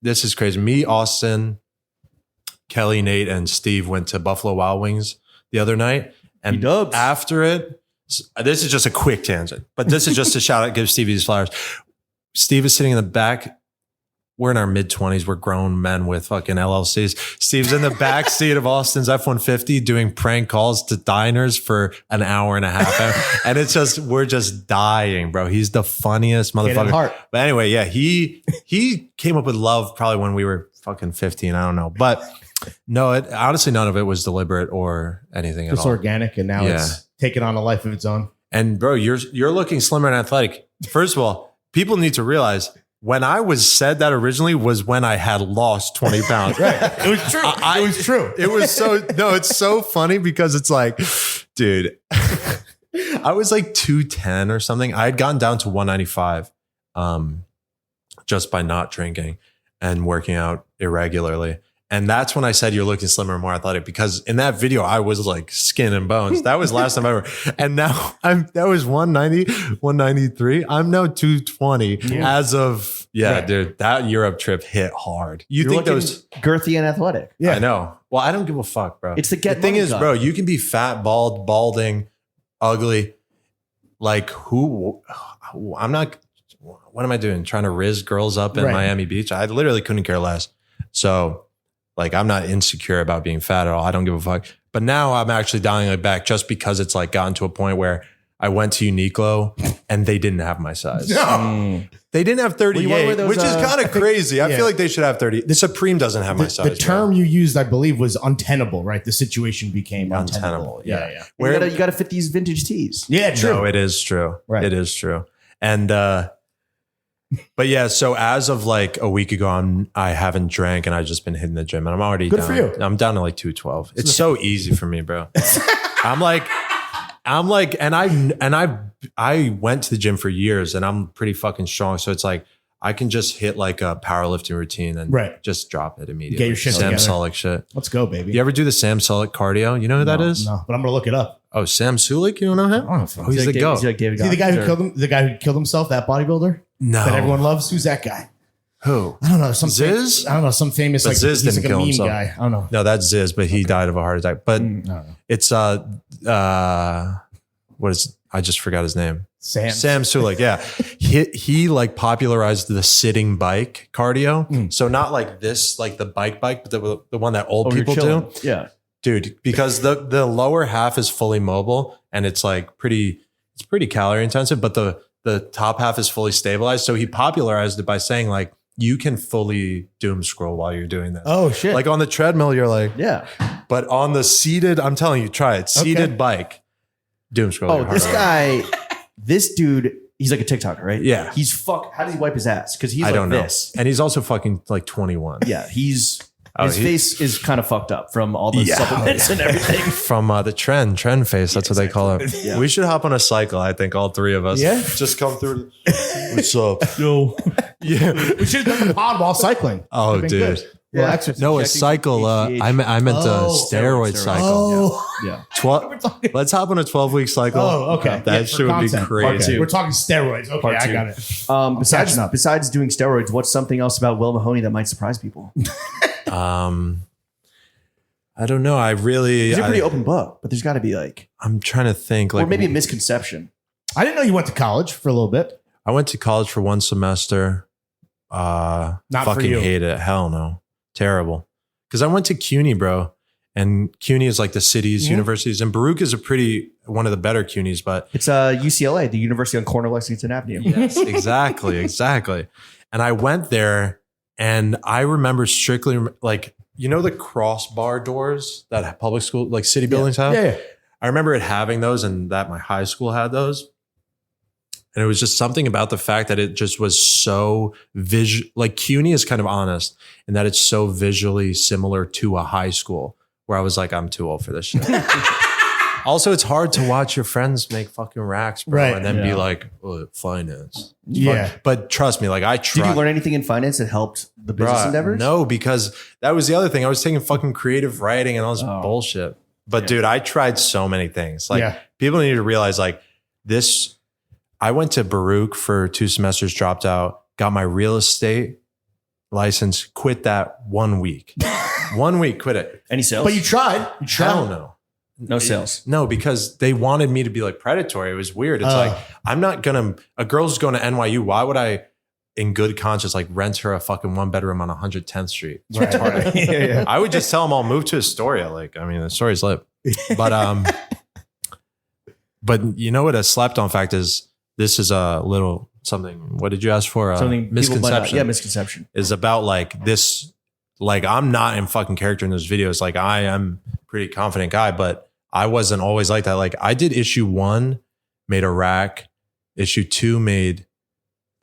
this is crazy. Me, Austin, Kelly, Nate, and Steve went to Buffalo Wild Wings the other night. And B-dubs. after it, this is just a quick tangent, but this is just a shout out, give Steve his flowers. Steve is sitting in the back. We're in our mid-20s. We're grown men with fucking LLCs. Steve's in the back seat of Austin's F-150 doing prank calls to diners for an hour and a half. And it's just, we're just dying, bro. He's the funniest Kid at motherfucker. heart. But anyway, yeah, he came up with love probably when we were fucking 15. I don't know. But no, honestly, none of it was deliberate or anything at Just all. organic, and now it's taken on a life of its own. And bro, you're looking slimmer and athletic. First of all, people need to realize when I was said that originally was when I had lost 20 pounds. Right. It was true. It was true. It was it's so funny because it's like, dude, I was like 210 or something. I had gotten down to 195 just by not drinking and working out irregularly. And that's when I said you're looking slimmer and more athletic, because in that video, I was like skin and bones. That was last time ever. And now that was 190, 193. I'm now 220 as of, Right. dude, that Europe trip hit hard. You You're think looking those, girthy and athletic. Yeah. I know. Well, I don't give a fuck, bro. It's the get thing money is, cut. bro, you can be fat, bald, balding, ugly. Like I'm not, what am I doing? Trying to rizz girls up in Right. Miami Beach? I literally couldn't care less. So like, I'm not insecure about being fat at all. I don't give a fuck. But now I'm actually dialing it back just because it's like gotten to a point where I went to Uniqlo and they didn't have my size. They didn't have 38, Well, you wear those, which is kind of crazy. I yeah. feel like they should have 30. The Supreme doesn't have my The size. term you used, I believe, was untenable, right? The situation became Untenable, untenable. yeah. Yeah. Where You got to fit these vintage tees. Yeah, true. No, it is true. Right. It is true. And But yeah, so as of like a week ago, I haven't drank and I've just been hitting the gym and I'm already Good down. for you. I'm down to like 212. It's so easy for me, bro. I'm like, and I went to the gym for years and I'm pretty fucking strong. So it's like, I can just hit like a powerlifting routine and just drop it immediately. Get your shit Sam together. Sulek shit. Let's go, baby. You ever do the Sam Sulek cardio? You know who that is? No, but I'm gonna look it up. Oh, Sam Sulek? You don't know him? I don't know. Oh, he's the goat. Is he like David Is he the guy who Goggins, or- killed him? The guy who killed himself? That bodybuilder No. that everyone loves? Who's that guy? Who? I don't know. Some Ziz? I don't know. Some famous But like Ziz he's didn't like a kill meme himself. guy. I don't know. No, that's Ziz, but he died of a heart attack. But I don't know. it's what is, I just forgot his name. Sam. Sam Sulek, yeah. He like popularized the sitting bike cardio. So not like this, like the bike, but the one that old Oh, you're people chilling. do. Yeah. Dude, because the lower half is fully mobile and it's like pretty calorie intensive, but the top half is fully stabilized. So he popularized it by saying like, you can fully doom scroll while you're doing this. Oh shit. Like on the treadmill, you're like, Yeah. but on the seated, I'm telling you, try it. Seated bike, doom scroll. Oh, your this heart rate. guy, this dude, he's like a TikToker, right? Yeah. He's how does he wipe his ass? Because he's I like don't know. this. And he's also fucking like 21. Yeah, his he- face is kind of fucked up from all the Yeah. supplements and everything. From the trend face. That's what they call it. Yeah. We should hop on a cycle. I think all three of us. Yeah? Just come through. What's up? No. Yeah. we should have done the pod while cycling. Oh, Would've been dude. good. Well, exercise. No, a Checking cycle. HGH. I meant a Oh, steroid steroid. cycle. Oh, Yeah. Let's hop on a 12-week cycle. oh, okay. That for shit would be content. crazy. Okay. We're talking steroids. Okay, Part I two. got it. Besides doing steroids, what's something else about Will Mahony that might surprise people? I don't know. He's a pretty open book, but there's got to be like, I'm trying to think. Like or maybe a misconception. I didn't know you went to college for a little bit. I went to college for one semester. Not for fucking you. hate it. Hell no. Terrible. Because I went to CUNY, bro. And CUNY is like the city's universities. And Baruch is one of the better CUNYs, but It's UCLA, the University on corner of Lexington Avenue. yes, exactly. And I went there and I remember strictly like, you know, the crossbar doors that public school, like city buildings have? Yeah. I remember it having those and that my high school had those. And it was just something about the fact that it just was so like CUNY is kind of honest in that it's so visually similar to a high school where I was like, I'm too old for this shit. Also, it's hard to watch your friends make fucking racks, bro, Right. and then be Yeah. like, oh, finance. Yeah. But trust me, like I Did tried. you learn anything in finance that helped the business Bruh, endeavors? No, because that was the other thing. I was taking fucking creative writing and all this Oh. bullshit. But dude, I tried so many things. Like Yeah. people need to realize like this. I went to Baruch for 2 semesters, dropped out, got my real estate license, quit that 1 week. 1 week, quit it. Any sales? But you tried. You tried. Hell no. No sales. No, because they wanted me to be like predatory. It was weird. It's like, I'm not gonna, a girl's going to NYU. Why would I, in good conscience, like rent her a fucking 1-bedroom on 110th Street? It's retarded. Yeah. I would just tell them I'll move to Astoria. Like, I mean, Astoria's lit. But you know what a slept on fact is? This is a little something. What did you ask for? Something people might not- Misconception. Yeah, misconception. Is about like this. Like I'm not in fucking character in those videos. Like I am a pretty confident guy, but I wasn't always like that. Like I did issue 1, made a rack. Issue 2 made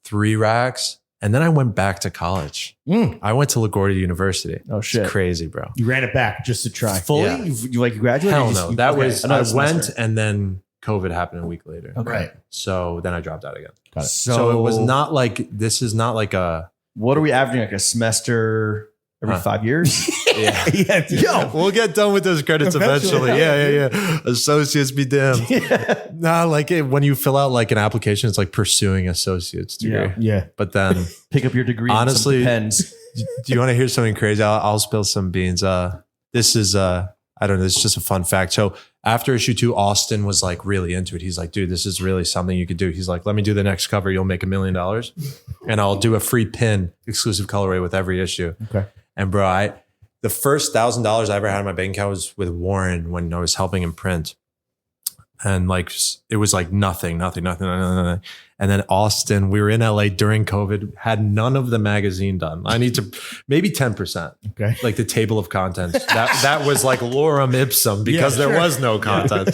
3 racks. And then I went back to college. I went to LaGuardia University. Oh shit. It's crazy, bro. You ran it back just to try. Fully? Yeah. You like graduated? Hell You just- no. you- That okay, was, I another went semester. and then COVID happened a week later. Okay. Right. So then I dropped out again. Got it. So it was not like, this is not like a, What are we averaging? Like a semester every Huh. 5 years? yeah. Yo. We'll get done with those credits eventually. Eventually. Yeah. Associates be damned. Nah, like when you fill out like an application, it's like pursuing associate's degree. Yeah. Yeah. But then, Pick up your degree. Honestly- and some pens. do you want to hear something crazy? I'll spill some beans. This is I don't know. It's just a fun fact. So after issue 2, Austin was like really into it. He's like, dude, this is really something you could do. He's like, let me do the next cover. You'll make $1 million, and I'll do a free pin, exclusive colorway with every issue. Okay. And bro, the first $1,000 I ever had in my bank account was with Warren when I was helping him print. And like, it was like nothing. And then Austin, we were in LA during COVID, had none of the magazine done. I need to, maybe 10%. Okay. Like the table of contents. That was like lorem ipsum because there was no content.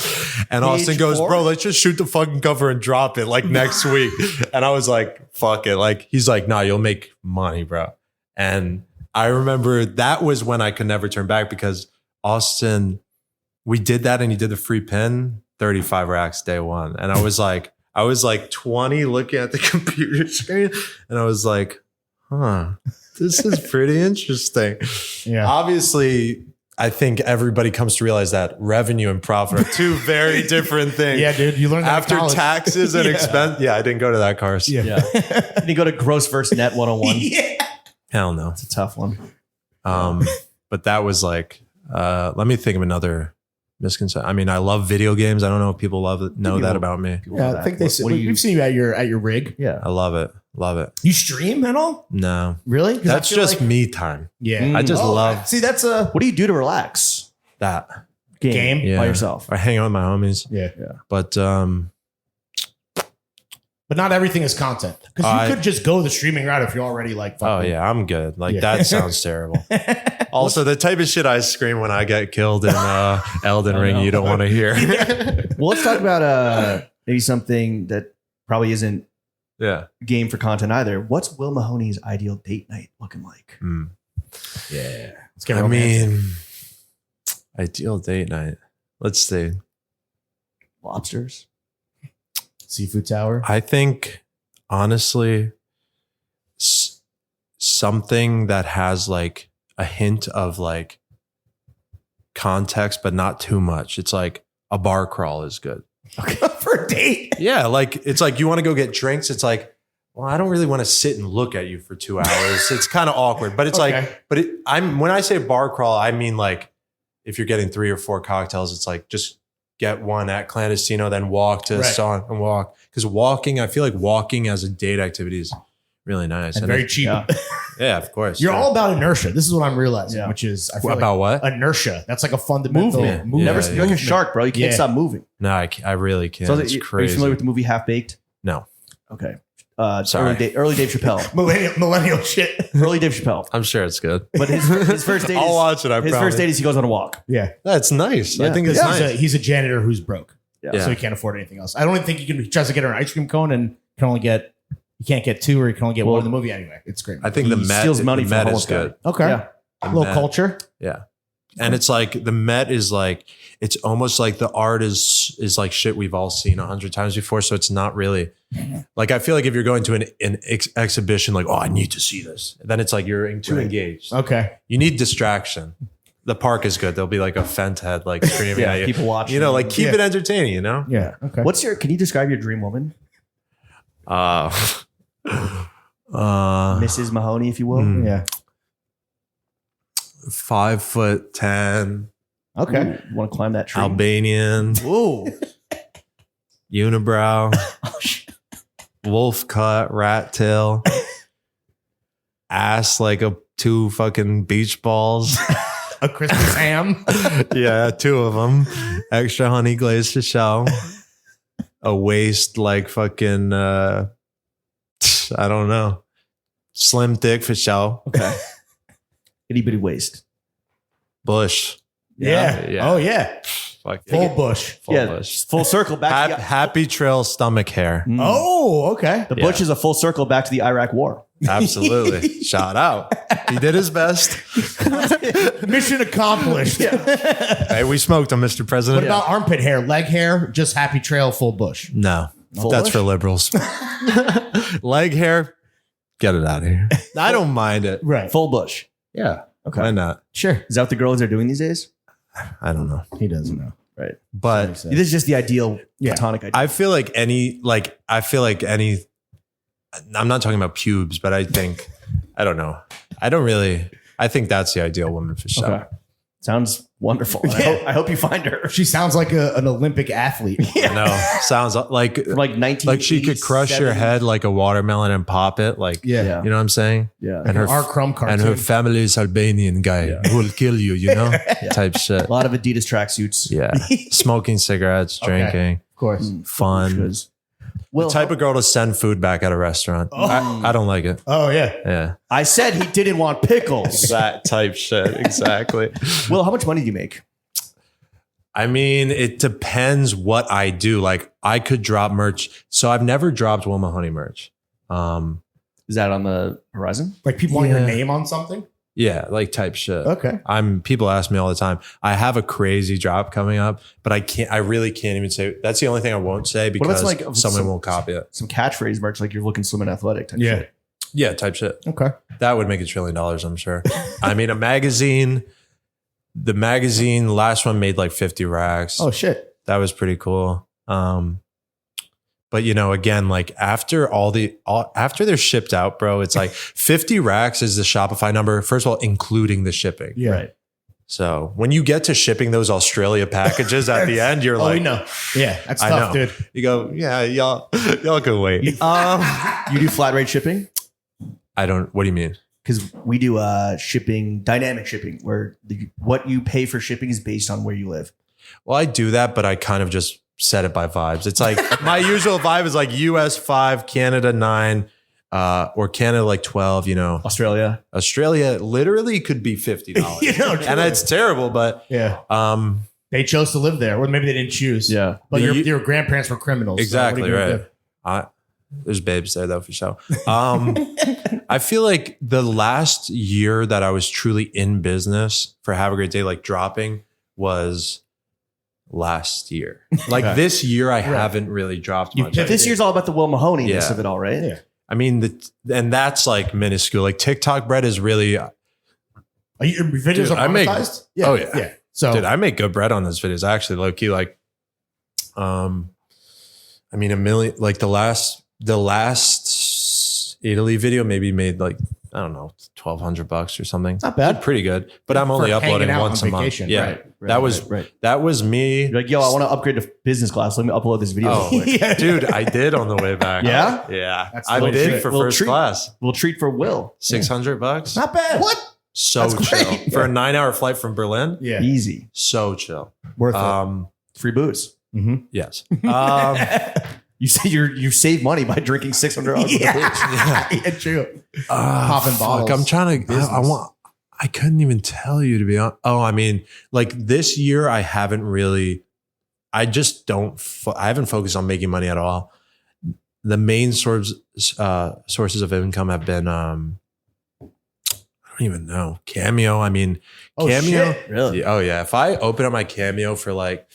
And Austin goes, bro, let's just shoot the fucking cover and drop it like next week. And I was like, fuck it. Like, he's like, nah, you'll make money, bro. And I remember that was when I could never turn back because Austin, we did that and he did the free pin, 35 racks day one. And I was like 20 looking at the computer screen and I was like, this is pretty interesting. Yeah. Obviously, I think everybody comes to realize that revenue and profit are two very different things. Yeah, dude. You learned that after in college. taxes and expense. Yeah, I didn't go to that course. Yeah. Did you go to gross versus net 101? Yeah. Hell no. It's a tough one. But that was like, let me think of another misconception. I mean, I love video games. I don't know if people know that about me. Yeah, I think they said we've seen you at your rig. Yeah. I love it. Love it. You stream at all? No. Really? 'Cause That's I feel just like- me time. Yeah. I just love See, that's a What do you do to relax? that. Game? Yeah. By yourself. I hang out with my homies. yeah. But But not everything is content. Because I- you could just go the streaming route if you're already like oh fucking. yeah, I'm good. Like Yeah. that sounds terrible. Also, the type of shit I scream when I get killed in Elden Ring, you don't want to hear. Well, let's talk about maybe something that probably isn't Yeah. game for content either. What's Will Mahoney's ideal date night looking like? Yeah. Let's get I romantic. mean, ideal date night. Let's see. Lobsters? Seafood Tower. I think, honestly, something that has like a hint of like context, but not too much. It's like a bar crawl is good. For a date. Yeah, like it's like you want to go get drinks. It's like, well, I don't really want to sit and look at you for 2 hours. It's kind of awkward, but it's Okay. like, when I say bar crawl, I mean like if you're getting 3 or 4 cocktails, it's like just get one at Clandestino, then walk to Right. Song and walk. Because walking, I feel like walking as a date activity is really nice. And very it- cheap. Yeah. Yeah, of course. You're yeah. all about inertia. This is what I'm realizing, Yeah. which is I feel About like what? inertia. That's like a fundamental Movement. movement. Yeah, Never, yeah. you're like a shark, bro. You can't Yeah. stop moving. No, I really can't. So it's are you crazy. familiar with the movie Half Baked? No, Okay. Sorry. Early Dave Chappelle. Millennial shit. Early Dave Chappelle. I'm sure it's good. But his first date I'll is, watch it. I his promise. first date is he goes on a walk. Yeah. That's nice. I Yeah. think it's He's, nice. he's a janitor who's broke. Yeah. So he can't afford anything else. I don't even think he tries to get her an ice cream cone and you can't get 2 or you can only get one in the movie anyway. It's great. I think He the Met, steals money the from a Met homeless is good. okay. Yeah. A little Met. culture. Yeah. And it's like the Met is like, it's almost like the art is like shit we've all seen 100 times before. So it's not really like, I feel like if you're going to an exhibition, like, oh, I need to see this. Then it's like you're too engaged. Okay. You need distraction. The park is good. There'll be like a fent head like screaming Yeah, at you. people watching. You know, like keep Yeah. it entertaining, you know? Yeah. Okay. Can you describe your dream woman? Mrs. Mahoney, if you will. Hmm. Yeah. 5'10", Okay. You want to climb that tree? Albanian, Ooh. unibrow, wolf cut, rat tail, ass like 2 fucking beach balls. A Christmas ham. Yeah, 2 of them. Extra honey glazed to show. A waist like fucking, I don't know. Slim thick for show. Okay. Itty bitty waist. Bush. Yeah. Yeah. Oh yeah. Fuck Full yeah. bush. Full Yeah. bush. Full circle back. to Happy trail stomach hair. the, Oh, okay. the bush is a full circle back to the Iraq War. Absolutely. Shout out. He did his best. Mission accomplished. Hey, we smoked him, Mr. What President. about armpit hair, leg hair, just happy trail, full bush? No, Full that's bush? for liberals. Leg hair, get it out of here. I don't mind it. Right. Full bush. Yeah. Okay. Why not? Sure. Is that what the girls are doing these days? I don't know. He doesn't know. Right. But Makes sense. This is just the ideal Yeah. platonic idea. I feel like I'm not talking about pubes, but I think, I don't know. I think that's the ideal woman for sure. Okay. Sounds wonderful. And I hope you find her. She sounds like an Olympic athlete. No, sounds like From like 19. like she could crush your head like a watermelon and pop it. Like, Yeah. you know what I'm saying? Yeah. And An R. Crumb cartoon. and her family is Albanian guy who will kill you, you know, type shit. A lot of Adidas tracksuits. Yeah, smoking cigarettes, drinking, Of course. fun. Well, The type of girl to send food back at a restaurant. I don't like it. Oh, yeah. Yeah, I said he didn't want pickles. that type shit. Exactly. Will, how much money do you make? I mean, it depends what I do. Like, I could drop merch. So I've never dropped Will Mahony merch. Is that on the horizon? Like people want your Yeah. name on something? Yeah, like type shit. Okay. People ask me all the time. I have a crazy drop coming up, but I really can't even say. That's the only thing I won't say What about because someone won't copy it. Some catchphrase merch, like you're looking slim and athletic type Yeah. shit. Yeah, type shit. Okay. That would make $1 trillion, I'm sure. I mean, the magazine last one made like 50 racks. Oh, shit. That was pretty cool. But you know, again, like after they're shipped out, bro, it's like 50 racks is the Shopify number. First of all, including the shipping. Yeah. Right. So when you get to shipping those Australia packages at the end, you're Oh, like, we know. Yeah. That's I tough, know. dude. You go, yeah, y'all can wait. You do flat rate shipping? I don't. What do you mean? Because we do shipping, dynamic shipping, where what you pay for shipping is based on where you live. Well, I do that, but I kind of just set it by vibes. It's like my usual vibe is like US 5, Canada 9, or Canada like 12. You know, Australia. Australia literally could be $50. You know, and it's terrible, but Yeah. They chose to live there, or maybe they didn't choose. Yeah. But You- your grandparents were criminals. so exactly what are you gonna right. do? There's babes there though for sure. I feel like the last year that I was truly in business for Have a Great Day, like dropping, was last year. Like this year, I haven't really dropped much. This year's all about the Will Mahoney-ness Yeah. of it all, right? Yeah. I mean, and that's like minuscule. Like TikTok bread is really, Are your videos Dude, are I make- monetized? oh, yeah. Yeah. So dude, I make good bread on those videos. Actually, low key, like, I mean, $1 million. Like the last Italy video maybe made like, I don't know, $1,200 or something. not bad. Pretty good, but I'm only For uploading hanging out once on a month. vacation. Yeah, Right, that right. was me. You're like, yo, I want to upgrade to business class. Let me upload this video. Oh, real quick. Yeah. dude, I did on the way back. Yeah? yeah, That's I little did treat- for little first treat. class. We'll treat for Will. $600. Not bad. What? So That's chill great. for a 9-hour flight from Berlin. Yeah. Easy. So chill. Worth it. Free booze. Yes. You say you save money by drinking $600 worth of booze. Yeah, true. Popping bottles. I'm trying to. I couldn't even tell you, to be honest. Oh, I mean, like this year, I haven't really. I just don't. I haven't focused on making money at all. The main sources of income have been. I don't even know. Cameo. I mean, Oh, Cameo. shit. Really? Oh yeah. If I open up my Cameo for like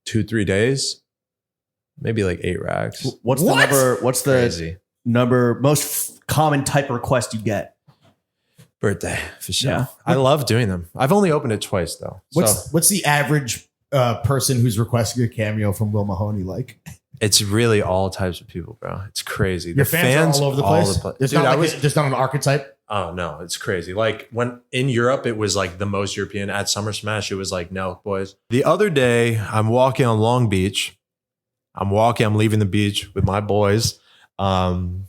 2-3 days, maybe like 8 racks. What's What? the number? What's the Crazy. number most common type of request you get? Birthday for sure. Yeah. I love doing them. I've only opened it twice though. What's the average person who's requesting a cameo from Will Mahony like? It's really all types of people, bro. It's crazy. Your fans are all over the place. There's Dude, not there's not an archetype. oh no, it's crazy. Like when in Europe, it was like the most European. At Summer Smash, it was like, no, boys. The other day, I'm walking on Long Beach. I'm leaving the beach with my boys. And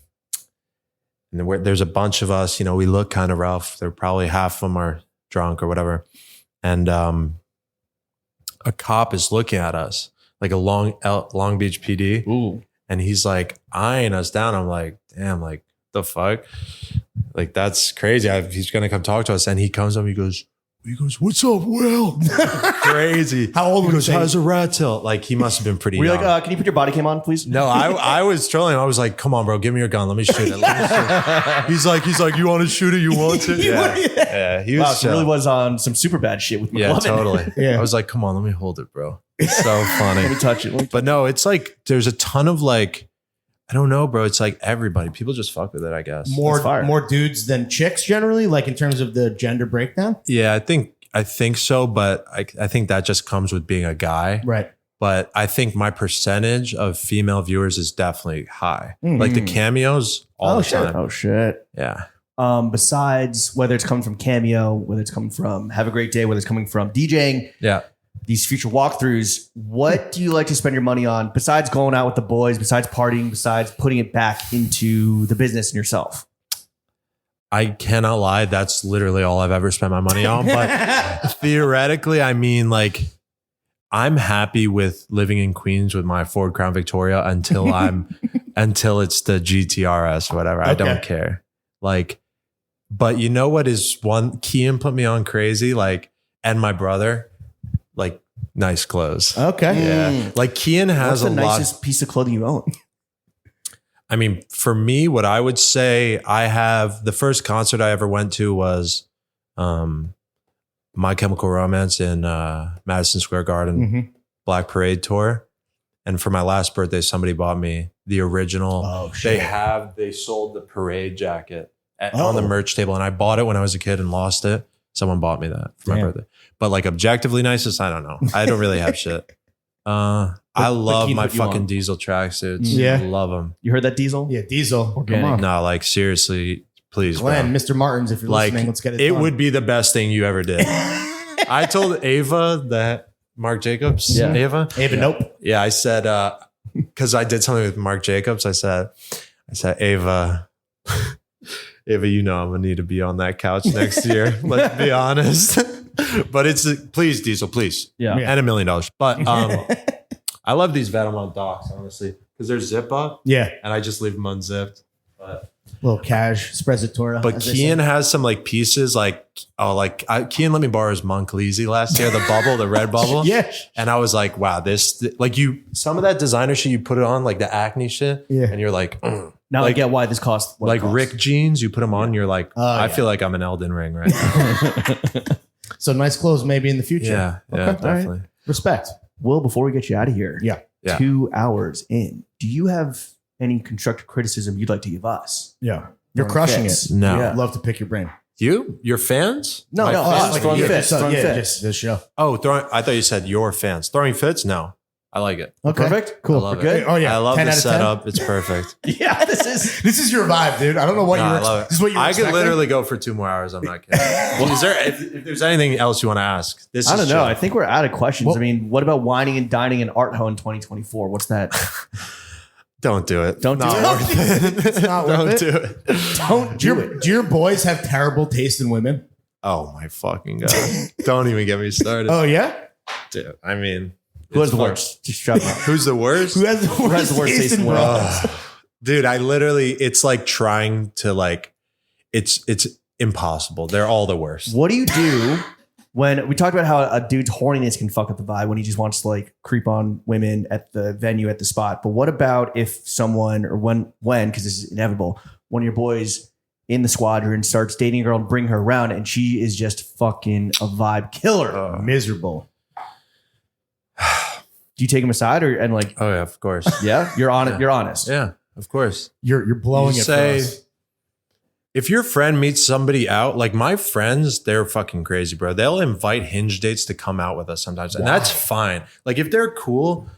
there's a bunch of us, you know, we look kind of rough. They're probably half of them are drunk or whatever. And a cop is looking at us, like a Long Beach PD. Ooh. And he's like eyeing us down. I'm like, damn, like the fuck? Like, that's crazy. He's going to come talk to us. And he comes up, he goes, what's up, Will? Crazy. How old He was goes, he? how's a rattail? Like, he must have been pretty Were you young. like, can you put your body cam on, please? No, I was trolling him. I was like, come on, bro, give me your gun. Let me shoot it. He's like, you want to shoot it? You want to? Yeah. He was Wow, so chill. really was on some super bad shit with Yeah, McLovin. totally. Yeah. I was like, come on, let me hold it, bro. It's so Let me funny. touch it. But no, it's like, there's a ton of like, I don't know, bro. It's like everybody. People just fuck with it, I guess. That's fire. More dudes than chicks generally, like in terms of the gender breakdown. Yeah, I think so, but I think that just comes with being a guy. Right. But I think my percentage of female viewers is definitely high. Mhm. Like the cameos all Oh, the shit. time. Oh shit. Yeah. besides whether it's coming from Cameo, whether it's coming from Have a Great Day, whether it's coming from DJing, these future walkthroughs, what do you like to spend your money on besides going out with the boys, besides partying, besides putting it back into the business and yourself? I cannot lie. That's literally all I've ever spent my money on. But theoretically, I mean, like, I'm happy with living in Queens with my Ford Crown Victoria until it's the GTRS or whatever. I don't care. Like, but you know what is one? Kian put me on crazy, like, and my brother, like, nice clothes. Okay. Yeah. Like Kian has What's the a lot. nicest piece of clothing you own? I mean, for me, what I would say, I have the first concert I ever went to was My Chemical Romance in Madison Square Garden, Black Parade tour. And for my last birthday, somebody bought me the original. Oh, shit. They sold the parade jacket on the merch table. And I bought it when I was a kid and lost it. Someone bought me that for my birthday. But like objectively nicest, I don't know. I don't really have shit. I love my fucking Diesel tracksuits. Yeah. Love them. You heard that, Diesel? Yeah, Diesel. Organic. Come on. No, like seriously, please, Glenn, bro. Mr. Martins, if you're Like listening, let's get it it done. would be the best thing you ever did. I told Ava that Marc Jacobs. Yeah. Ava, nope. Yeah, I said because I did something with Marc Jacobs. I said, Ava, you know I'm gonna need to be on that couch next year. Let's be honest. But please, Diesel, please. Yeah. And $1 million. But I love these Vetements docks, honestly, because they're zip up. Yeah. And I just leave them unzipped. But Little cash, sprezzatura. But Kian has some like pieces Kian let me borrow his Monclisi last year, the bubble, the red bubble. Yeah. And I was like, wow, some of that designer shit, you put it on, like the acne shit. Yeah. And you're like, Now like, I get why this costs. like Rick jeans, you put them on, you're like, I feel like I'm in Elden Ring right now. So nice clothes maybe in the future. Yeah, Okay. definitely. All right. Respect. Will, before we get you out of here, Yeah. 2 hours in, do you have any constructive criticism you'd like to give us? Yeah. You're Throwing crushing fits. it. No. Yeah. Love to pick your brain. Your fans? No, My no, fans? like throwing fits. So, Throwing yeah, fits. just this show. Oh, I thought you said your fans. Throwing fits? No. I like it. Okay. Perfect. Cool. I love We're good. it. Oh yeah. I love 10 the out of 10? setup. It's perfect. Yeah, this is your vibe, dude. I don't know what No, you were. I love it. This is what you were I could expecting? literally go for 2 more hours. I'm not kidding. Well, if there's anything else you want to ask, I don't know. chill. I think we're out of questions. Well- I mean, what about whining and dining in Art Ho in 2024? What's that? Don't do it. Don't do Not it. worth it. It's not worth Don't it. do it. Don't do it. Do your boys have terrible taste in women? Oh my fucking god! Don't even get me started. Oh yeah. Dude, I mean, Who has it's the fun. worst? Just shut up. Who's the worst? Who has the worst, taste in women? Dude, I literally, it's like trying to like, it's impossible. They're all the worst. What do you do when we talked about how a dude's horniness can fuck up the vibe when he just wants to like creep on women at the venue at the spot? But what about if someone or when because this is inevitable, one of your boys in the squadron starts dating a girl and bring her around and she is just fucking a vibe killer, Miserable. do you take him aside and like, Oh yeah, of course. yeah, you're on it, you're honest. Yeah, of course. You're blowing You it say- for us. If your friend meets somebody out, like my friends, they're fucking crazy, bro. They'll invite hinge dates to come out with us sometimes. And that's fine. Like if they're cool,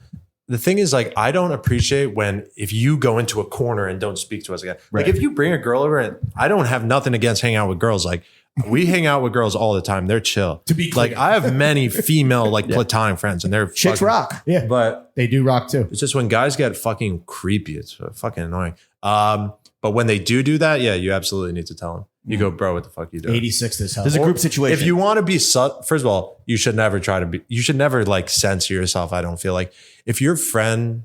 the thing is like, I don't appreciate if you go into a corner and don't speak to us again. Right. Like if you bring a girl over and I don't have nothing against hanging out with girls. Like we hang out with girls all the time. They're chill. To be clear. like I have many female like platonic friends and they're Chicks fucking- rock. Yeah, But they do rock too. it's just when guys get fucking creepy, it's fucking annoying. But when they do that, yeah, you absolutely need to tell them. You go, bro, what the fuck you doing? 86 this hell. There's a group situation. If you want to be first of all, you should never like censor yourself. I don't feel like if your friend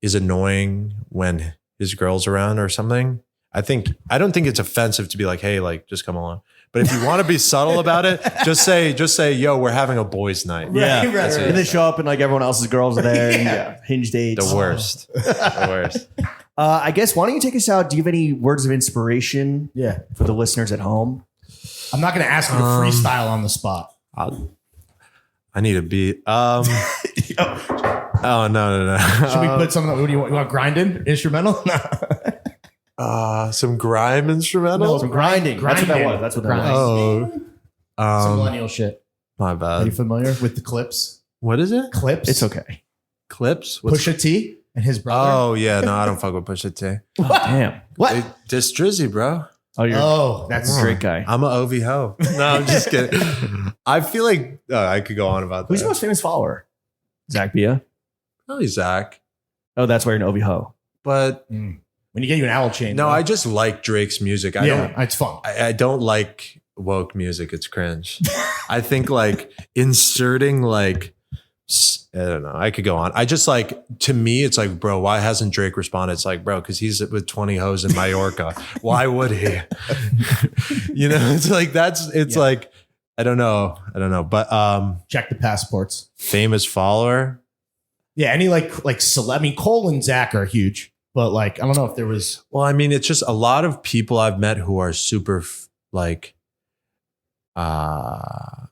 is annoying when his girl's around or something, I don't think it's offensive to be like, hey, like just come along. But if you want to be subtle about it, just say, yo, we're having a boys' night. yeah, Right, right, and they show up and like everyone else's girls are there. And, yeah, hinge dates. The worst. The worst. I guess why don't you take us out? Do you have any words of inspiration Yeah. for the listeners at home? I'm not going to ask you to freestyle on the spot. I need a beat. Oh no. Should we put something? What do you want grinding instrumental? Some grime instrumental? Some grinding. That's what that Grinding. was. That's what that Grind. was. Some millennial shit. My Are you bad. familiar with the clips? What is it? Clips. It's okay. Clips? Pusha T and his brother. Oh yeah, no, I don't fuck with Pusha T. Damn. What? Diss Drizzy, bro. Oh, that's that's a great guy. I'm an OV ho. No, I'm just kidding. I feel like I could go on about that. Who's your most famous follower? Zach Bia. Probably Zach. Oh, that's why you're an OV ho. But when you get you an owl chain. no, though. I just like Drake's music. It's fun. I don't like woke music. It's cringe. I think like inserting like, I don't know. I could go on. I just like, to me, it's like, bro, why hasn't Drake responded? It's like, bro, because he's with 20 hoes in Mallorca. Why would he? You know, it's like, like, I don't know. But Check the passports. famous follower. Yeah, any like I mean, Cole and Zach are huge, but like I don't know if there was. Well, I mean, it's just a lot of people I've met who are super like I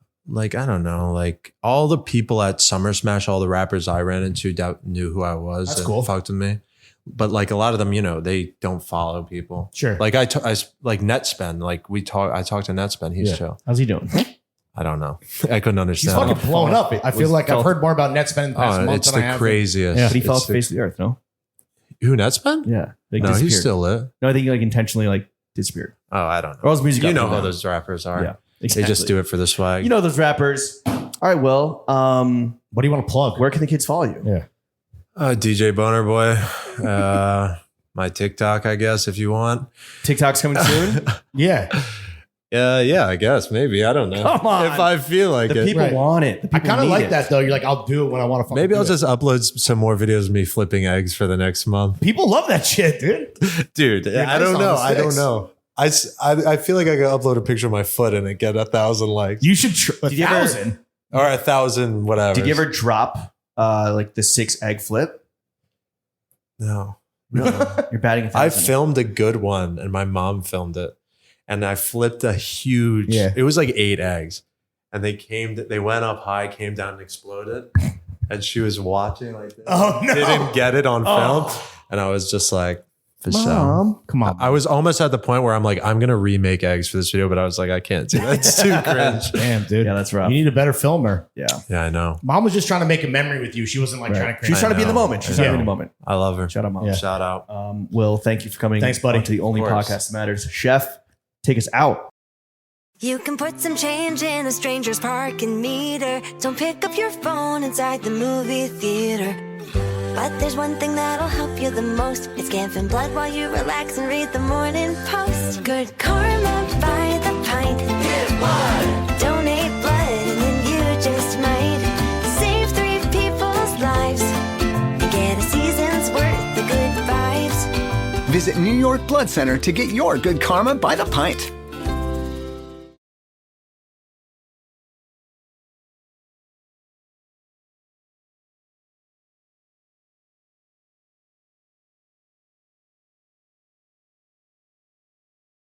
don't know, like all the people at Summer Smash, all the rappers I ran into knew who I was. That's and cool. Fucked with me. But like a lot of them, you know, they don't follow people. Sure. Like I like Netspend. Like I talked to Netspend. He's chill. How's he doing? I don't know. I couldn't He's understand. fucking blown up. I feel like I've heard more about Netspend in the past month It's than I the have. craziest. But he fell It's off the face of the earth, no? Who, Netspend? Yeah. Like, No, he's disappeared. still lit. No, I think he like intentionally like disappeared. Oh, I don't know. Or else music. You got know pulled how down. those rappers are. Yeah. They Exactly. just do it for the swag. You know those rappers. All right, Will. What do you want to plug? Where can the kids follow you? Yeah. DJ Boner Boy. My TikTok, I guess, if you want. TikTok's coming soon. Yeah. Yeah, I guess. Maybe. I don't know. Come on. If I feel like The it. people Right. want it. The I people kind of need like it. that though. You're like, I'll do it when I want to fucking Maybe I'll do just upload some more videos of me flipping eggs for the next month. it. People love that shit, dude. Dude, You're I nice don't on know. the I don't sticks. know. I feel like I could upload a picture of my foot and it get 1,000 likes. You should Did you ever- 1,000. Or 1,000, whatever. Did you ever drop like the 6 egg flip? No. You're batting. I 1,000. filmed a good one and my mom filmed it. And I flipped a huge, Yeah. it was like 8 eggs. And they went up high, came down and exploded. And she was watching like this. Oh, no. Didn't get it on film. Oh. And I was just like, for sure. Mom. Come on. I was almost at the point where I'm like, I'm going to remake eggs for this video. But I was like, I can't do that. It's too cringe. Damn, dude. Yeah, that's rough. You need a better filmer. Yeah. Yeah, I know. Mom was just trying to make a memory with you. She wasn't like trying to create. She was trying to be in the know. moment. She was I trying to be know. in the moment. I love her. Shout out, Mom. Yeah. Shout out. Will, thank you for coming. Thanks, buddy. To the only Of course. podcast that matters. Chef, take us out. You can put some change in a stranger's parking meter. Don't pick up your phone inside the movie theater. But there's one thing that'll help you the most. It's giving blood while you relax and read the Morning Post. Good karma by the pint. Donate blood and then you just might save 3 people's lives and get a season's worth of good vibes. Visit New York Blood Center to get your good karma by the pint.